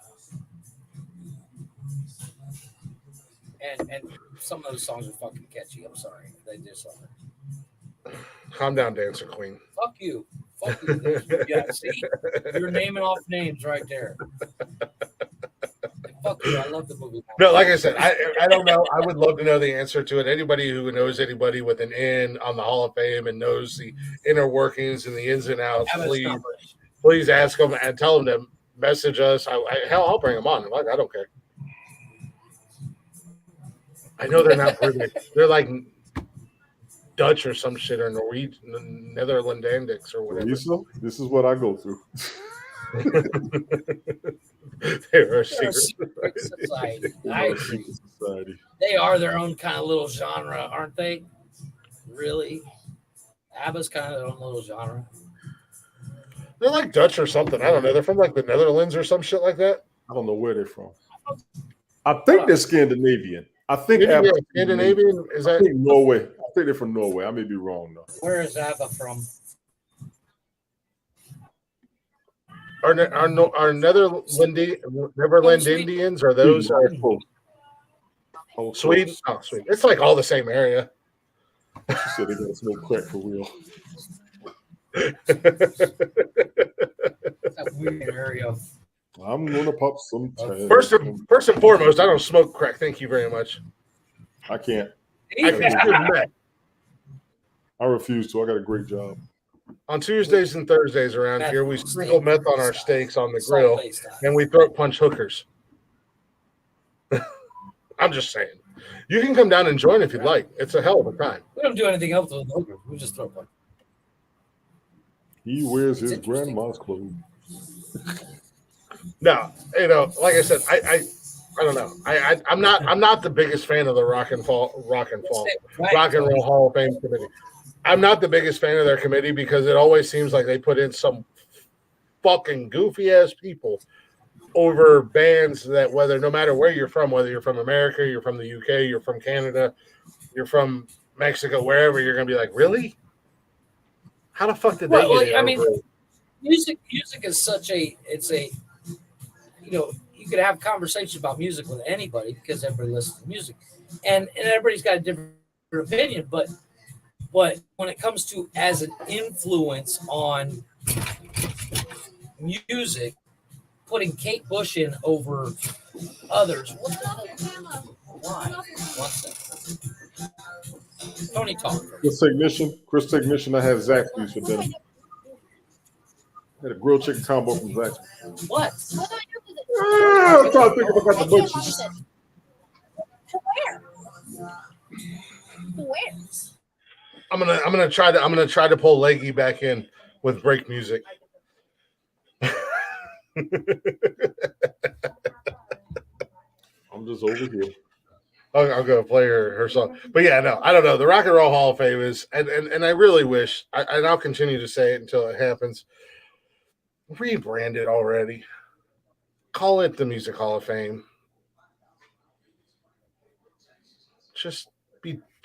And some of those songs are fucking catchy. I'm sorry. They just are. Calm down, Dancer Queen. Fuck you. Fuck you. Yeah, see? You're naming off names right there. Fuck you. I love the movie. No, like I said, I don't know. I would love to know the answer to it. Anybody who knows anybody with an in on the Hall of Fame and knows the inner workings and the ins and outs, please ask them and tell them to message us. Hell, I'll bring them on. Like, I don't care. I know they're not British. They're like Dutch or some shit or Norwegian, Netherlandics or whatever. This is what I go through. They're a secret society. I agree. They are their own kind of little genre, aren't they? Really? ABBA's kind of their own little genre. They're like Dutch or something. I don't know. They're from like the Netherlands or some shit like that. I don't know where they're from. I think they're Scandinavian. I think Scandinavian. Is that Norway? I think they're from Norway. I may be wrong though. Where is ABBA from? Are Netherland Indians? Are those Sweden? Oh, Sweden. It's like all the same area. She said they got to smoke crack for real. That weird area. I'm gonna pop some. First and foremost, I don't smoke crack. Thank you very much. I can't. I refuse to. I got a great job. On Tuesdays and Thursdays around here, we sprinkle meth on our steaks on the grill, and we throat punch hookers. I'm just saying. You can come down and join if you'd like. It's a hell of a time. We don't do anything else with the hookers. We just throat punch. He wears his grandma's clothes. No, like I said, I don't know. I'm not the biggest fan of the Rock and Roll Hall of Fame committee. I'm not the biggest fan of their committee because it always seems like they put in some fucking goofy ass people over bands that no matter where you're from, whether you're from America, you're from the UK, you're from Canada, you're from Mexico, wherever, you're gonna be like, really? How the fuck did they get it? I mean, music is you could have conversations about music with anybody because everybody listens to music, and everybody's got a different opinion. But when it comes to as an influence on music, putting Kate Bush in over others, why? Tony talk. Chris Technician, I had Zach please for dinner. I had a grilled chicken combo from Zach. What? I'm trying to think if I got the butchers. Where? I'm gonna try to pull Leggy back in with break music. I'm just over here. I'll go play her song. But yeah, no, I don't know. The Rock and Roll Hall of Fame is, and I really wish, and I'll continue to say it until it happens, rebrand it already. Call it the Music Hall of Fame. Just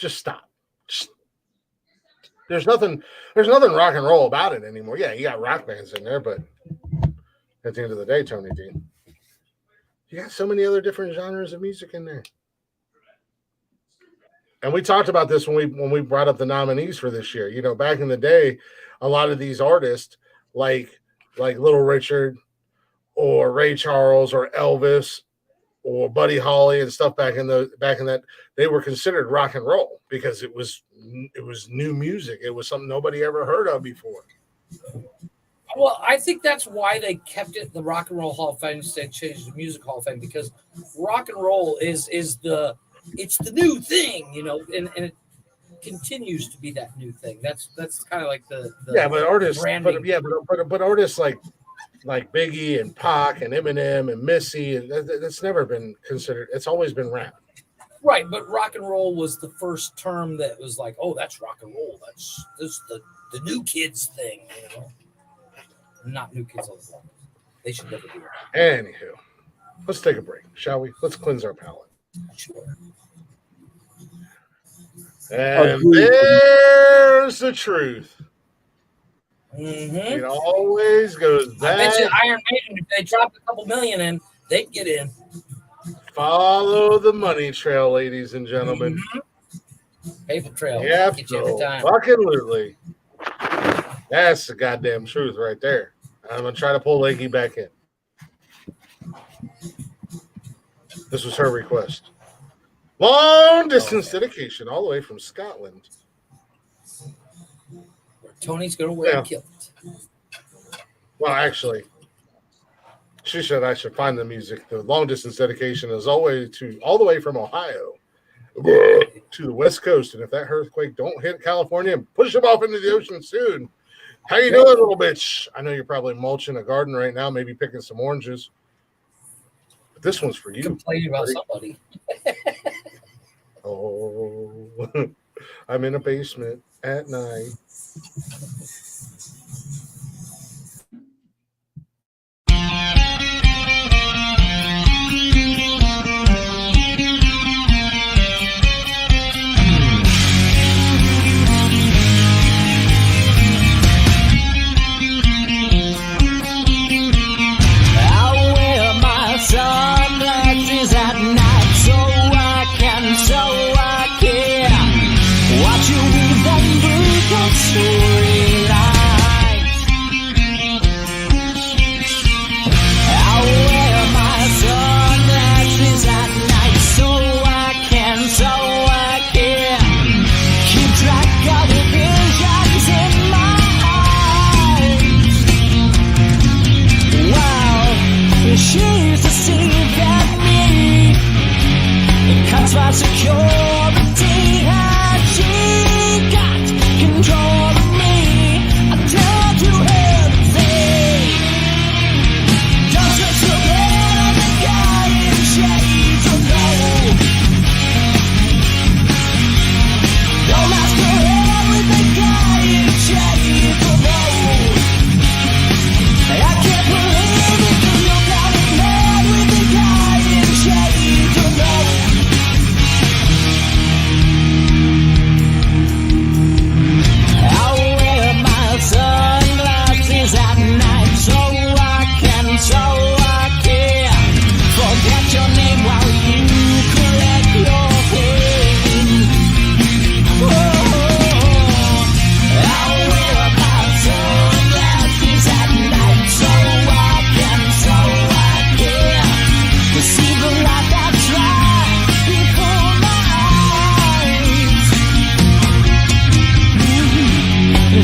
stop. There's nothing rock and roll about it anymore. Yeah, you got rock bands in there, but at the end of the day, Tony D, you got so many other different genres of music in there. And we talked about this when we brought up the nominees for this year. You know, back in the day, a lot of these artists like Little Richard or Ray Charles or Elvis or Buddy Holly and stuff back in that, they were considered rock and roll because it was new music. It was something nobody ever heard of before. Well, I think that's why they kept it the Rock and Roll Hall of Fame instead of changed the Music Hall of Fame, because rock and roll is the new thing, and it continues to be that new thing. That's kind of like the but artists, branding. but artists like Biggie and Pac and Eminem and Missy, and that's never been considered. It's always been rap. Right, but rock and roll was the first term that was like, oh, that's rock and roll. This the new kids thing, Not new kids on the block. They should never do it. Anywho, let's take a break, shall we? Let's cleanse our palate. Sure. And there's the truth. Mm-hmm. It always goes back. I bet you Iron Maiden, if they dropped a couple million in, they'd get in. Follow the money trail, ladies and gentlemen. Mm-hmm. Paper trail. Yeah, Get you every time. fucking literally. That's the goddamn truth right there. I'm gonna try to pull Leggy back in. This was her request. Long distance dedication all the way from Scotland. Tony's gonna wear a kilt. Well, actually, she said I should find the music. The long distance dedication is all the way from Ohio to the West Coast. And if that earthquake don't hit California and push them off into the ocean soon, how you doing, little bitch? I know you're probably mulching a garden right now, maybe picking some oranges. But this one's for you. Complaining about somebody. Oh, I'm in a basement at night. Sunglasses at night, so I can watch you weave them brutal storylines. I wear my sunglasses at night, so I can keep track of the visions in my eyes. Wow, she used to see that me. It cuts my security, and she got control of me. I tell you everything. Don't trust the man or the guy in shades of gold. Don't ask your head with the guy in shades of gold. I can't believe it, 'cause you got me mad with the guy in shades of gold. I wear my sunglasses at night, so I can forget your name while you collect your pain. I wear my sunglasses at night, so I can see the light that's right before my eyes.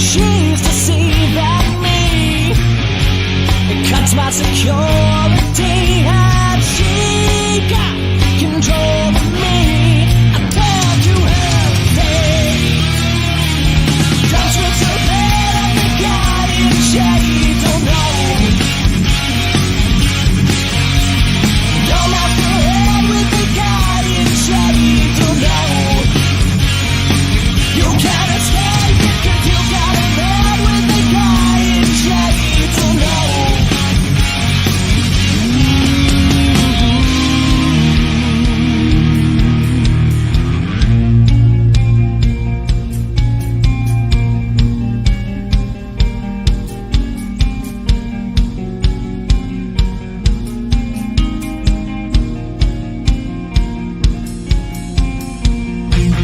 She used to see that me. It cuts my security, and she got control of me. I tell you everything. Don't switch your head on the guy in shades of gold. Don't have your head with the guy in shades of gold. You can't escape it, 'cause you got a head with the guy in shades of gold.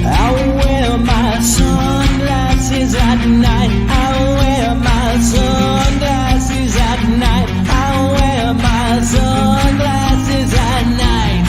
I wear my sunglasses at night. I wear my sunglasses at night. I wear my sunglasses at night.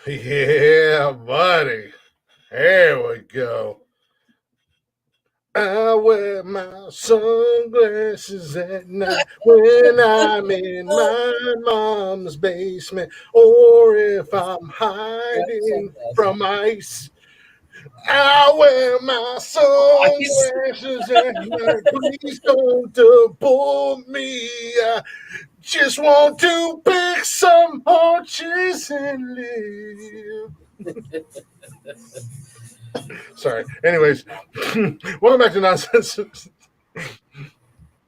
Yeah, buddy. There we go. I wear my sunglasses at night when I'm in my mom's basement, or if I'm hiding from ice. I wear my sunglasses at night. Please don't deport me. I just want to pick some hunches and live. Sorry. Anyways, welcome back to Nonsense.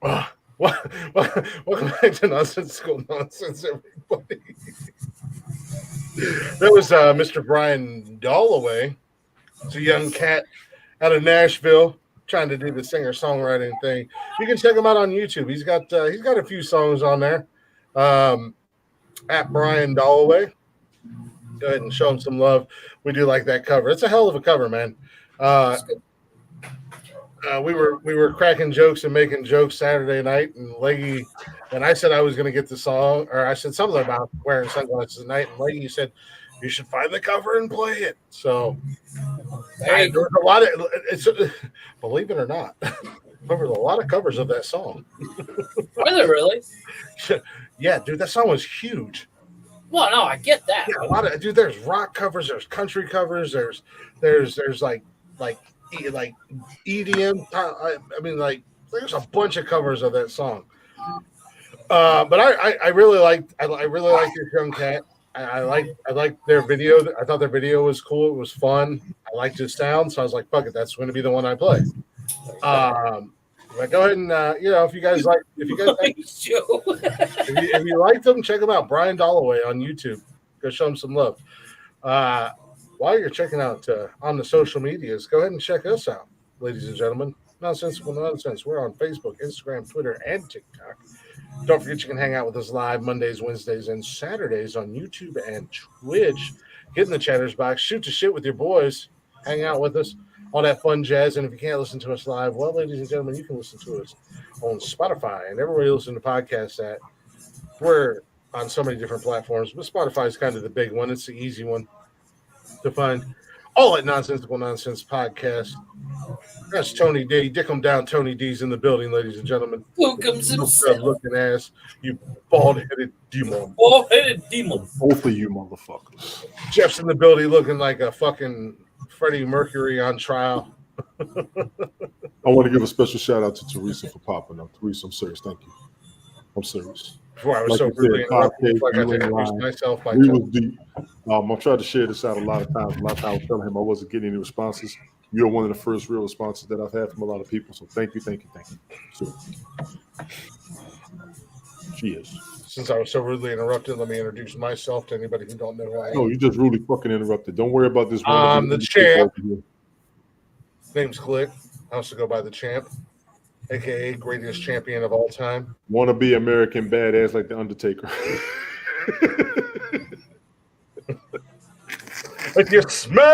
Welcome back to Nonsensical Nonsense, everybody. That was Mr. Brian Dalloway. It's a young cat out of Nashville trying to do the singer-songwriting thing. You can check him out on YouTube. He's got a few songs on there. At Brian Dalloway. Go ahead and show him some love. We do like that cover. It's a hell of a cover, man. We were cracking jokes and making jokes Saturday night, and Leggy and I said I was going to get the song, or I said something about wearing sunglasses at night, and Leggy said you should find the cover and play it. So there's a lot of it's believe it or not, there's a lot of covers of that song. Are there really? Yeah, dude, that song was huge. Well, no, I get that. Yeah, a lot of dude. There's rock covers. There's country covers. There's like EDM. I mean, like there's a bunch of covers of that song. But I really liked this young cat. I liked their video. I thought their video was cool. It was fun. I liked his sound, so I was like, fuck it, that's going to be the one I play. But go ahead and if you guys like if you like them, check them out. Brian Dalloway on YouTube. Go show him some love. While you're checking out on the social medias, go ahead and check us out, ladies and gentlemen. Nonsensical Nonsense. We're on Facebook, Instagram, Twitter, and TikTok. Don't forget you can hang out with us live Mondays, Wednesdays, and Saturdays on YouTube and Twitch. Get in the chatters box, shoot the shit with your boys, hang out with us. All that fun jazz. And if you can't listen to us live, well, ladies and gentlemen, you can listen to us on Spotify and everywhere you listen to podcasts at. We're on so many different platforms, but Spotify is kind of the big one. It's the easy one to find. All at Nonsensical Nonsense Podcast. That's Tony D. Dick 'em down. Tony D's in the building, ladies and gentlemen. Welcome's himself. Looking ass, you bald-headed demon. Bald-headed demon. Both of you motherfuckers. Jeff's in the building looking like a fucking Freddie Mercury on trial. I want to give a special shout out to Teresa for popping up. Teresa, I'm serious. Thank you. I'm serious. Before I was so rudely interrupted, I got to introduce myself. We was deep. I tried to share this out a lot of times. A lot of times I was telling him I wasn't getting any responses. You're one of the first real responses that I've had from a lot of people. So thank you. So, she is. Since I was so rudely interrupted, let me introduce myself to anybody who don't know who I am. No, you just rudely fucking interrupted. Don't worry about this. I'm the champ. Name's Click. I also go by the champ, aka greatest champion of all time. Want to be American badass like the Undertaker. If you smell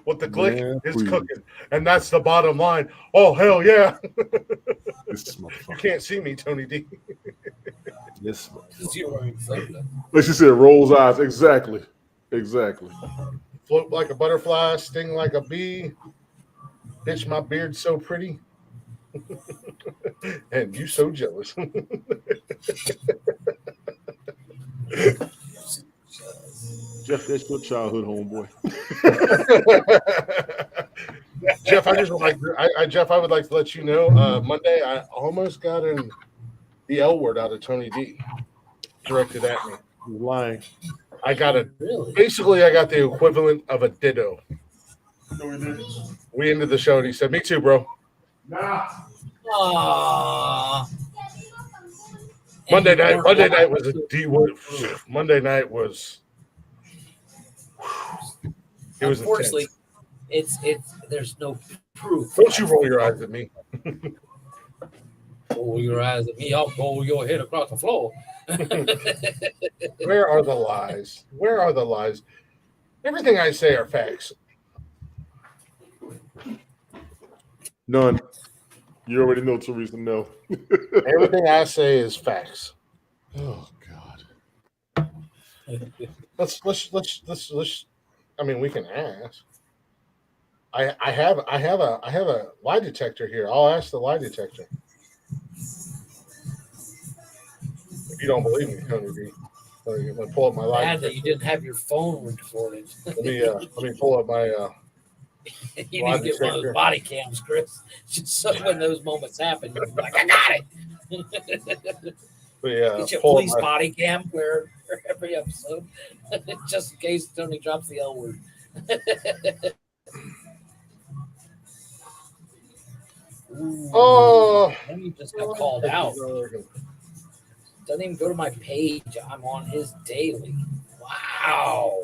what the Click is cooking, and that's the bottom line. Oh hell yeah! You can't see me, Tony D. Yes. Like she said, rolls eyes. Exactly. Float like a butterfly, sting like a bee. Bitch, my beard's so pretty. And you so jealous. Jeff, that's your childhood homeboy. Jeff, I would like to let you know. Monday, I almost got the L word out of Tony D. Directed at me. You're lying. I got basically I got the equivalent of a ditto. No, we didn't. We ended the show and he said, "Me too, bro." Nah. Aww. Monday night was a D word. Monday night was. It was unfortunately intense. It's there's no proof. Don't you roll your eyes at me. Roll your eyes at me, I'll roll your head across the floor. Where are the lies? Where are the lies? Everything I say are facts. None. You already know, Teresa. No. Everything I say is facts. Oh God. Let's. I mean, we can ask. I have a lie detector here. I'll ask the lie detector. If you don't believe me, Tony B, let me pull up my lie Bad detector. that you didn't have your phone recorded. Let me pull up my. You need to get one of those body cams, Chris. Just so when those moments happen, you're like, I got it. But yeah, get your police body cam for every episode, just in case Tony drops the L word. Oh, Tony just got called out. Doesn't even go to my page. I'm on his daily. Wow.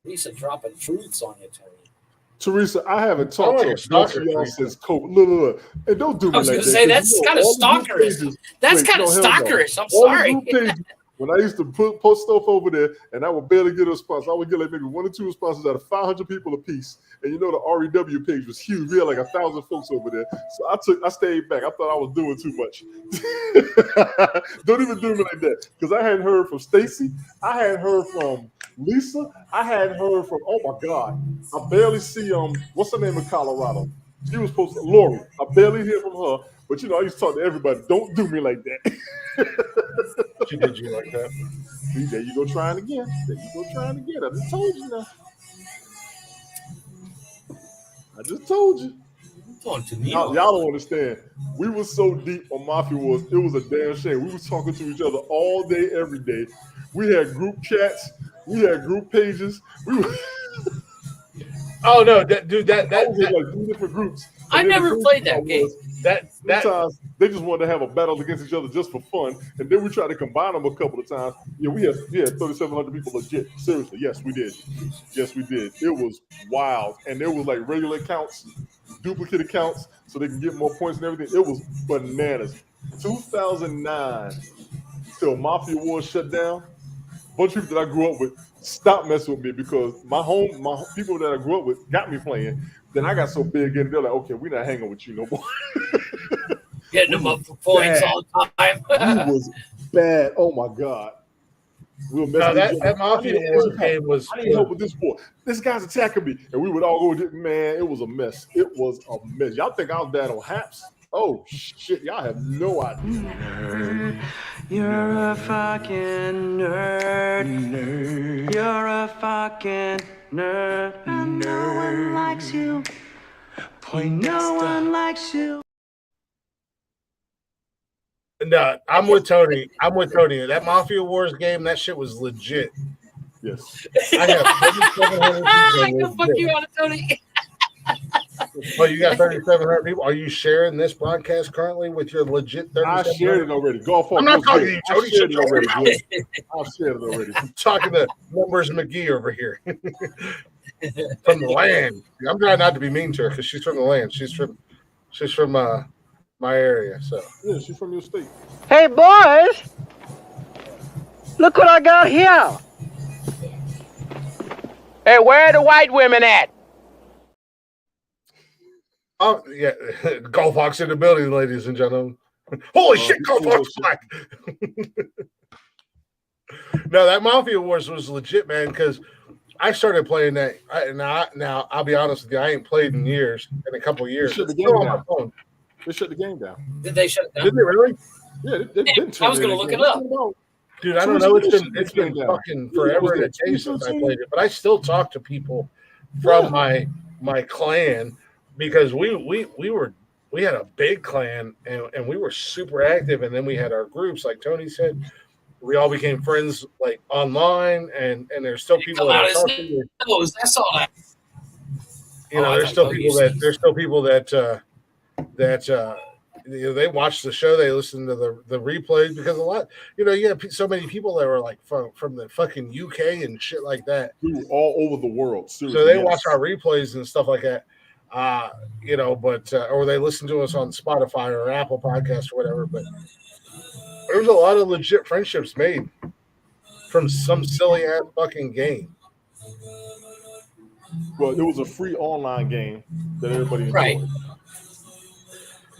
Teresa dropping truths on you, Tony. Teresa, I haven't talked to a bunch of y'all since COVID. Look. And don't do me like that. I was going to say, that's kind of stalkerish. That's kind of stalkerish. I'm sorry. When I used to post stuff over there and I would barely get a response, I would get like maybe 1 or 2 responses out of 500 people a piece. And you know the REW page was huge. We had like 1,000 folks over there. So I stayed back. I thought I was doing too much. Don't even do me like that. Because I hadn't heard from Stacy. I hadn't heard from Lisa. I hadn't heard from, oh my God. I barely see what's her name in Colorado? She was supposed to Lori. I barely hear from her. But you know, I used to talk to everybody. Don't do me like that. She did you like that. See, there you go trying again. I just told you now. I just told you. Y'all don't understand. We were so deep on Mafia Wars, it was a damn shame. We was talking to each other all day, every day. We had group chats. We had group pages. We were oh no, that was in like 3 different groups. I never played that game. Sometimes they just wanted to have a battle against each other just for fun, and then we tried to combine them a couple of times. Yeah, we had 3,700 people legit. Seriously, yes, we did. It was wild, and there was like regular accounts, duplicate accounts, so they can get more points and everything. It was bananas. 2009 till Mafia Wars shut down. A bunch of people that I grew up with stopped messing with me because my people that I grew up with got me playing. Then I got so big and they're like, okay, we're not hanging with you no more. Getting them up for points all the time. It was bad. Oh my God. We'll that Mafia Wars game was. I need help with this war. This guy's attacking me. And we would all go, man, it was a mess. Y'all think I was bad on Haps? Oh shit, y'all have no idea. Nerd. You're a fucking nerd. You're a fucking nerd. And no one likes you. No one likes you. No, I'm with Tony. That Mafia Wars game, that shit was legit. Yes. I have 3,700 people. Fuck you on it, Tony. Well, you got 3,700 people. Are you sharing this broadcast currently with your legit 3,700? I shared it already. Golf. I'm not talking to you, Tony. I've shared it already. I'm talking to Numbers McGee over here. From the land. I'm trying not to be mean to her because she's from the land. She's from my area. So yeah, she's from your state. Hey boys, look what I got here. Hey, where are the white women at? Oh yeah, Golf Hawks in the building, ladies and gentlemen. Holy shit, Golf Hawks black. No, that Mafia Wars was legit, man, because I started playing that. Now I'll be honest with you, I ain't played in years, in a couple of years. They shut the game down. They shut the game down. Did they shut it down? Did they really? Yeah, they didn't. I was going to look it up. Dude, I don't know. It's been fucking forever and a day since I played it, but I still talk to people from my clan because we had a big clan and we were super active, and then we had our groups, like Tony said. We all became friends like online, and there's still people that are talking. I saw that. You know, there's still people that you know, they watch the show, they listen to the replays because a lot, you know, you have so many people that were like from the fucking UK and shit like that, all over the world. Seriously, so they watch our replays and stuff like that. You know, but or they listen to us on Spotify or Apple Podcasts or whatever. But there's a lot of legit friendships made from some silly ass fucking game. Well, it was a free online game that everybody enjoyed. Right.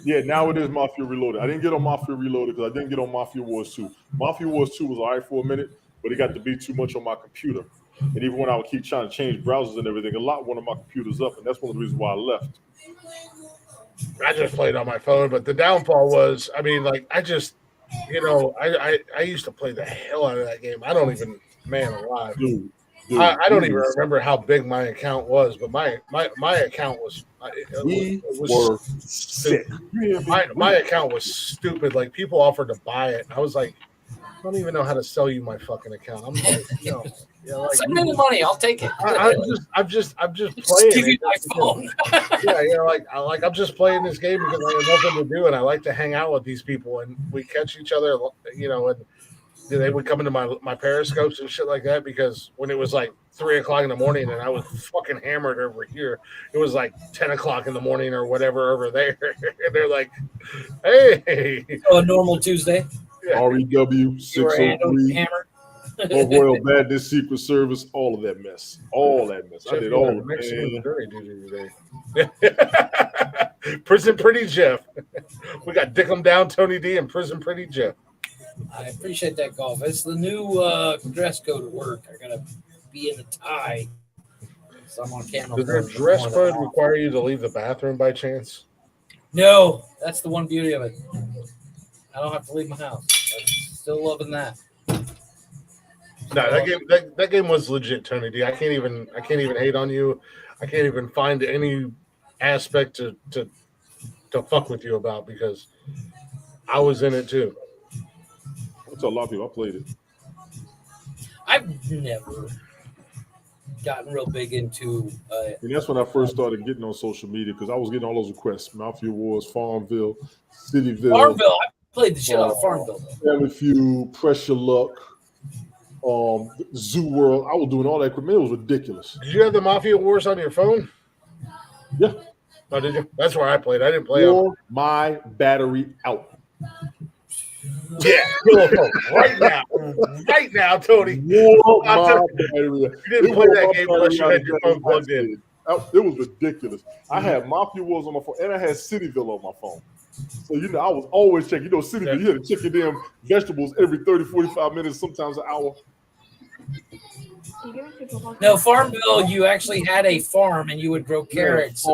Yeah, now it is Mafia Reloaded. I didn't get on Mafia Reloaded because I didn't get on Mafia Wars 2. Mafia Wars 2 was all right for a minute. but it got to be too much on my computer. And even when I would keep trying to change browsers and everything, a lot one of my computers up, and that's one of the reasons why I left. I just played on my phone, but the downfall was, I mean, like I just, I used to play the hell out of that game. I don't even, man alive. Dude, I don't even remember how big my account was, but my account was were sick. My account was stupid. Like people offered to buy it. I was like, I don't even know how to sell you my fucking account. I'm like, like, send me the money, I'll take it. I'm just playing. Give you my phone. I'm just playing this game because I have nothing to do, and I like to hang out with these people, and we catch each other, and they would come into my periscopes and shit like that, because when it was like 3 o'clock in the morning and I was fucking hammered over here, it was like 10 o'clock in the morning or whatever over there. And they're like, hey. Oh, a normal Tuesday. Yeah. REW 603. Royal Badness, Secret Service, all of that mess. All that mess. I did all of it. Prison Pretty Jeff. We got Dick 'em Down, Tony D, and Prison Pretty Jeff. I appreciate that, Golf. It's the new dress code at work. I gotta be in a tie. So I'm on camera. Does their dress code require you to leave the bathroom by chance? No, that's the one beauty of it. I don't have to leave my house. I'm still loving that. No, that game was legit, Tony D. I can't even hate on you. I can't even find any aspect to fuck with you about, because I was in it too. I tell a lot of people I played it. I've never gotten real big into and that's when I first started getting on social media, because I was getting all those requests: Mafia Wars, Farmville, Cityville. Farmville, I played the shit out of Farmville. Family Feud, Pressure Luck, Zoo World. I was doing all that. Man, it was ridiculous. Did you have the Mafia Wars on your phone? Yeah. Oh, did you? That's where I played. I didn't play on my battery out. Yeah, right now, Tony. You didn't play that game unless you had your phone plugged in. It was ridiculous. I had Mafia Wars on my phone, and I had Cityville on my phone. So, I was always checking. Cityville, you had to check your damn vegetables every 30, 45 minutes, sometimes an hour. No, Farmville, you actually had a farm and you would grow carrots.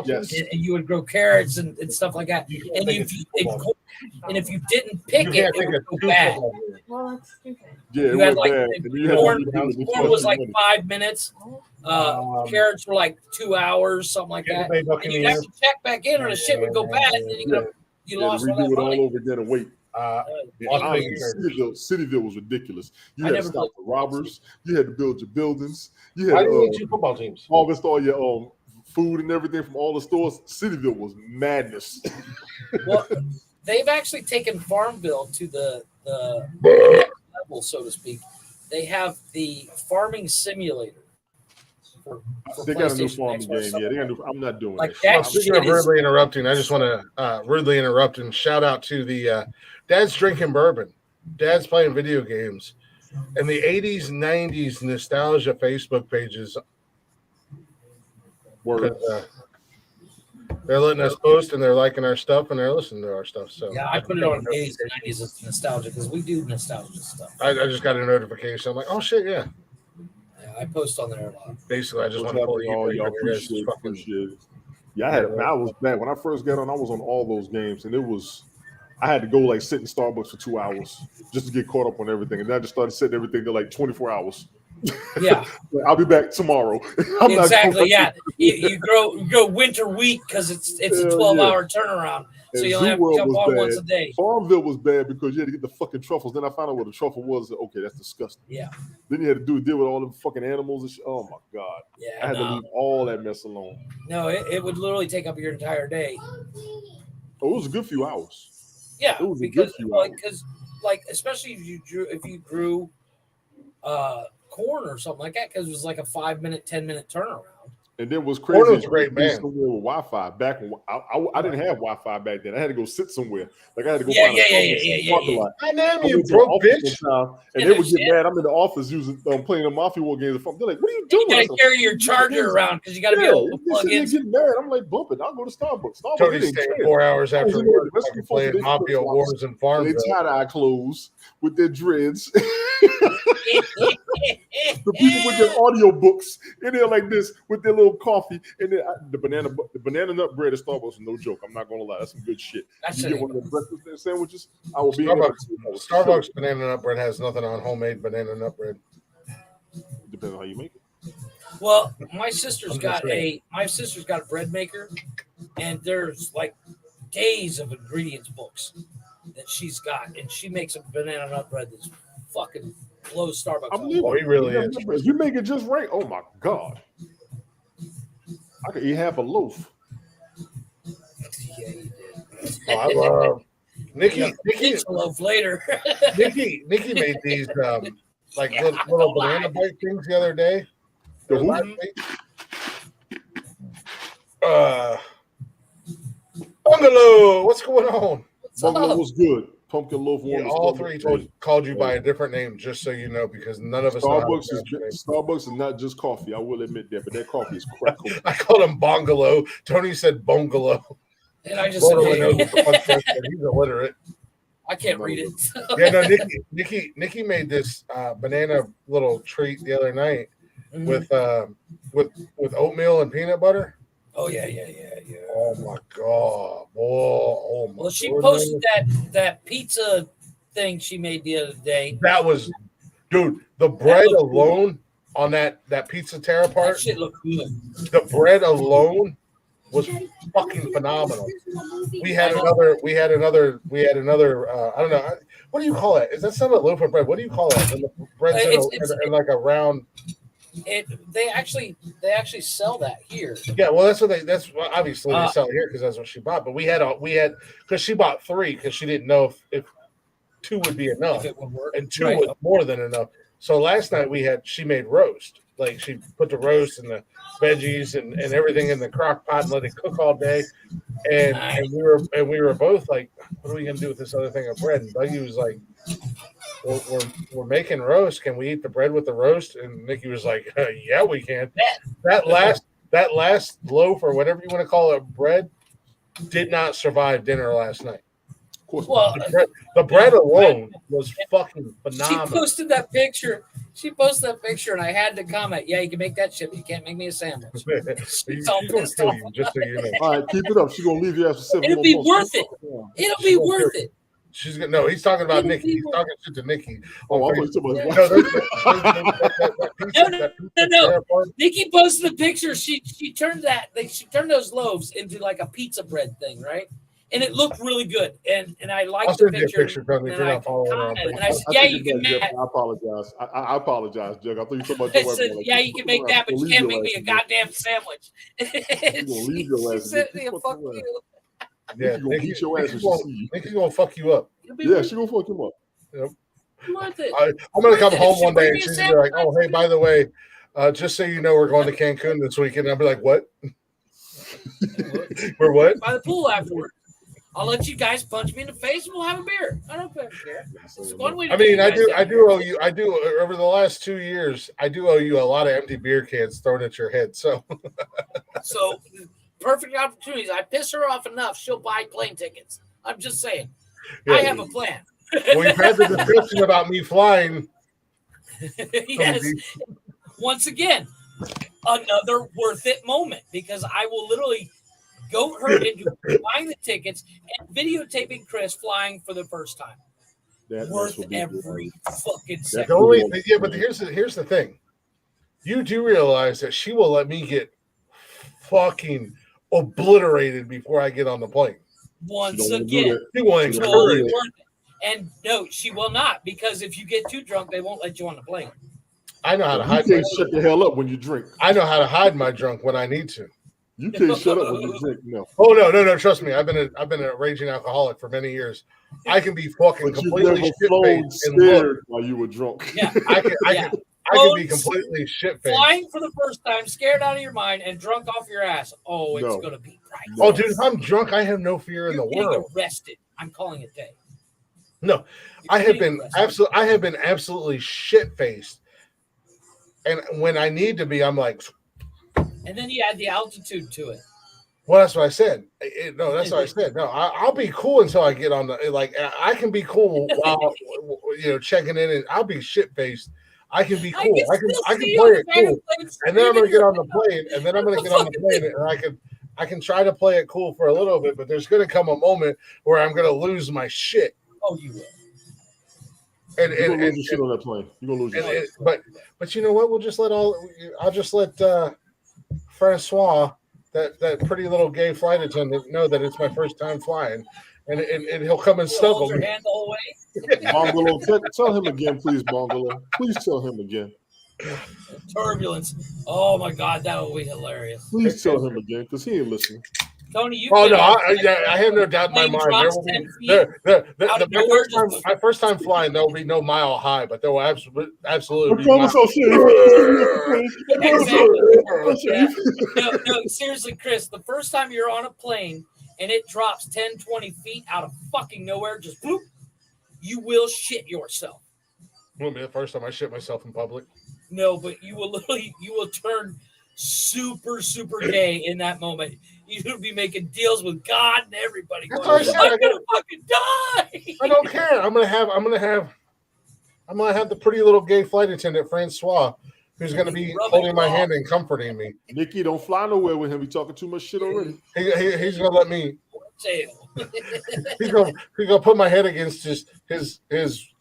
Yes. And you would grow carrots and stuff like that. And if you didn't pick it would go bad. Well, that's stupid. Yeah, you had like corn was like 5 minutes. Carrots were like 2 hours, something like that. And you'd have to check back in or the shit would go bad, and then you lost all that redo it money. all over again and wait. Cityville was ridiculous. You had to stop the robbers. You had to build your buildings. You had two football teams. Harvest all your food and everything from all the stores. Cityville was madness. Well, they've actually taken Farmville to the next level, so to speak. They have the farming simulator. For they got a new farming game. Yeah, they got I'm not doing like that. Speaking of rudely interrupting, I just want to rudely interrupt and shout out to the Dad's drinking bourbon. Dad's playing video games. And the 80s, 90s nostalgia Facebook pages. They're letting us post, and they're liking our stuff, and they're listening to our stuff. So yeah, I put it on 80s and 90s as nostalgia, because we do nostalgia stuff. I just got a notification. I'm like, oh shit, yeah. I post on there a lot. Basically, I just want to pull you. Appreciate it. Yeah, I was bad when I first got on. I was on all those games, and I had to go like sit in Starbucks for 2 hours just to get caught up on everything, and then I just started setting everything to like 24 hours. Yeah, I'll be back tomorrow. Exactly. Yeah, you go winter week because it's a 12-hour turnaround. So you only have to jump on once a day. Farmville was bad because you had to get the fucking truffles. Then I found out what a truffle was. Okay, that's disgusting. Yeah. Then you had to deal with all them fucking animals and shit. Oh my god. Yeah. I had to leave all that mess alone. No, it would literally take up your entire day. Oh, it was a good few hours. Yeah, it was because a good few hours. Especially if you grew corn or something like that, because it was like a 5-minute, 10-minute turnaround. And then what's crazy was a great man. Somewhere with Wi-Fi back when I didn't have Wi-Fi back then. I had to go sit somewhere. Like I had to go find a parking lot. I know you broke bitch. And they would get mad. I'm in the office using playing the Mafia War games. They're like, "What are you doing?" You gotta carry your charger around because you gotta be able to plug in. Get mad. I'm like, bump it. I'll go to Starbucks. Tony's staying 4 hours after work playing Mafia Wars and Farmville. They tie-dye clothes with their dreads. The people with their audio books in there like this with their little coffee and then the banana nut bread at Starbucks. No joke. I'm not gonna lie. That's some good shit. You get one of the breakfast sandwiches. I will be Starbucks banana nut bread has nothing on homemade banana nut bread. Depends on how you make it. Well, my sister's got a bread maker, and there's like days of ingredients books that she's got, and she makes a banana nut bread that's fucking blows Starbucks. I believe he really is. If you make it just right, oh my god, I could eat half a loaf. Yeah, you did. Oh, I love Nikki a loaf later. Nikki made these little banana bite things the other day. Bungalow, what's going on? Bungalow was good. Pumpkin loaf one. All three called you by a different name, just so you know, because none of us. Starbucks is not just coffee. I will admit that, but that coffee is crack. I called him Bungalow. Tony said Bungalow. And I just said, he's illiterate. I can't read it. Yeah, no, Nikki made this banana little treat the other night with oatmeal and peanut butter. Oh yeah. Oh my god, boy! Oh my. Well, she posted that pizza thing she made the other day. That was, dude. The bread alone on that pizza tear apart. That shit looked good. The bread alone was fucking phenomenal. We had another. I don't know. What do you call it? Is that some loaf of bread? What do you call it? And the bread's in like a round. They actually sell that here. Yeah, well, that's obviously they sell it here because that's what she bought. But we had because she bought 3 because she didn't know if 2 would be enough, if it would work. And 2 was more than enough. So last night she made roast. Like she put the roast and the veggies and everything in the crock pot and let it cook all day. And we were both like, what are we gonna do with this other thing of bread? And Dougie was like, we're making roast. Can we eat the bread with the roast? And Nikki was like, yeah, we can. That last loaf or whatever you want to call it, bread, did not survive dinner last night. Of course, well, the bread alone was fucking phenomenal. She posted that picture, and I had to comment. Yeah, you can make that shit, but you can't make me a sandwich. She's all pissed off. Just so you know. All right, keep it up. She's gonna leave you after 7 It'll be worth it. It'll be worth it. She's gonna no. He's talking about Nikki. He's talking shit to Nikki. Oh, I'm talking No. Nikki posted a picture. She turned those loaves into like a pizza bread thing, right? And it looked really good. And I liked the picture. And I said, yeah, you can make. I apologize. I apologize, Jug. I thought you were talking about. I said, yeah, you can make that, but you can't make me a goddamn sandwich. Leave your ass. Fuck you. Yeah, Nikki's gonna fuck you up. Yeah, she's gonna fuck him up. Yep. Worth it. I'm gonna come home one day and she's gonna be like, "Oh, hey, by the way, just so you know, we're going to Cancun this weekend." I'll be like, "What? We're what?" By the pool afterwards. I'll let you guys punch me in the face and we'll have a beer. I don't care. It's one way to I do owe you. I do over the last 2 years. I do owe you a lot of empty beer cans thrown at your head. So perfect opportunities. I piss her off enough, she'll buy plane tickets. I'm just saying. Yeah. I have a plan. We've had the discussion about me flying. Yes. Once again, another worth it moment because I will literally goat her into buying the tickets and videotaping Chris flying for the first time. Worth every fucking second. But here's the thing. You do realize that she will let me get fucking obliterated before I get on the plane. Once again, and no, she will not because if you get too drunk, they won't let you on the plane. I know how to hide. You can't shut the hell up when you drink. I know how to hide my drunk when I need to. You can't shut up when you drink. No. Oh no! Trust me, I've been a raging alcoholic for many years. I can be fucking completely shit-faced and scared while you were drunk. Yeah, I can be completely shit-faced. Flying for the first time, scared out of your mind, and drunk off your ass. Oh, it's gonna be right. Oh, dude, if I'm drunk, I have no fear in the world. You're arrested. I'm calling it day. No, I have been absolutely shit-faced, and when I need to be, I'm like. And then you add the altitude to it. Well, that's what I said. That's what I said. No, I'll be cool until I get on the I can be cool while checking in, and I'll be shit faced. I can be cool. I can play it cool. And then I'm gonna get on the plane, and I can try to play it cool for a little bit, but there's gonna come a moment where I'm gonna lose my shit. Oh, you will. You're gonna lose your shit on that plane. You're gonna lose your shit. But you know what? I'll just let Francois, that pretty little gay flight attendant, know that it's my first time flying, and he'll come and snuggle me. Hand the whole way. Bongolo, tell him again, please, Bongolo. Please tell him again. Turbulence. Oh my God, that would be hilarious. Please tell him again, because he ain't listening. Tony, you. Oh no, I have no doubt in my mind. My first time flying, there will be no mile high, but there will absolutely be. No, seriously, Chris. The first time you're on a plane and it drops 10, 20 feet out of fucking nowhere, just whoop, you will shit yourself. Won't be the first time I shit myself in public. No, but you will turn super, super gay in that moment. You'll be making deals with God and everybody. That's what I said. I'm gonna fucking die. I don't care. I'm gonna have the pretty little gay flight attendant Francois, who's gonna be holding my hand and comforting me. Nikki, don't fly nowhere with him. He's talking too much shit already. He's gonna let me. he's gonna put my head against his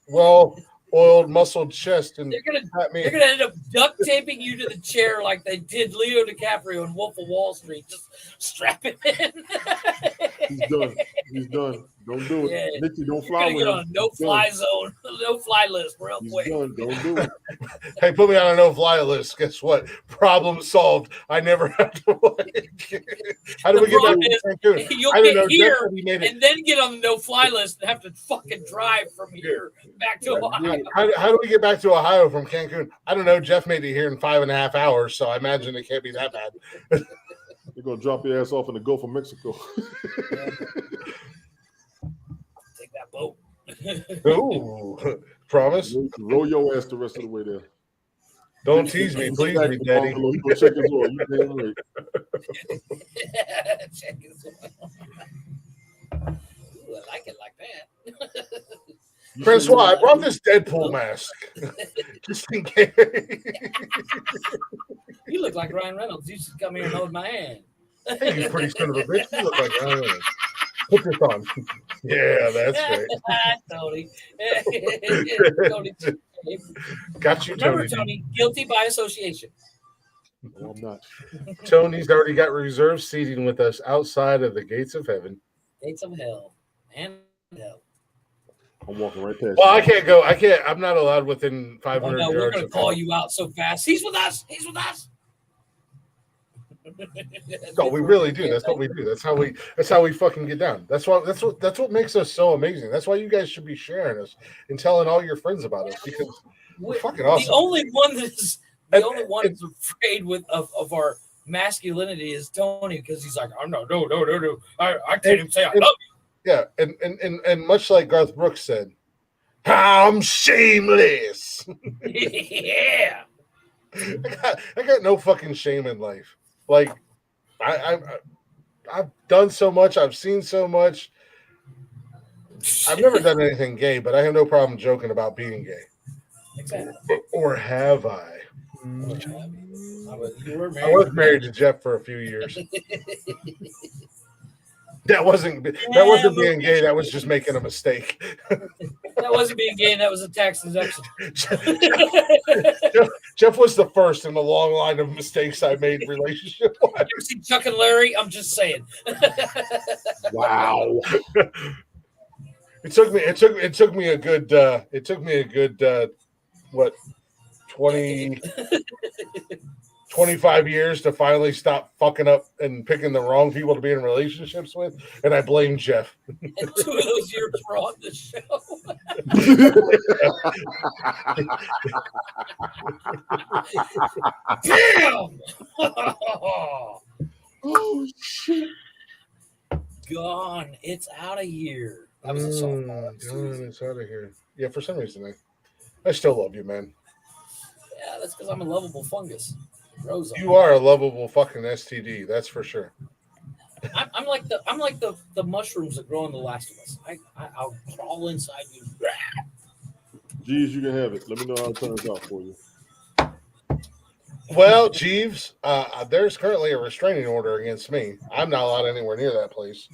well-oiled, muscled chest, and they're gonna end up duct taping you to the chair like they did Leo DiCaprio in Wolf of Wall Street. Just strap him in. He's done. Don't do it. Yeah. Nikki, don't fly with get him. on a no-fly zone, no-fly list real quick. Done. Don't do it. Hey, put me on a no-fly list. Guess what? Problem solved. I never have to. How do we get back to Cancun? You'll get here and then get on the no-fly list and have to fucking drive from here back to Ohio. How do we get back to Ohio from Cancun? I don't know. Jeff made it here in 5.5 hours, so I imagine it can't be that bad. You're gonna drop your ass off in the Gulf of Mexico. Take that boat. Ooh, promise? Roll your ass the rest of the way there. Don't tease me, please, me, Daddy. Go check his oil. You damn right. Check his oil. Ooh, I like it like that. Francois, I brought this Deadpool mask. Just in case. You look like Ryan Reynolds. You should come here and hold my hand. Hey, you pretty son of a bitch. You look like Ryan Reynolds. Put this on. Yeah, that's great. Tony. Got you, Tony. Remember, Tony, guilty by association. No, I'm not. Tony's already got reserved seating with us outside of the gates of heaven. Gates of hell. And hell. I'm walking right past. Well, I can't go. I'm not allowed within 500 yards. We're going to call you out so fast. He's with us. He's with us. No, we really do. That's what we do. That's how we fucking get down. That's what makes us so amazing. That's why you guys should be sharing us and telling all your friends about us, because we're fucking awesome. The only one that's afraid of our masculinity is Tony, because he's like, oh, no. I can't even say I love you. Yeah, and much like Garth Brooks said, I'm shameless. Yeah. I got no fucking shame in life. Like, I've done so much. I've seen so much. I've never done anything gay, but I have no problem joking about being gay. Exactly. Or have I? I was married to Jeff for a few years. That wasn't being gay. That was just making a mistake. That wasn't being gay. That was a tax deduction. Jeff was the first in the long line of mistakes I made relationship wise. You ever seen Chuck and Larry? I'm just saying. Wow. It took me a good 25 years to finally stop fucking up and picking the wrong people to be in relationships with, and I blame Jeff. And 2 of those years were on the show. Damn! Oh shit! Gone. It's out of here. That was a song. It's out of here. Yeah, for some reason I still love you, man. Yeah, that's because I'm a lovable fungus. You are a lovable fucking STD, that's for sure. I'm like the mushrooms that grow in The Last of Us. I'll crawl inside you. Jeeves, you can have it. Let me know how it turns out for you. Well, Jeeves, there's currently a restraining order against me. I'm not allowed anywhere near that place.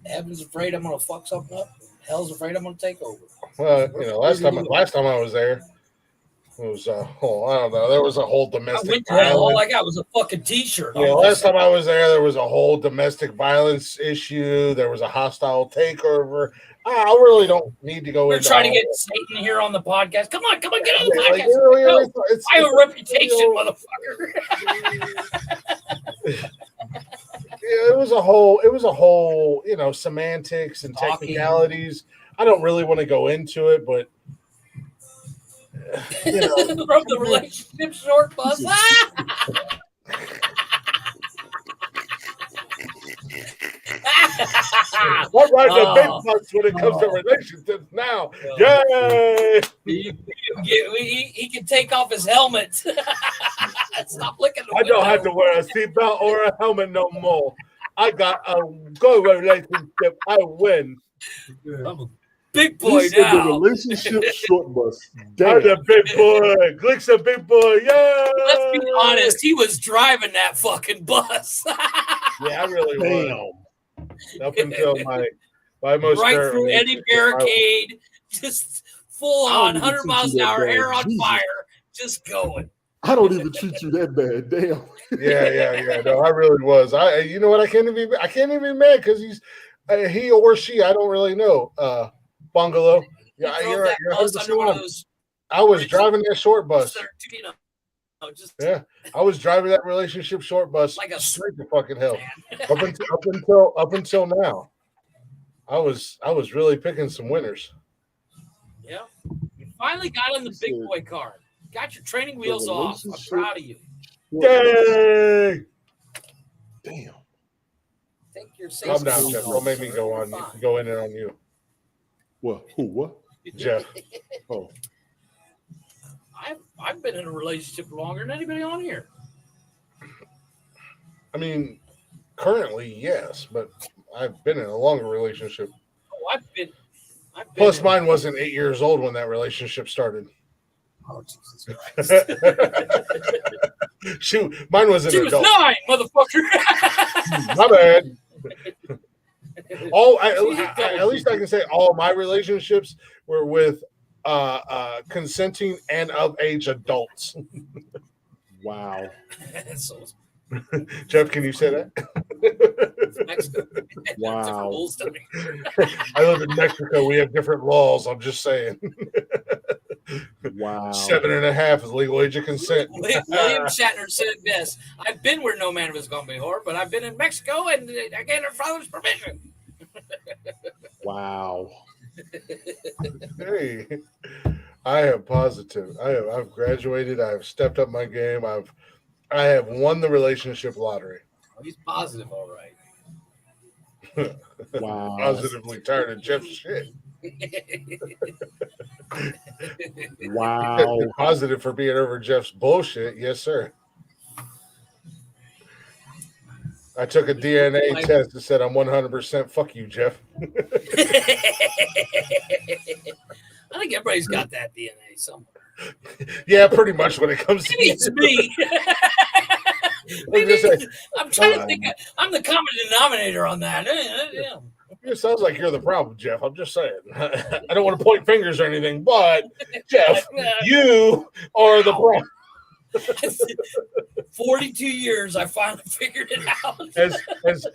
Heaven's afraid I'm gonna fuck something up. Hell's afraid I'm gonna take over. Well, last time I was there, it was I don't know. There was a whole domestic violence. All I got was a fucking T-shirt. Last time I was there was a whole domestic violence issue. There was a hostile takeover. I really don't need to go. We're trying to get Satan here on the podcast. Come on, get on the podcast. I have a reputation, motherfucker. It was a whole, semantics and technicalities. I don't really want to go into it, but from the relationship short bus. What right the big bucks when it comes to relationships now? Yay! He can take off his helmet. Stop looking. I don't have to wear a seatbelt or a helmet no more. I got a good relationship. I win. I'm a big boy now. The relationship short bus. Damn. I'm the big boy. Glick's a big boy. Yeah. Let's be honest. He was driving that fucking bus. Yeah, I really was. Up until my most right through any barricade, just full on 100 miles an hour, hair on fire, just going. I don't even treat you that bad. Damn. Yeah. No, I really was. You know what? I can't even be mad because he or she. I don't really know. Bungalow. Yeah, you're 100%. I was driving that short bus. Yeah, I was driving that relationship short bus like straight to fucking hell. up until now, I was really picking some winners. Yeah, you finally got in the big boy car. Got your training wheels off. I'm proud of you. Yay! Damn. Think you're safe. Calm down, Jeff. Don't make me go in and on you. What? Who? What? Jeff. Oh. I've been in a relationship longer than anybody on here. I mean, currently, yes, but I've been in a longer relationship. Oh, I've been Plus, mine wasn't 8 years old when that relationship started. Oh, Jesus Christ. Shoot, mine was an she adult. Was 9, motherfucker. My bad. At least I can say all my relationships were with consenting and of age adults. Wow. Jeff, can you say that? Wow. I live in Mexico. We have different laws. I'm just saying. Wow. 7.5 is legal age of consent. William Shatner said this. I've been where no man was going before, but I've been in Mexico and I get her father's permission. Wow. Hey, I am positive. I've graduated. I've stepped up my game. I have won the relationship lottery. Oh, he's positive, all right. Wow. Positively tired of Jeff's shit. Wow. Positive for being over Jeff's bullshit. Yes, sir. I took a DNA test that said I'm 100% fuck you, Jeff. I think everybody's got that DNA somewhere. Yeah, pretty much when it comes Maybe it's me. I'm trying to think. I'm the common denominator on that. Yeah. It sounds like you're the problem, Jeff. I'm just saying. I don't want to point fingers or anything, but Jeff, you are the problem. 42 years, I finally figured it out.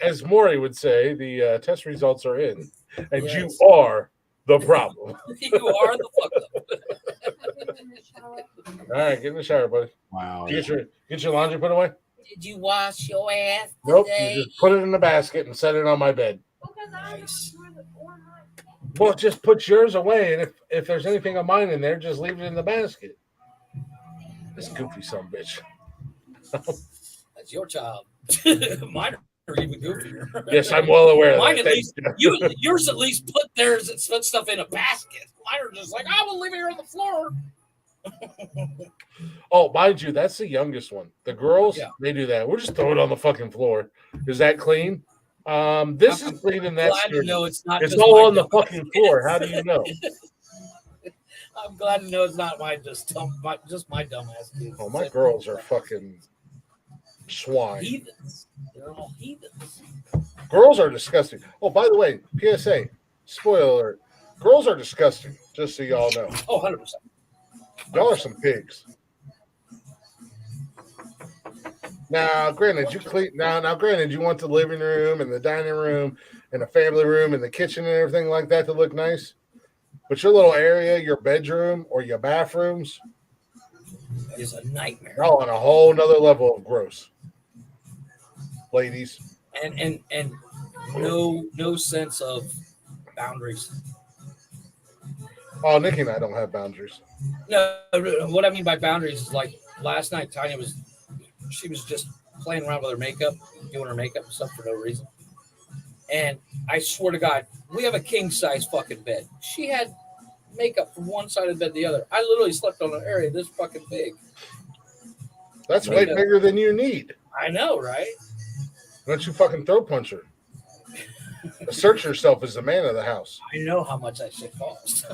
As Maury would say, the test results are in, and you are the problem. You are the fuck up. All right, get in the shower, buddy. Wow. Get your laundry put away. Did you wash your ass Nope. today? You just put it in the basket and set it on my bed. Nice. Well, just put yours away, and if there's anything of mine in there, just leave it in the basket. This goofy son of a bitch. That's your child. Mine are even goofier. Yes, I'm well aware of Mine that. at least, yours at least put theirs and put stuff in a basket. Mine are just like, I will leave it here on the floor. Oh, mind you, that's the youngest one. The girls, they do that. We'll just throw it on the fucking floor. Is that clean? This is clean and that's glad to know it's not. It's all on the fucking floor. How do you know? I'm glad to know it's not just my dumbass kids. Oh, my girls are fucking swine. Heathens. They're all heathens. Girls are disgusting. Oh, by the way, PSA, spoiler alert. Girls are disgusting, just so y'all know. Oh, 100%. Y'all are some pigs. Now, granted, granted, you want the living room and the dining room and the family room and the kitchen and everything like that to look nice. But your little area, your bedroom or your bathrooms, is a nightmare. Oh, on a whole nother level of gross, ladies. And no sense of boundaries. Oh, Nikki and I don't have boundaries. No, what I mean by boundaries is like last night, Tanya was just playing around with her makeup, doing her makeup and stuff for no reason. And I swear to God, we have a king size fucking bed. She had makeup from one side of the bed to the other. I literally slept on an area this fucking big. That's way bigger than you need. I know, right? Why don't you fucking throw punch her? Assert yourself as the man of the house. I know how much that shit costs.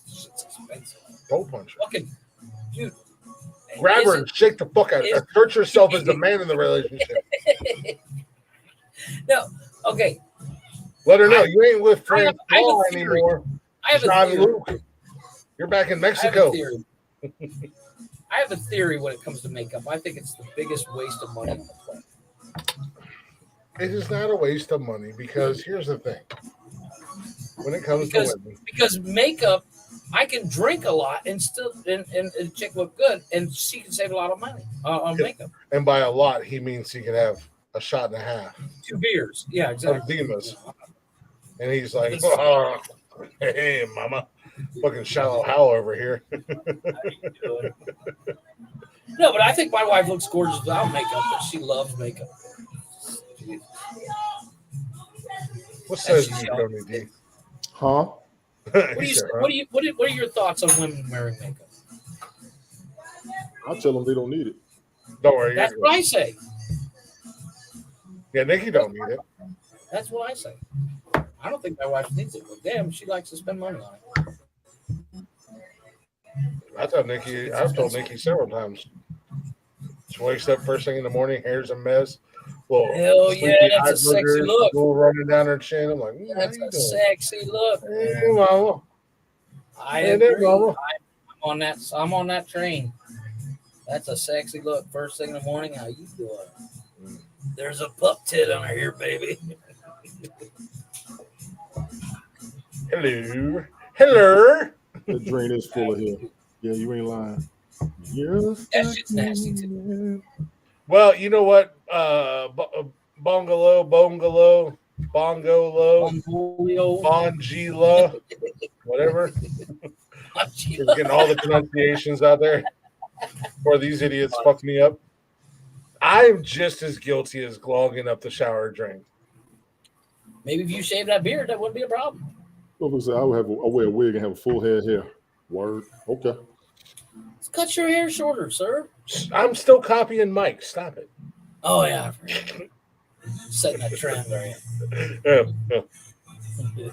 Shit's expensive. Throw punch her. Fucking dude. Grab her and shake the fuck out. Assert yourself as the man in the relationship. No, okay. Let her know you ain't with Frank Paul anymore. I have John a theory. Luke. You're back in Mexico. I have a theory when it comes to makeup. I think it's the biggest waste of money on the planet. It is not a waste of money because here's the thing. When it comes to women. Because makeup, I can drink a lot and still and chick look good, and she can save a lot of money on makeup. And by a lot, he means he can have a shot and a half. 2 beers. Yeah, exactly. Of Dimas. And he's like, oh, hey, mama. Fucking shallow howl over here. No, but I think my wife looks gorgeous without makeup, but she loves makeup. What says you, Tony D? Huh? What are your thoughts on women wearing makeup? I tell them they don't need it. Don't worry. That's what I say. Yeah, Nikki don't need it. That's what I say. I don't think my wife needs it, but damn, she likes to spend money on it. I've told Nikki several times. She wakes up first thing in the morning, hair's a mess. Well, hell yeah, that's a sexy look. Running down her chin. I'm like, that's a sexy look. Hey, mama. I agree. I'm on that train. That's a sexy look. First thing in the morning, how you doing? There's a pup tit on her here, baby. Hello. The drain is full of hair. Yeah, you ain't lying. That shit's nasty too. Well, you know what? Bongolo, Bongila, whatever. Just getting all the pronunciations out there. Or these idiots fuck me up. I'm just as guilty as clogging up the shower drain. Maybe if you shave that beard, that wouldn't be a problem. I wear a wig and have a full head of hair. Word. Okay. Let's cut your hair shorter, sir. I'm still copying Mike. Stop it. Oh, yeah. Setting that trend, are you?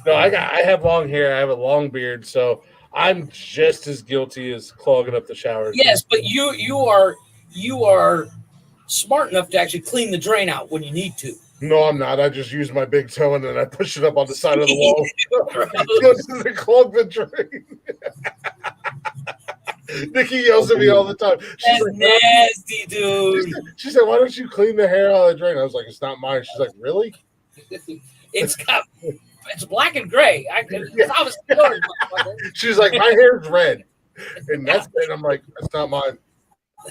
No, I have long hair. I have a long beard, so I'm just as guilty as clogging up the shower. Yes, but you are smart enough to actually clean the drain out when you need to. No, I'm not. I just use my big toe and then I push it up on the side of the wall. To clog the drain. Nikki yells at me all the time. She's like, nasty, dude. She said, "Why don't you clean the hair out of the drain?" I was like, "It's not mine." She's like, "Really?" It's black and gray. She's like, "My hair's red," and that's it. I'm like, "That's not mine."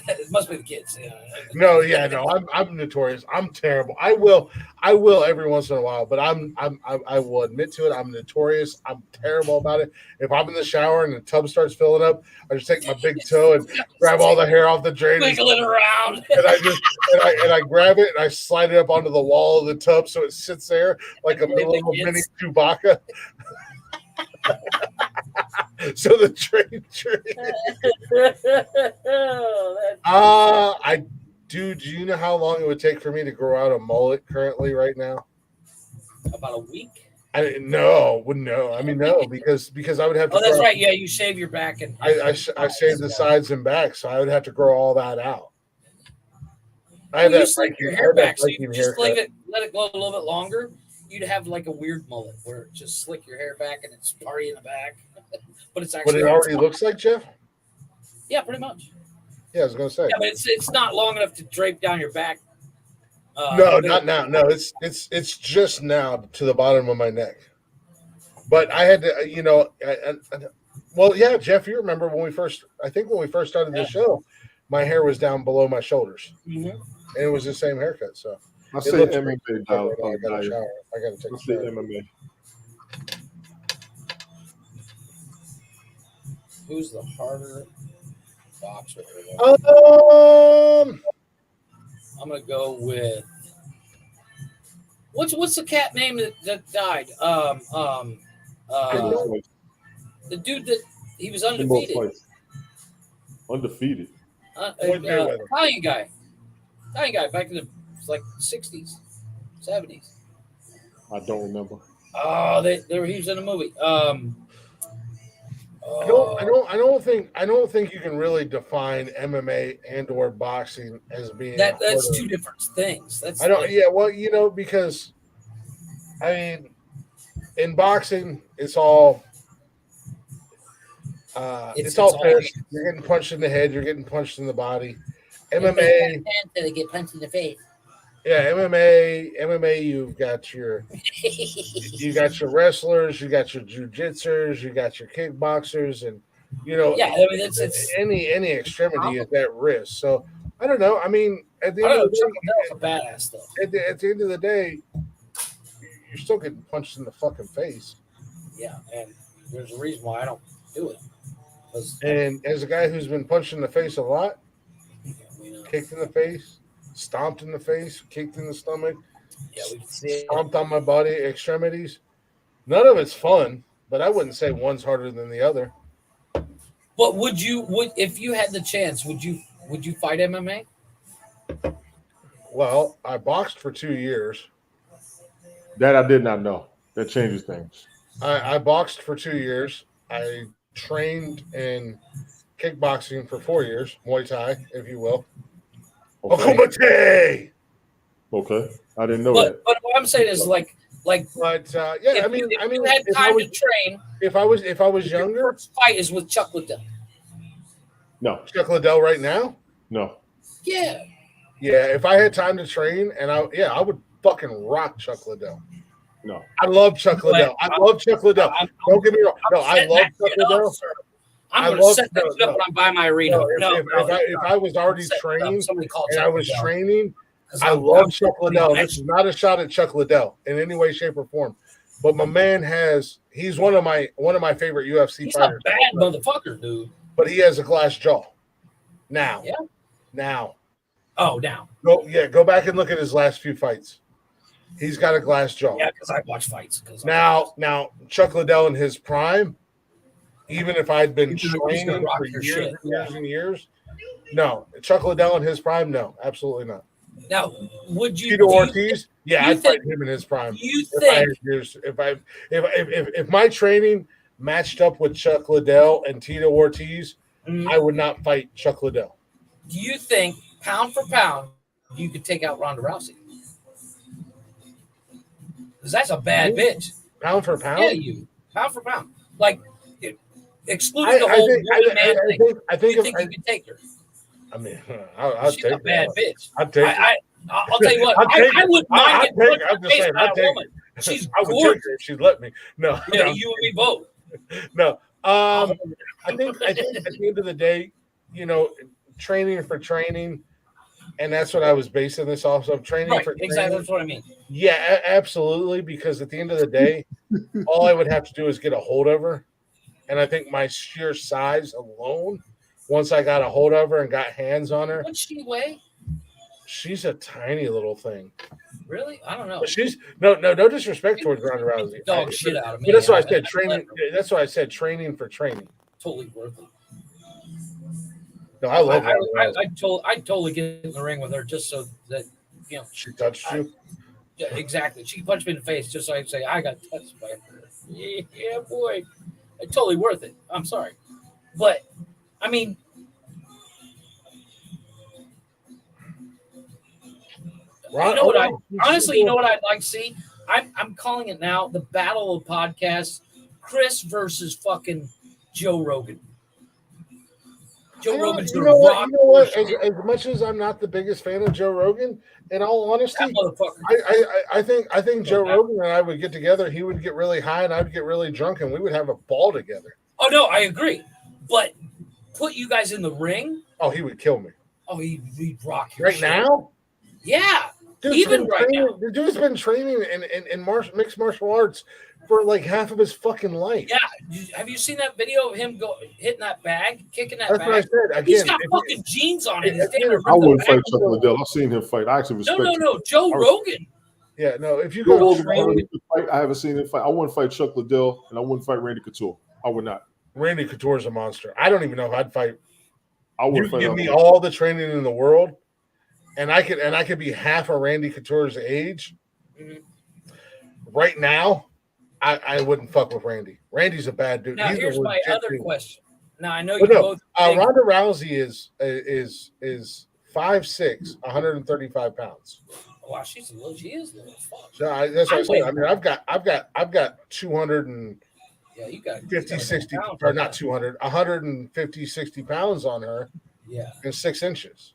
It must be the kids. Yeah. No, I'm notorious. I'm terrible. I will every once in a while, but I will admit to it. I'm notorious. I'm terrible about it. If I'm in the shower and the tub starts filling up, I just take my big toe and grab all the hair off the drain, wiggle it around, and I grab it and I slide it up onto the wall of the tub so it sits there like a little mini Chewbacca. So the drain. Do you know how long it would take for me to grow out a mullet currently right now? About a week. I didn't know. Wouldn't know. I mean, no, because I would have to. Oh, that's right. Yeah, you shave your back and I shaved the sides and back, so I would have to grow all that out. I Well, have you that slick your Viking, hair back, so you Viking just haircut. let it go a little bit longer. You'd have like a weird mullet where it just slick your hair back and it's party in the back, but it's What actually it already looks like, Jeff? Yeah, pretty much. Yeah, I was gonna say. Yeah, but it's not long enough to drape down your back. No, not now. No, it's just now to the bottom of my neck. But I had to, well, yeah, Jeff, you remember when we first? I think when we first started the show, my hair was down below my shoulders, and it was the same haircut. So I it say looks MMA. great. I got a shower. I got to take I a say shower. MMA. Who's the harder boxer? I'm gonna go with what's the cat name that died? The dude that he was undefeated. Undefeated. Italian guy back in the like 60s, 70s. I don't remember. Oh, he was in a movie. I don't think you can really define MMA and or boxing as being that's two different things. I don't. Yeah, well, because I mean, in boxing, it's all it's all fist. You're getting punched in the head. You're getting punched in the body. MMA, they get punched in the face. Yeah, MMA. You've got your wrestlers. You got your jujitsers. You got your kickboxers, and Yeah, I mean, it's any extremity is at risk. So I don't know. I mean, at the end of the day, a badass stuff. At the end of the day, you're still getting punched in the fucking face. Yeah, and there's a reason why I don't do it. And as a guy who's been punched in the face a lot, kicked in the face, stomped in the face, kicked in the stomach, yeah, we can see it. Stomped on my body extremities. None of it's fun, but I wouldn't say one's harder than the other. But would if you had the chance, would you fight MMA? Well, I boxed for 2 years. That I did not know. That changes things. I boxed for 2 years. I trained in kickboxing for 4 years, Muay Thai, if you will. Okay. Okay, I didn't know that. But what I'm saying is like. But yeah, I mean, you had time to train. If I was younger, your first fight is with Chuck Liddell. No, Chuck Liddell right now. No. Yeah. Yeah, if I had time to train, and I would fucking rock Chuck Liddell. No, I love Chuck Liddell. I love Chuck Liddell. Don't get me wrong. No, I love Chuck Liddell. I'm going to set that up when I buy my arena. If I was already trained and I was training, I love Chuck Liddell. This is not a shot at Chuck Liddell in any way, shape, or form. But my man he's one of my favorite UFC fighters. He's a bad motherfucker, dude. But he has a glass jaw. Now. Yeah. Now. Oh, now. Go back and look at his last few fights. He's got a glass jaw. Yeah, because I watch fights. Now, Chuck Liddell in his prime, even if I'd been training for years and years, no. Chuck Liddell in his prime, no, absolutely not. Now, would you? Tito Ortiz? Yeah, I'd fight him in his prime. If my training matched up with Chuck Liddell and Tito Ortiz, I would not fight Chuck Liddell. Do you think, pound for pound, you could take out Ronda Rousey? Because that's a bad bitch. Pound for pound? Yeah, pound for pound. Like, excluding the whole man thing. I think you could take her. I mean, I'll She's take a bad bitch. I'll take it. I'll tell you what. I wouldn't mind getting I'm just saying, I'll take it. She's I would gorgeous. take her if she'd let me. No. Yeah, no. you and me both. No. I think at the end of the day, training for training, and that's what I was basing this off of. Training for training. Exactly, that's what I mean. Yeah, absolutely. Because at the end of the day, all I would have to do is get a hold of her, and I think my sheer size alone, once I got a hold of her and got hands on her. What's she weigh? She's a tiny little thing. Really? I don't know. But she's no disrespect towards Ronda Rousey. Dog shit out of me. But that's why I said training. That's why I said training for training. Totally worth it. No, I love her. I'd totally get in the ring with her just so that she touched you. Yeah, exactly. She can punch me in the face just so I can say I got touched by her. Yeah, boy, it's totally worth it. I'm sorry, but I mean, you know what? You know what I'd like to see. I'm calling it now the battle of podcasts: Chris versus fucking Joe Rogan. Joe Rogan's you gonna rock. know what? As much as I'm not the biggest fan of Joe Rogan, in all honesty, I think Joe Rogan and I would get together. He would get really high, and I'd get really drunk, and we would have a ball together. Oh no, I agree. But put you guys in the ring. Oh, he would kill me. Oh, he'd rock your right shit. now. Yeah, Dude's even right now. The dude's been training in mixed martial arts for like half of his fucking life. Yeah, have you seen that video of him hitting that bag, kicking that That's bag? what I said. Again, he's got fucking jeans on it. I wouldn't fight Chuck Liddell. I've seen him fight. I actually respect him. No. Joe Rogan. Yeah, no. If you Joe go Rogan fight, I haven't seen him fight. I wouldn't fight Chuck Liddell, and I wouldn't fight Randy Couture. I would not. Randy Couture is a monster. I don't even know if I'd fight. I would fight. Give me all the training in the world, and I could be half of Randy Couture's age. Mm-hmm. Right now, I wouldn't fuck with Randy. Randy's a bad dude. Now here's my other question. Now I know you both. Ronda Rousey is 5'6", 135 pounds. Wow, she is little. Fuck. So that's what I said. I mean, I've got 200 and you got 50, 60, or not 200, 150, 60 pounds on her. Yeah, and 6 inches.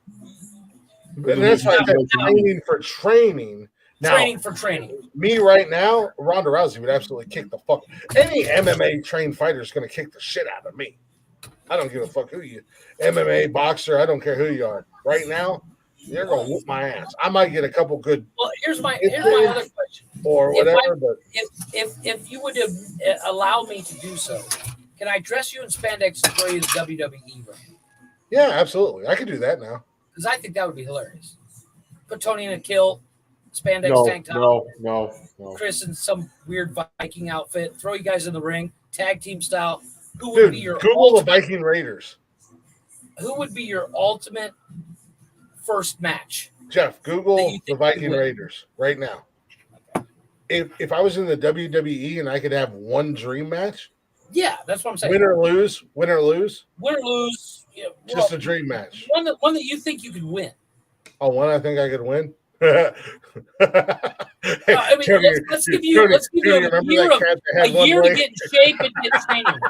And that's why I said training for training. Now, training for training. Me right now, Ronda Rousey would absolutely kick the fuck. Any MMA trained fighter is going to kick the shit out of me. I don't give a fuck who you MMA boxer. I don't care who you are. Right now, you're going to whoop my ass. I might get a couple good. Well, here's my other question. Or whatever. If you would have allowed me to do so, can I dress you in spandex and throw you the WWE ring? Yeah, absolutely. I could do that now. Because I think that would be hilarious. Put Tony in a kill. Spandex tank top. No. Chris in some weird Viking outfit. Throw you guys in the ring, tag team style. Who would be your Google the Viking Raiders? Who would be your ultimate first match? Jeff, Google the Viking Raiders right now. If I was in the WWE and I could have one dream match, yeah, that's what I'm saying. Win or lose. Yeah, just a dream match. One that you think you could win. Oh, one I think I could win. Let's give you a year to get in shape and get training.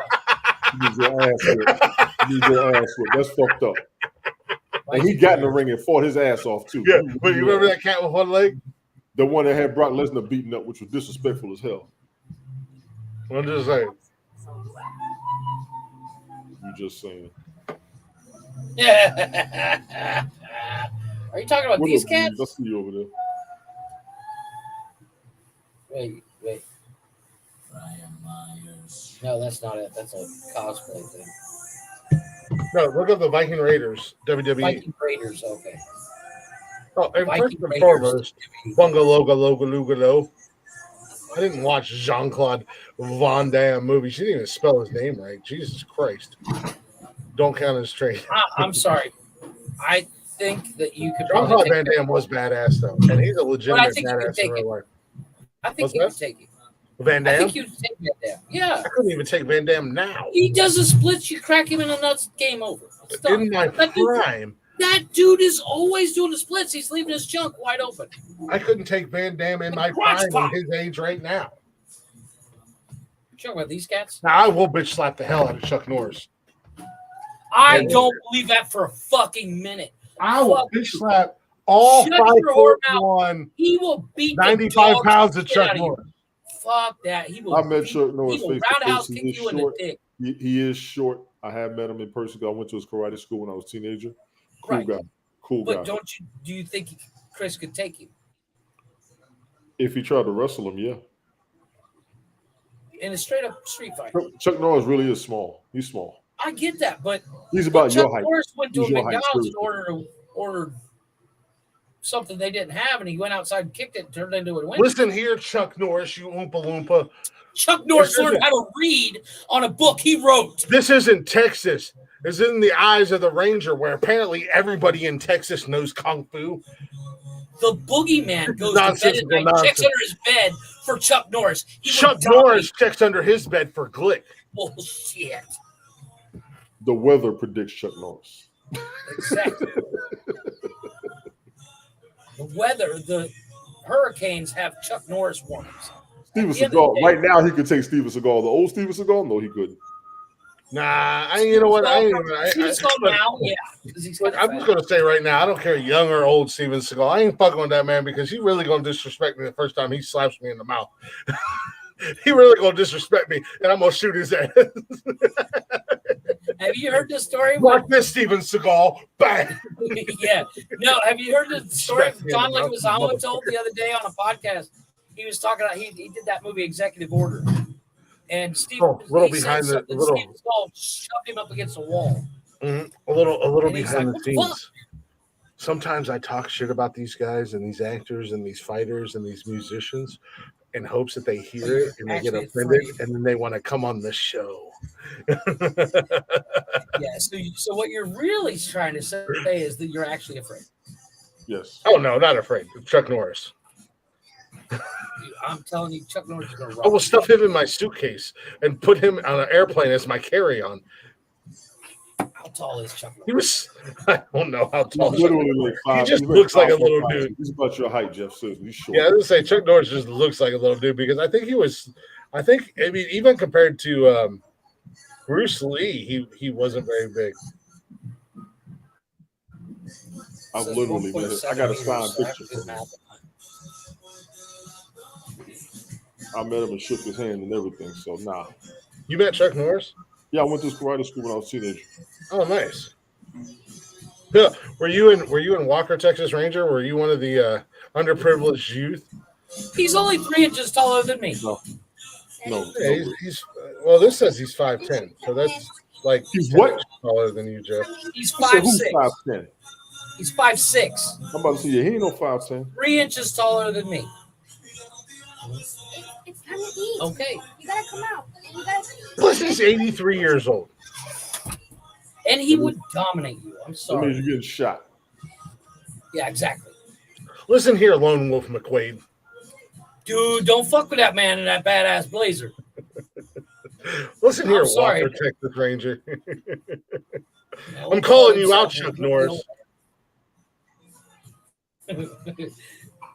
Use your ass whip. That's fucked up. And he got in the ring and fought his ass off too. Yeah, but you remember that cat with one leg? The one that had Brock Lesnar beaten up, which was disrespectful as hell. I'm just saying. You just saying. Yeah. Are you talking about these cats? Let's see you over there. Wait. No, that's not it. That's a cosplay thing. No, look up the Viking Raiders, WWE. Viking Raiders, okay. Oh, and first and foremost, Bunga Loga Loga Luga Lo. I didn't watch Jean-Claude Van Damme movie. She didn't even spell his name right. Jesus Christ. Don't count as trade. I'm sorry. I think that you could Jean-Claude Van Damme was badass, though. And he's a legitimate badass in real life. I think you could take it. Van Damme? I think you could take Van Damme. Yeah. I couldn't even take Van Damme now. He does a split, you crack him in the nuts, game over. In my prime. That dude is always doing the splits. He's leaving his junk wide open. I couldn't take Van Damme in my prime at his age right now. You talking about these cats? Now, I will bitch slap the hell out of Chuck Norris. I don't believe that for a fucking minute. I will bitch slap all 5'1". He will beat 95 pounds of Chuck Norris. Fuck that. He will. I met Chuck Norris face roundhouse kick you in the dick. He is short. I have met him in person. I went to his karate school when I was a teenager. Cool guy. But do you think Chris could take him? If he tried to wrestle him, yeah. In a straight up street fight. Chuck Norris really is small. He's small. I get that, but he's about your height. Chuck Norris went to a McDonald's and ordered something they didn't have, and he went outside and kicked it and turned it into a win. Listen here, Chuck Norris, you Oompa Loompa. Chuck Norris learned how to read on a book he wrote. This isn't Texas. It's in the eyes of the Ranger, where apparently everybody in Texas knows Kung Fu. The boogeyman goes to bed at night, checks under his bed for Chuck Norris. Chuck Norris checks under his bed for Glick. Bullshit. The weather predicts Chuck Norris. Exactly. The hurricanes have Chuck Norris warnings. Steven Seagal. Right now, he could take Steven Seagal. The old Steven Seagal? No, he couldn't. Nah, you know what? Steven Seagal now, yeah. I'm just going to say right now, I don't care young or old Steven Seagal. I ain't fucking with that man because he really going to disrespect me the first time he slaps me in the mouth. He really going to disrespect me, and I'm going to shoot his ass. Have you heard the story? Mark this, Steven Seagal. Bang. Yeah. No, have you heard the story John Leguizamo told the other day on a podcast? He was talking about, he did that movie Executive Order. And Steve, Steve Seagal shoved him up against a wall. Mm-hmm. A little behind the scenes. Sometimes I talk shit about these guys and these actors and these fighters and these musicians in hopes that they hear it and they get offended and then they want to come on the show. Yeah. So what you're really trying to say is that you're actually afraid. Yes. Oh no, not afraid. Chuck Norris. I'm telling you, Chuck Norris is going to rock. I will stuff him in my suitcase and put him on an airplane as my carry-on. How tall is Chuck Norris? He was, I don't know how tall. He's literally like he just looks like a little dude. He's about your height, Jeff. So he's short. Yeah, I was going to say Chuck Norris just looks like a little dude because I mean, even compared to Bruce Lee, he wasn't very big. I literally, man, I got a signed picture from him. I met him and shook his hand and everything. So nah. You met Chuck Norris? Yeah, I went to karate school when I was a teenager. Oh, nice. Yeah. Were you in Walker, Texas Ranger? Were you one of the underprivileged youth? He's only 3 inches taller than me. No. Yeah, he's well. This says he's 5'10", so that's like he's what taller than you, Jeff. He's 5'6". 5'10"? He's 5'6". I'm about to say, yeah, he ain't no 5'10". 3 inches taller than me. It's time to eat. Okay. You gotta come out. Plus, he's 83 years old. And he would dominate you. I'm sorry. That means you're getting shot. Yeah, exactly. Listen here, Lone Wolf McQuaid. Dude, don't fuck with that man in that badass blazer. Listen here, Walker, Texas Ranger. I'm calling you out, Chuck Norris.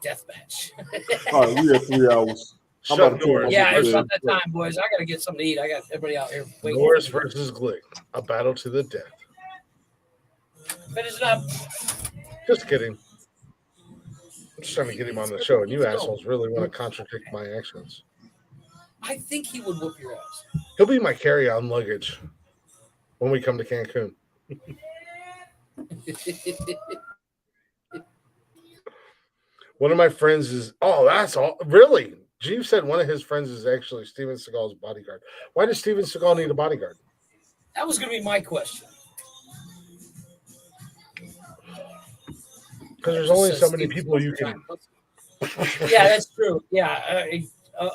Deathmatch. All right, we have 3 hours. Yeah, it's about that time, boys. I gotta get something to eat. I got everybody out here waiting. Norris versus Glick, a battle to the death. Finish it up. Just kidding. I'm just trying to get him on the show, and you assholes really want to contradict my actions. I think he would whoop your ass. He'll be my carry-on luggage when we come to Cancun. One of my friends is, that's all. Really? Jeeves said one of his friends is actually Steven Seagal's bodyguard. Why does Steven Seagal need a bodyguard? That was going to be my question. Because there's only so many people you can. Yeah, that's true. Yeah,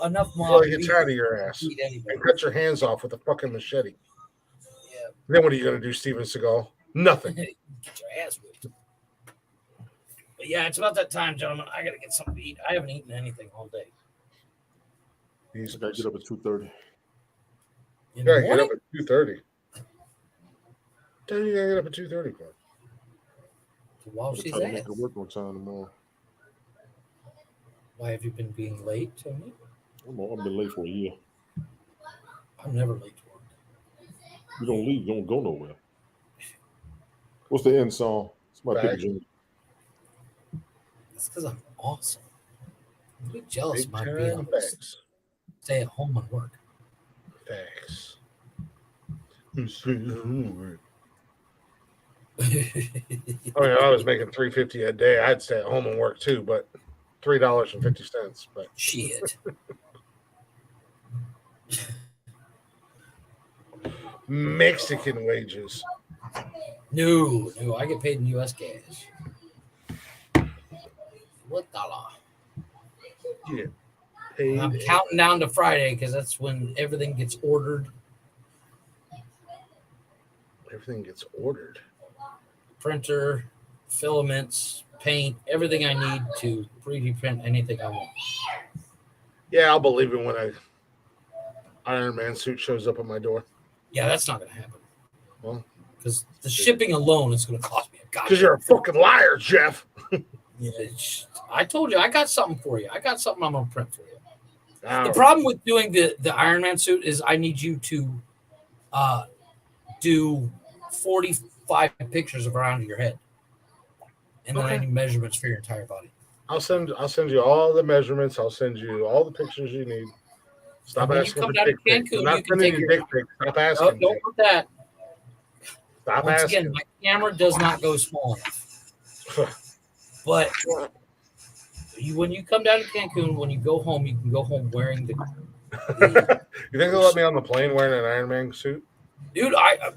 enough mob. Well, get out of your ass and cut your hands off with a fucking machete. Yeah. Then what are you going to do, Steven Seagal? Nothing. Get your ass whipped. But yeah, it's about that time, gentlemen. I got to get something to eat. I haven't eaten anything all day. I got to get up at 2:30. You got to get up at 2:30. Tell you got to get up at 2:30. While she's at. I have to work on time tomorrow. Why have you been being late, Tony? I've been late for a year. I'm never late to work. You don't leave. You don't go nowhere. What's the end song? It's my picture, Jimmy. That's because I'm awesome. I'm really jealous of my being able to stay at home and work. Thanks. I was making $3.50 a day. I'd stay at home and work too, but $3.50. But shit. Mexican wages. No, I get paid in U.S. cash. What dollar? Yeah. I'm counting down to Friday because that's when everything gets ordered. Everything gets ordered. Printer, filaments, paint, everything I need to 3D print anything I want. Yeah, I'll believe it when a Iron Man suit shows up at my door. Yeah, that's not going to happen. Well, because the shipping alone is going to cost me a goddamn. Because you're a fucking liar, Jeff. Yeah, I told you I got something for you. I got something I'm going to print for you. Oh. The problem with doing the Iron Man suit is I need you to do 45 pictures around your head, and then I need measurements for your entire body. I'll send you all the measurements. I'll send you all the pictures you need. Stop when asking you come for down to dick pics. Cancun, I'm not you can sending take you your dick pics. Stop asking. don't put that. Stop Once asking. again, my camera does not go small enough. But when you come down to Cancun, when you go home, you can go home wearing the. You think they'll let me on the plane wearing an Iron Man suit? Dude,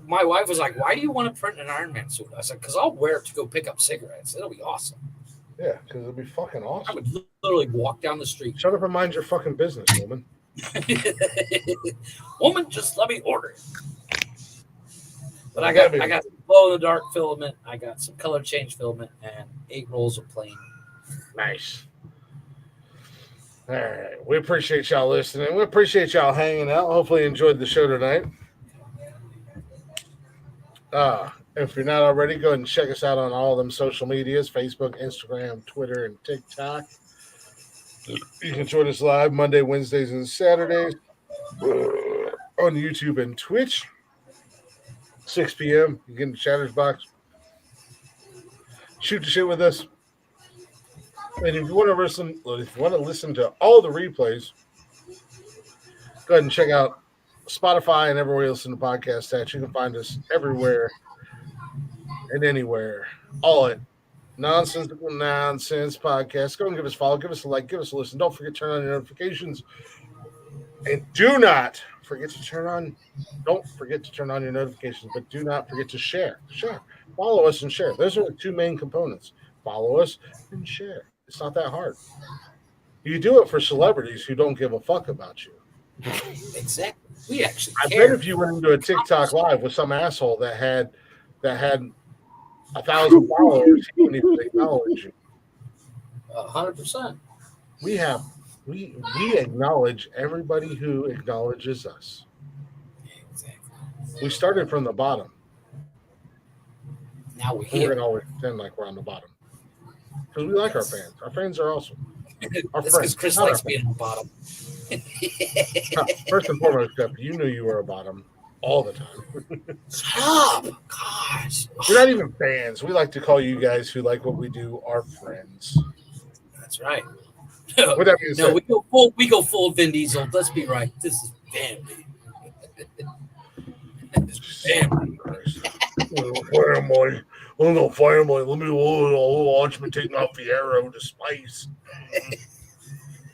my wife was like, "Why do you want to print an Iron Man suit?" I said, "Because I'll wear it to go pick up cigarettes. It'll be awesome." Yeah, because it'll be fucking I awesome. would literally walk down the street. Shut up and mind your fucking business, woman. Woman, just let me order it. But I got glow in the dark filament. I got some color change filament and 8 rolls of plain. Nice. All right. We appreciate y'all listening. We appreciate y'all hanging out. Hopefully you enjoyed the show tonight. If you're not already, go ahead and check us out on all of them social medias, Facebook, Instagram, Twitter, and TikTok. You can join us live Monday, Wednesdays, and Saturdays on YouTube and Twitch. 6 p.m. You get in the Chatter's box. Shoot the shit with us. And if you want to listen to all the replays, go ahead and check out Spotify and everywhere you listen to podcasts at. You can find us everywhere and anywhere. All at Nonsensical Nonsense Podcast. Go and give us a follow, give us a like, give us a listen. Don't forget to turn on your notifications. And don't forget to turn on your notifications, but do not forget to share. Follow us and share. Those are the 2 main components. Follow us and share. It's not that hard. You do it for celebrities who don't give a fuck about you. Exactly. We actually I care. bet if you went into a TikTok live with some asshole that had 1,000 followers, he wouldn't even acknowledge you. 100%. We acknowledge everybody who acknowledges us. Exactly. We started from the bottom. Now we're We're here. gonna always pretend like we're on the bottom because we like our fans. Our fans are awesome. Our That's friends. because Chris Not likes our being on the bottom. First and foremost, Jeff, you knew you were a bottom all the time. Stop! Gosh. We're not even fans. We like to call you guys who like what we do our friends. That's right. With that being said, we go full Vin Diesel. Let's be right. This is family. family. Family. Oh no, family. Let me watch me take my Fiero to space.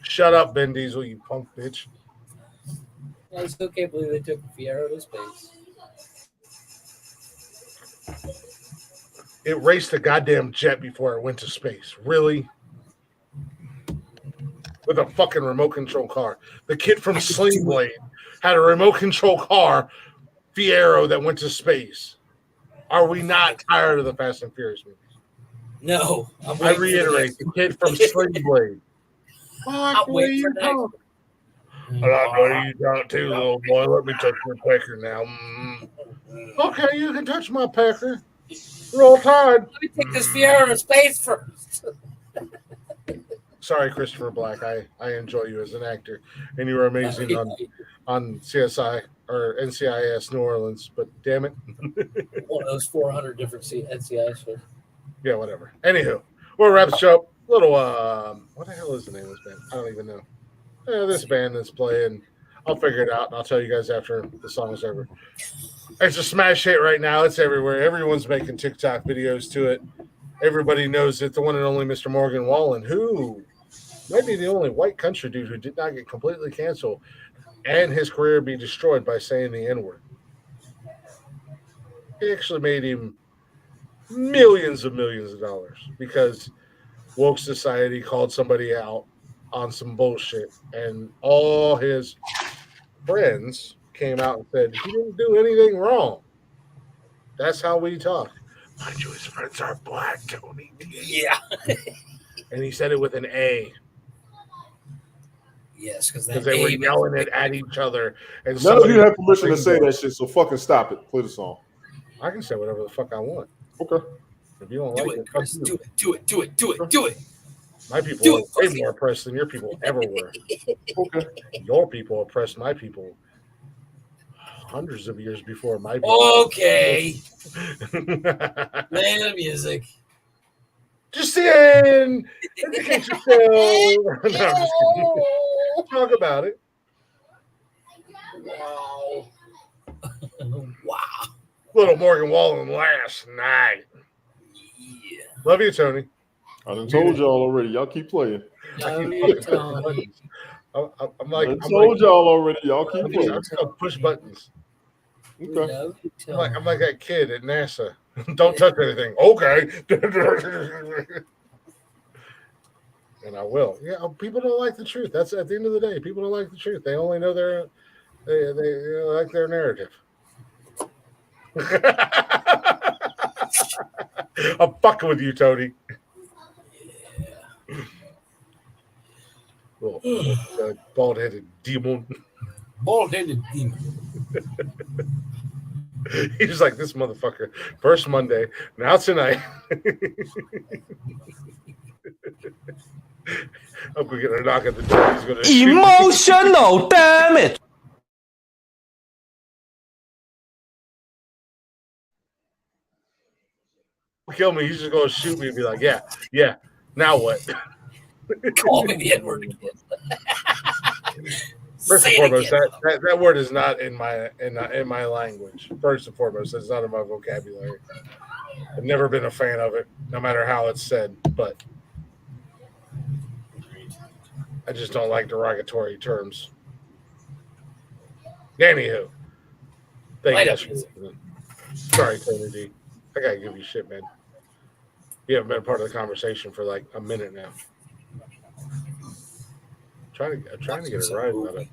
Shut up, Vin Diesel, you punk bitch. I still can't believe they took Fiero to space. It raced a goddamn jet before it went to space. Really? With a fucking remote control car. The kid from Sling Blade had a remote control car, Fiero, that went to space. Are we not tired of the Fast and Furious movies? No. I reiterate, the kid from Sling Blade. Fuck, what are you talking? I know you talk too, little boy. Let me touch your pecker now. Okay, you can touch my pecker. Roll Tide. Let me take this Fiero to space first. Sorry, Christopher Black. I enjoy you as an actor, and you were amazing on CSI or NCIS New Orleans. But damn it, one of those 400 different NCIS shows. Yeah, whatever. Anywho, we'll wrap the show. Little what the hell is the name of this band? I don't even know. This band that's playing. I'll figure it out, and I'll tell you guys after the song is over. It's a smash hit right now. It's everywhere. Everyone's making TikTok videos to it. Everybody knows it. The one and only Mr. Morgan Wallen, who might be the only white country dude who did not get completely canceled and his career be destroyed by saying the N-word. It actually made him millions of dollars because woke society called somebody out on some bullshit, and all his friends came out and said, he didn't do anything wrong. That's how we talk. My Jewish friends are black, Tony. Yeah. And he said it with an A. Yes, because they were yelling it at each other. And none of you have permission to say that shit, so fucking stop it. Play the song. I can say whatever the fuck I want. Okay. If you don't do like it, Chris. Do it. My people are way more oppressed than your people ever were. Okay. Your people oppressed my people hundreds of years before my people. Okay. Play the music. Just saying. Educate yourself. No, I'm just kidding. Talk about it. Wow. Wow. Little Morgan Wallen last night. Yeah. Love you, Tony. I done told y'all already. Y'all keep playing. I'm like, I told y'all already. Y'all keep playing. I'm just gonna push buttons. Okay. I'm like that kid at NASA. Don't touch anything. Okay. And I will. Yeah, people don't like the truth. That's at the end of the day. People don't like the truth. They only know they like their narrative. I'm fucking with you, Tony. Little bald-headed demon. Bald-headed demon. He's like, this motherfucker. First Monday, now tonight. I'm going to get a knock at the door. He's going to Emotional, damn it. Kill me. He's just going to shoot me and be like, yeah. Now what? Call me the N-word again. First and foremost, that word is not in my language. First and foremost, it's not in my vocabulary. I've never been a fan of it, no matter how it's said. But I just don't like derogatory terms. Anywho, thank you. Sorry, Tony D. I gotta give you shit, man. You haven't been part of the conversation for like a minute now. I'm trying to get it right about it.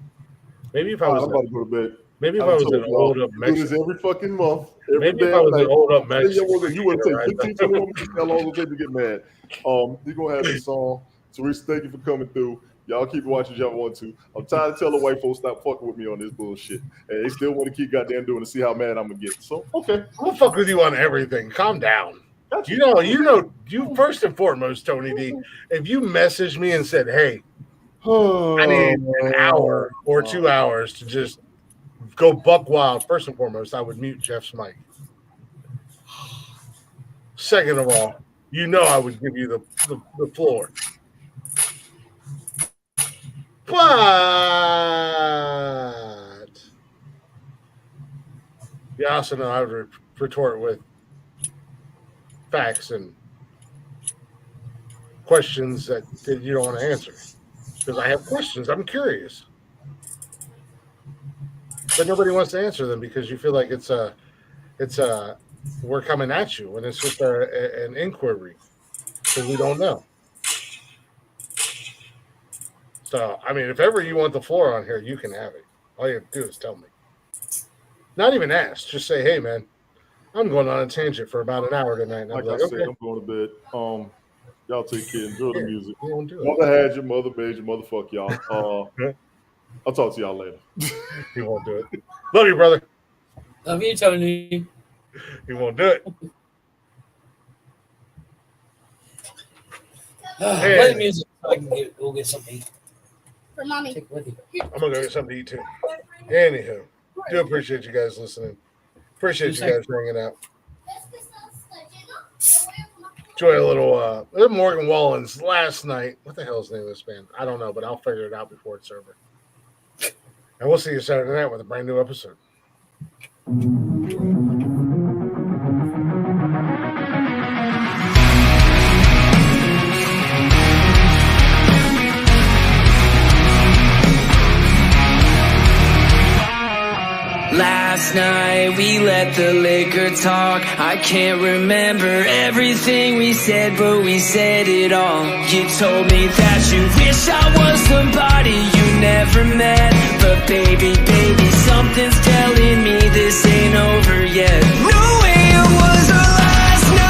Maybe if I was about to go to bed. Maybe if I was an old up Mexican. Do this every fucking month. Maybe if I was an old up Mexican. You would take 15 to minutes how long it take to get mad. You're gonna have this song. Teresa, thank you for coming through. Y'all keep watching y'all want to. I'm tired of telling white folks stop fucking with me on this bullshit. And they still want to keep goddamn doing it to see how mad I'm gonna get. So okay. I'm gonna fuck with you on everything. Calm down. You know, first and foremost, Tony D, if you messaged me and said, hey, I need an hour or 2 hours to just go buck wild, first and foremost, I would mute Jeff's mic. Second of all, I would give you the floor. But you also know I would retort with facts and questions that you don't want to answer. Because I have questions. I'm curious. But nobody wants to answer them because you feel like it's we're coming at you when it's just an inquiry. Because we don't know. So, I mean, if ever you want the floor on here, you can have it. All you have to do is tell me. Not even ask. Just say, hey, man, I'm going on a tangent for about an hour tonight. And like I said, I'm going to bed. Y'all take care. Enjoy the music. Mother had your mother made your motherfuck y'all. I'll talk to y'all later. He won't do it. Love you, brother. Love you, Tony. He won't do it. Play the music so I can go get something to eat. For mommy. I'm going to go get something to eat, too. Anywho, do appreciate you guys listening. Appreciate you guys hanging out. Enjoy a little Morgan Wallen's last night. What the hell is the name of this band? I don't know, but I'll figure it out before it's over. And we'll see you Saturday night with a brand new episode. Last night we let the liquor talk. I can't remember everything we said, but we said it all. You told me that you wish I was somebody you never met. But baby, something's telling me this ain't over yet. No way it was our last night.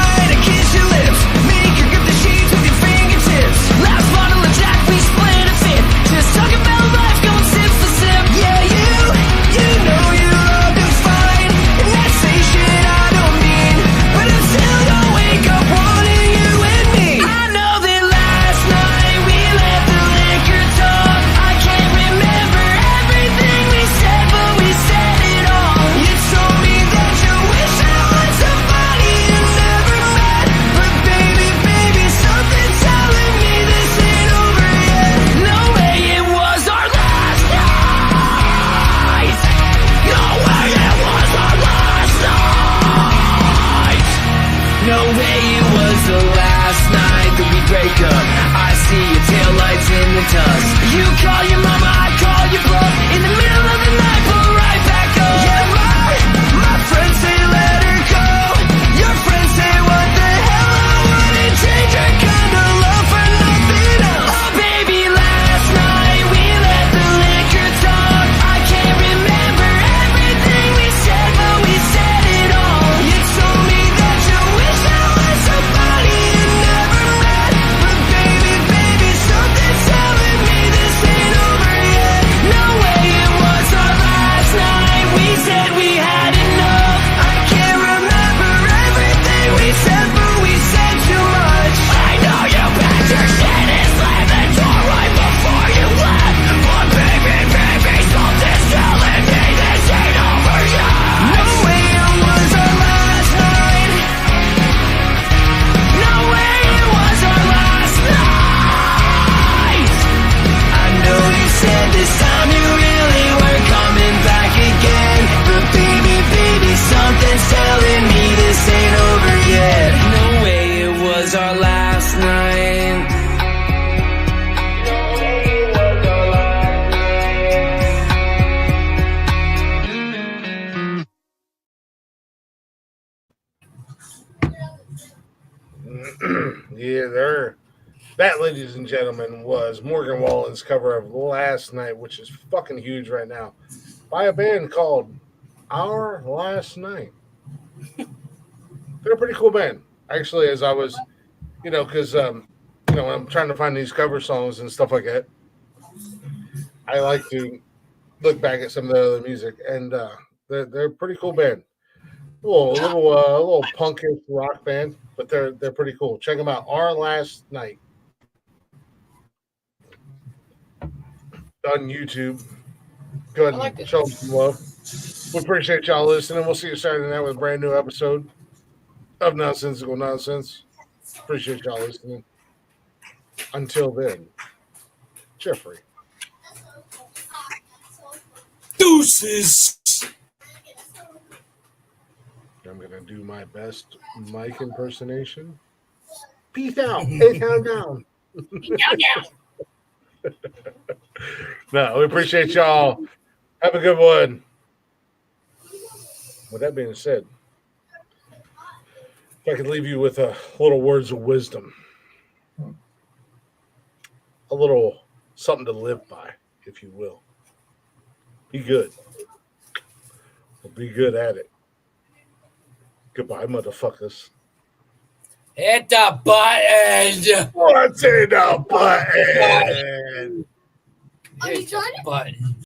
want us. You call your mama, I call your bluff. In the middle of the night, pull right back up. Yeah, my friends say let her go. Your friends say what the hell, I wouldn't change her kind of love for nothing else. Oh baby, last night we let the liquor talk. I can't remember everything we said, but we said it all. You told me that you wish I was somebody you never met. But baby, something's telling me this ain't over yet. No way it was our last night. We said we had enough. I can't remember everything we said, but we said too much. I know you packed your shit and slammed the door right before you left. But baby, something's telling me this ain't over yet. No way it was our last night. No way it was our last night. I know you said this time you really were coming back again. But baby, something's telling me this ain't over yet. No way it was our last night. Yeah, there. That, ladies and gentlemen, was Morgan Wallen's cover of Last Night, which is fucking huge right now, by a band called Our Last Night. They're a pretty cool band, actually. As I was, because when I'm trying to find these cover songs and stuff like that, I like to look back at some of the other music, and they're a pretty cool band. A little punkish rock band, but they're pretty cool. Check them out. Our Last Night on YouTube. Go ahead and show them some love. We appreciate y'all listening. We'll see you Saturday night with a brand new episode of Nonsensical Nonsense. Appreciate y'all listening. Until then, Jeffrey. Deuces. I'm going to do my best Mike impersonation. Peace out. Hey, down. No, we appreciate y'all. Have a good one. With that being said, if I could leave you with a little words of wisdom, a little something to live by, if you will. Be good. Be good at it. Goodbye, motherfuckers. Hit the button. What's in the button? Hit the button.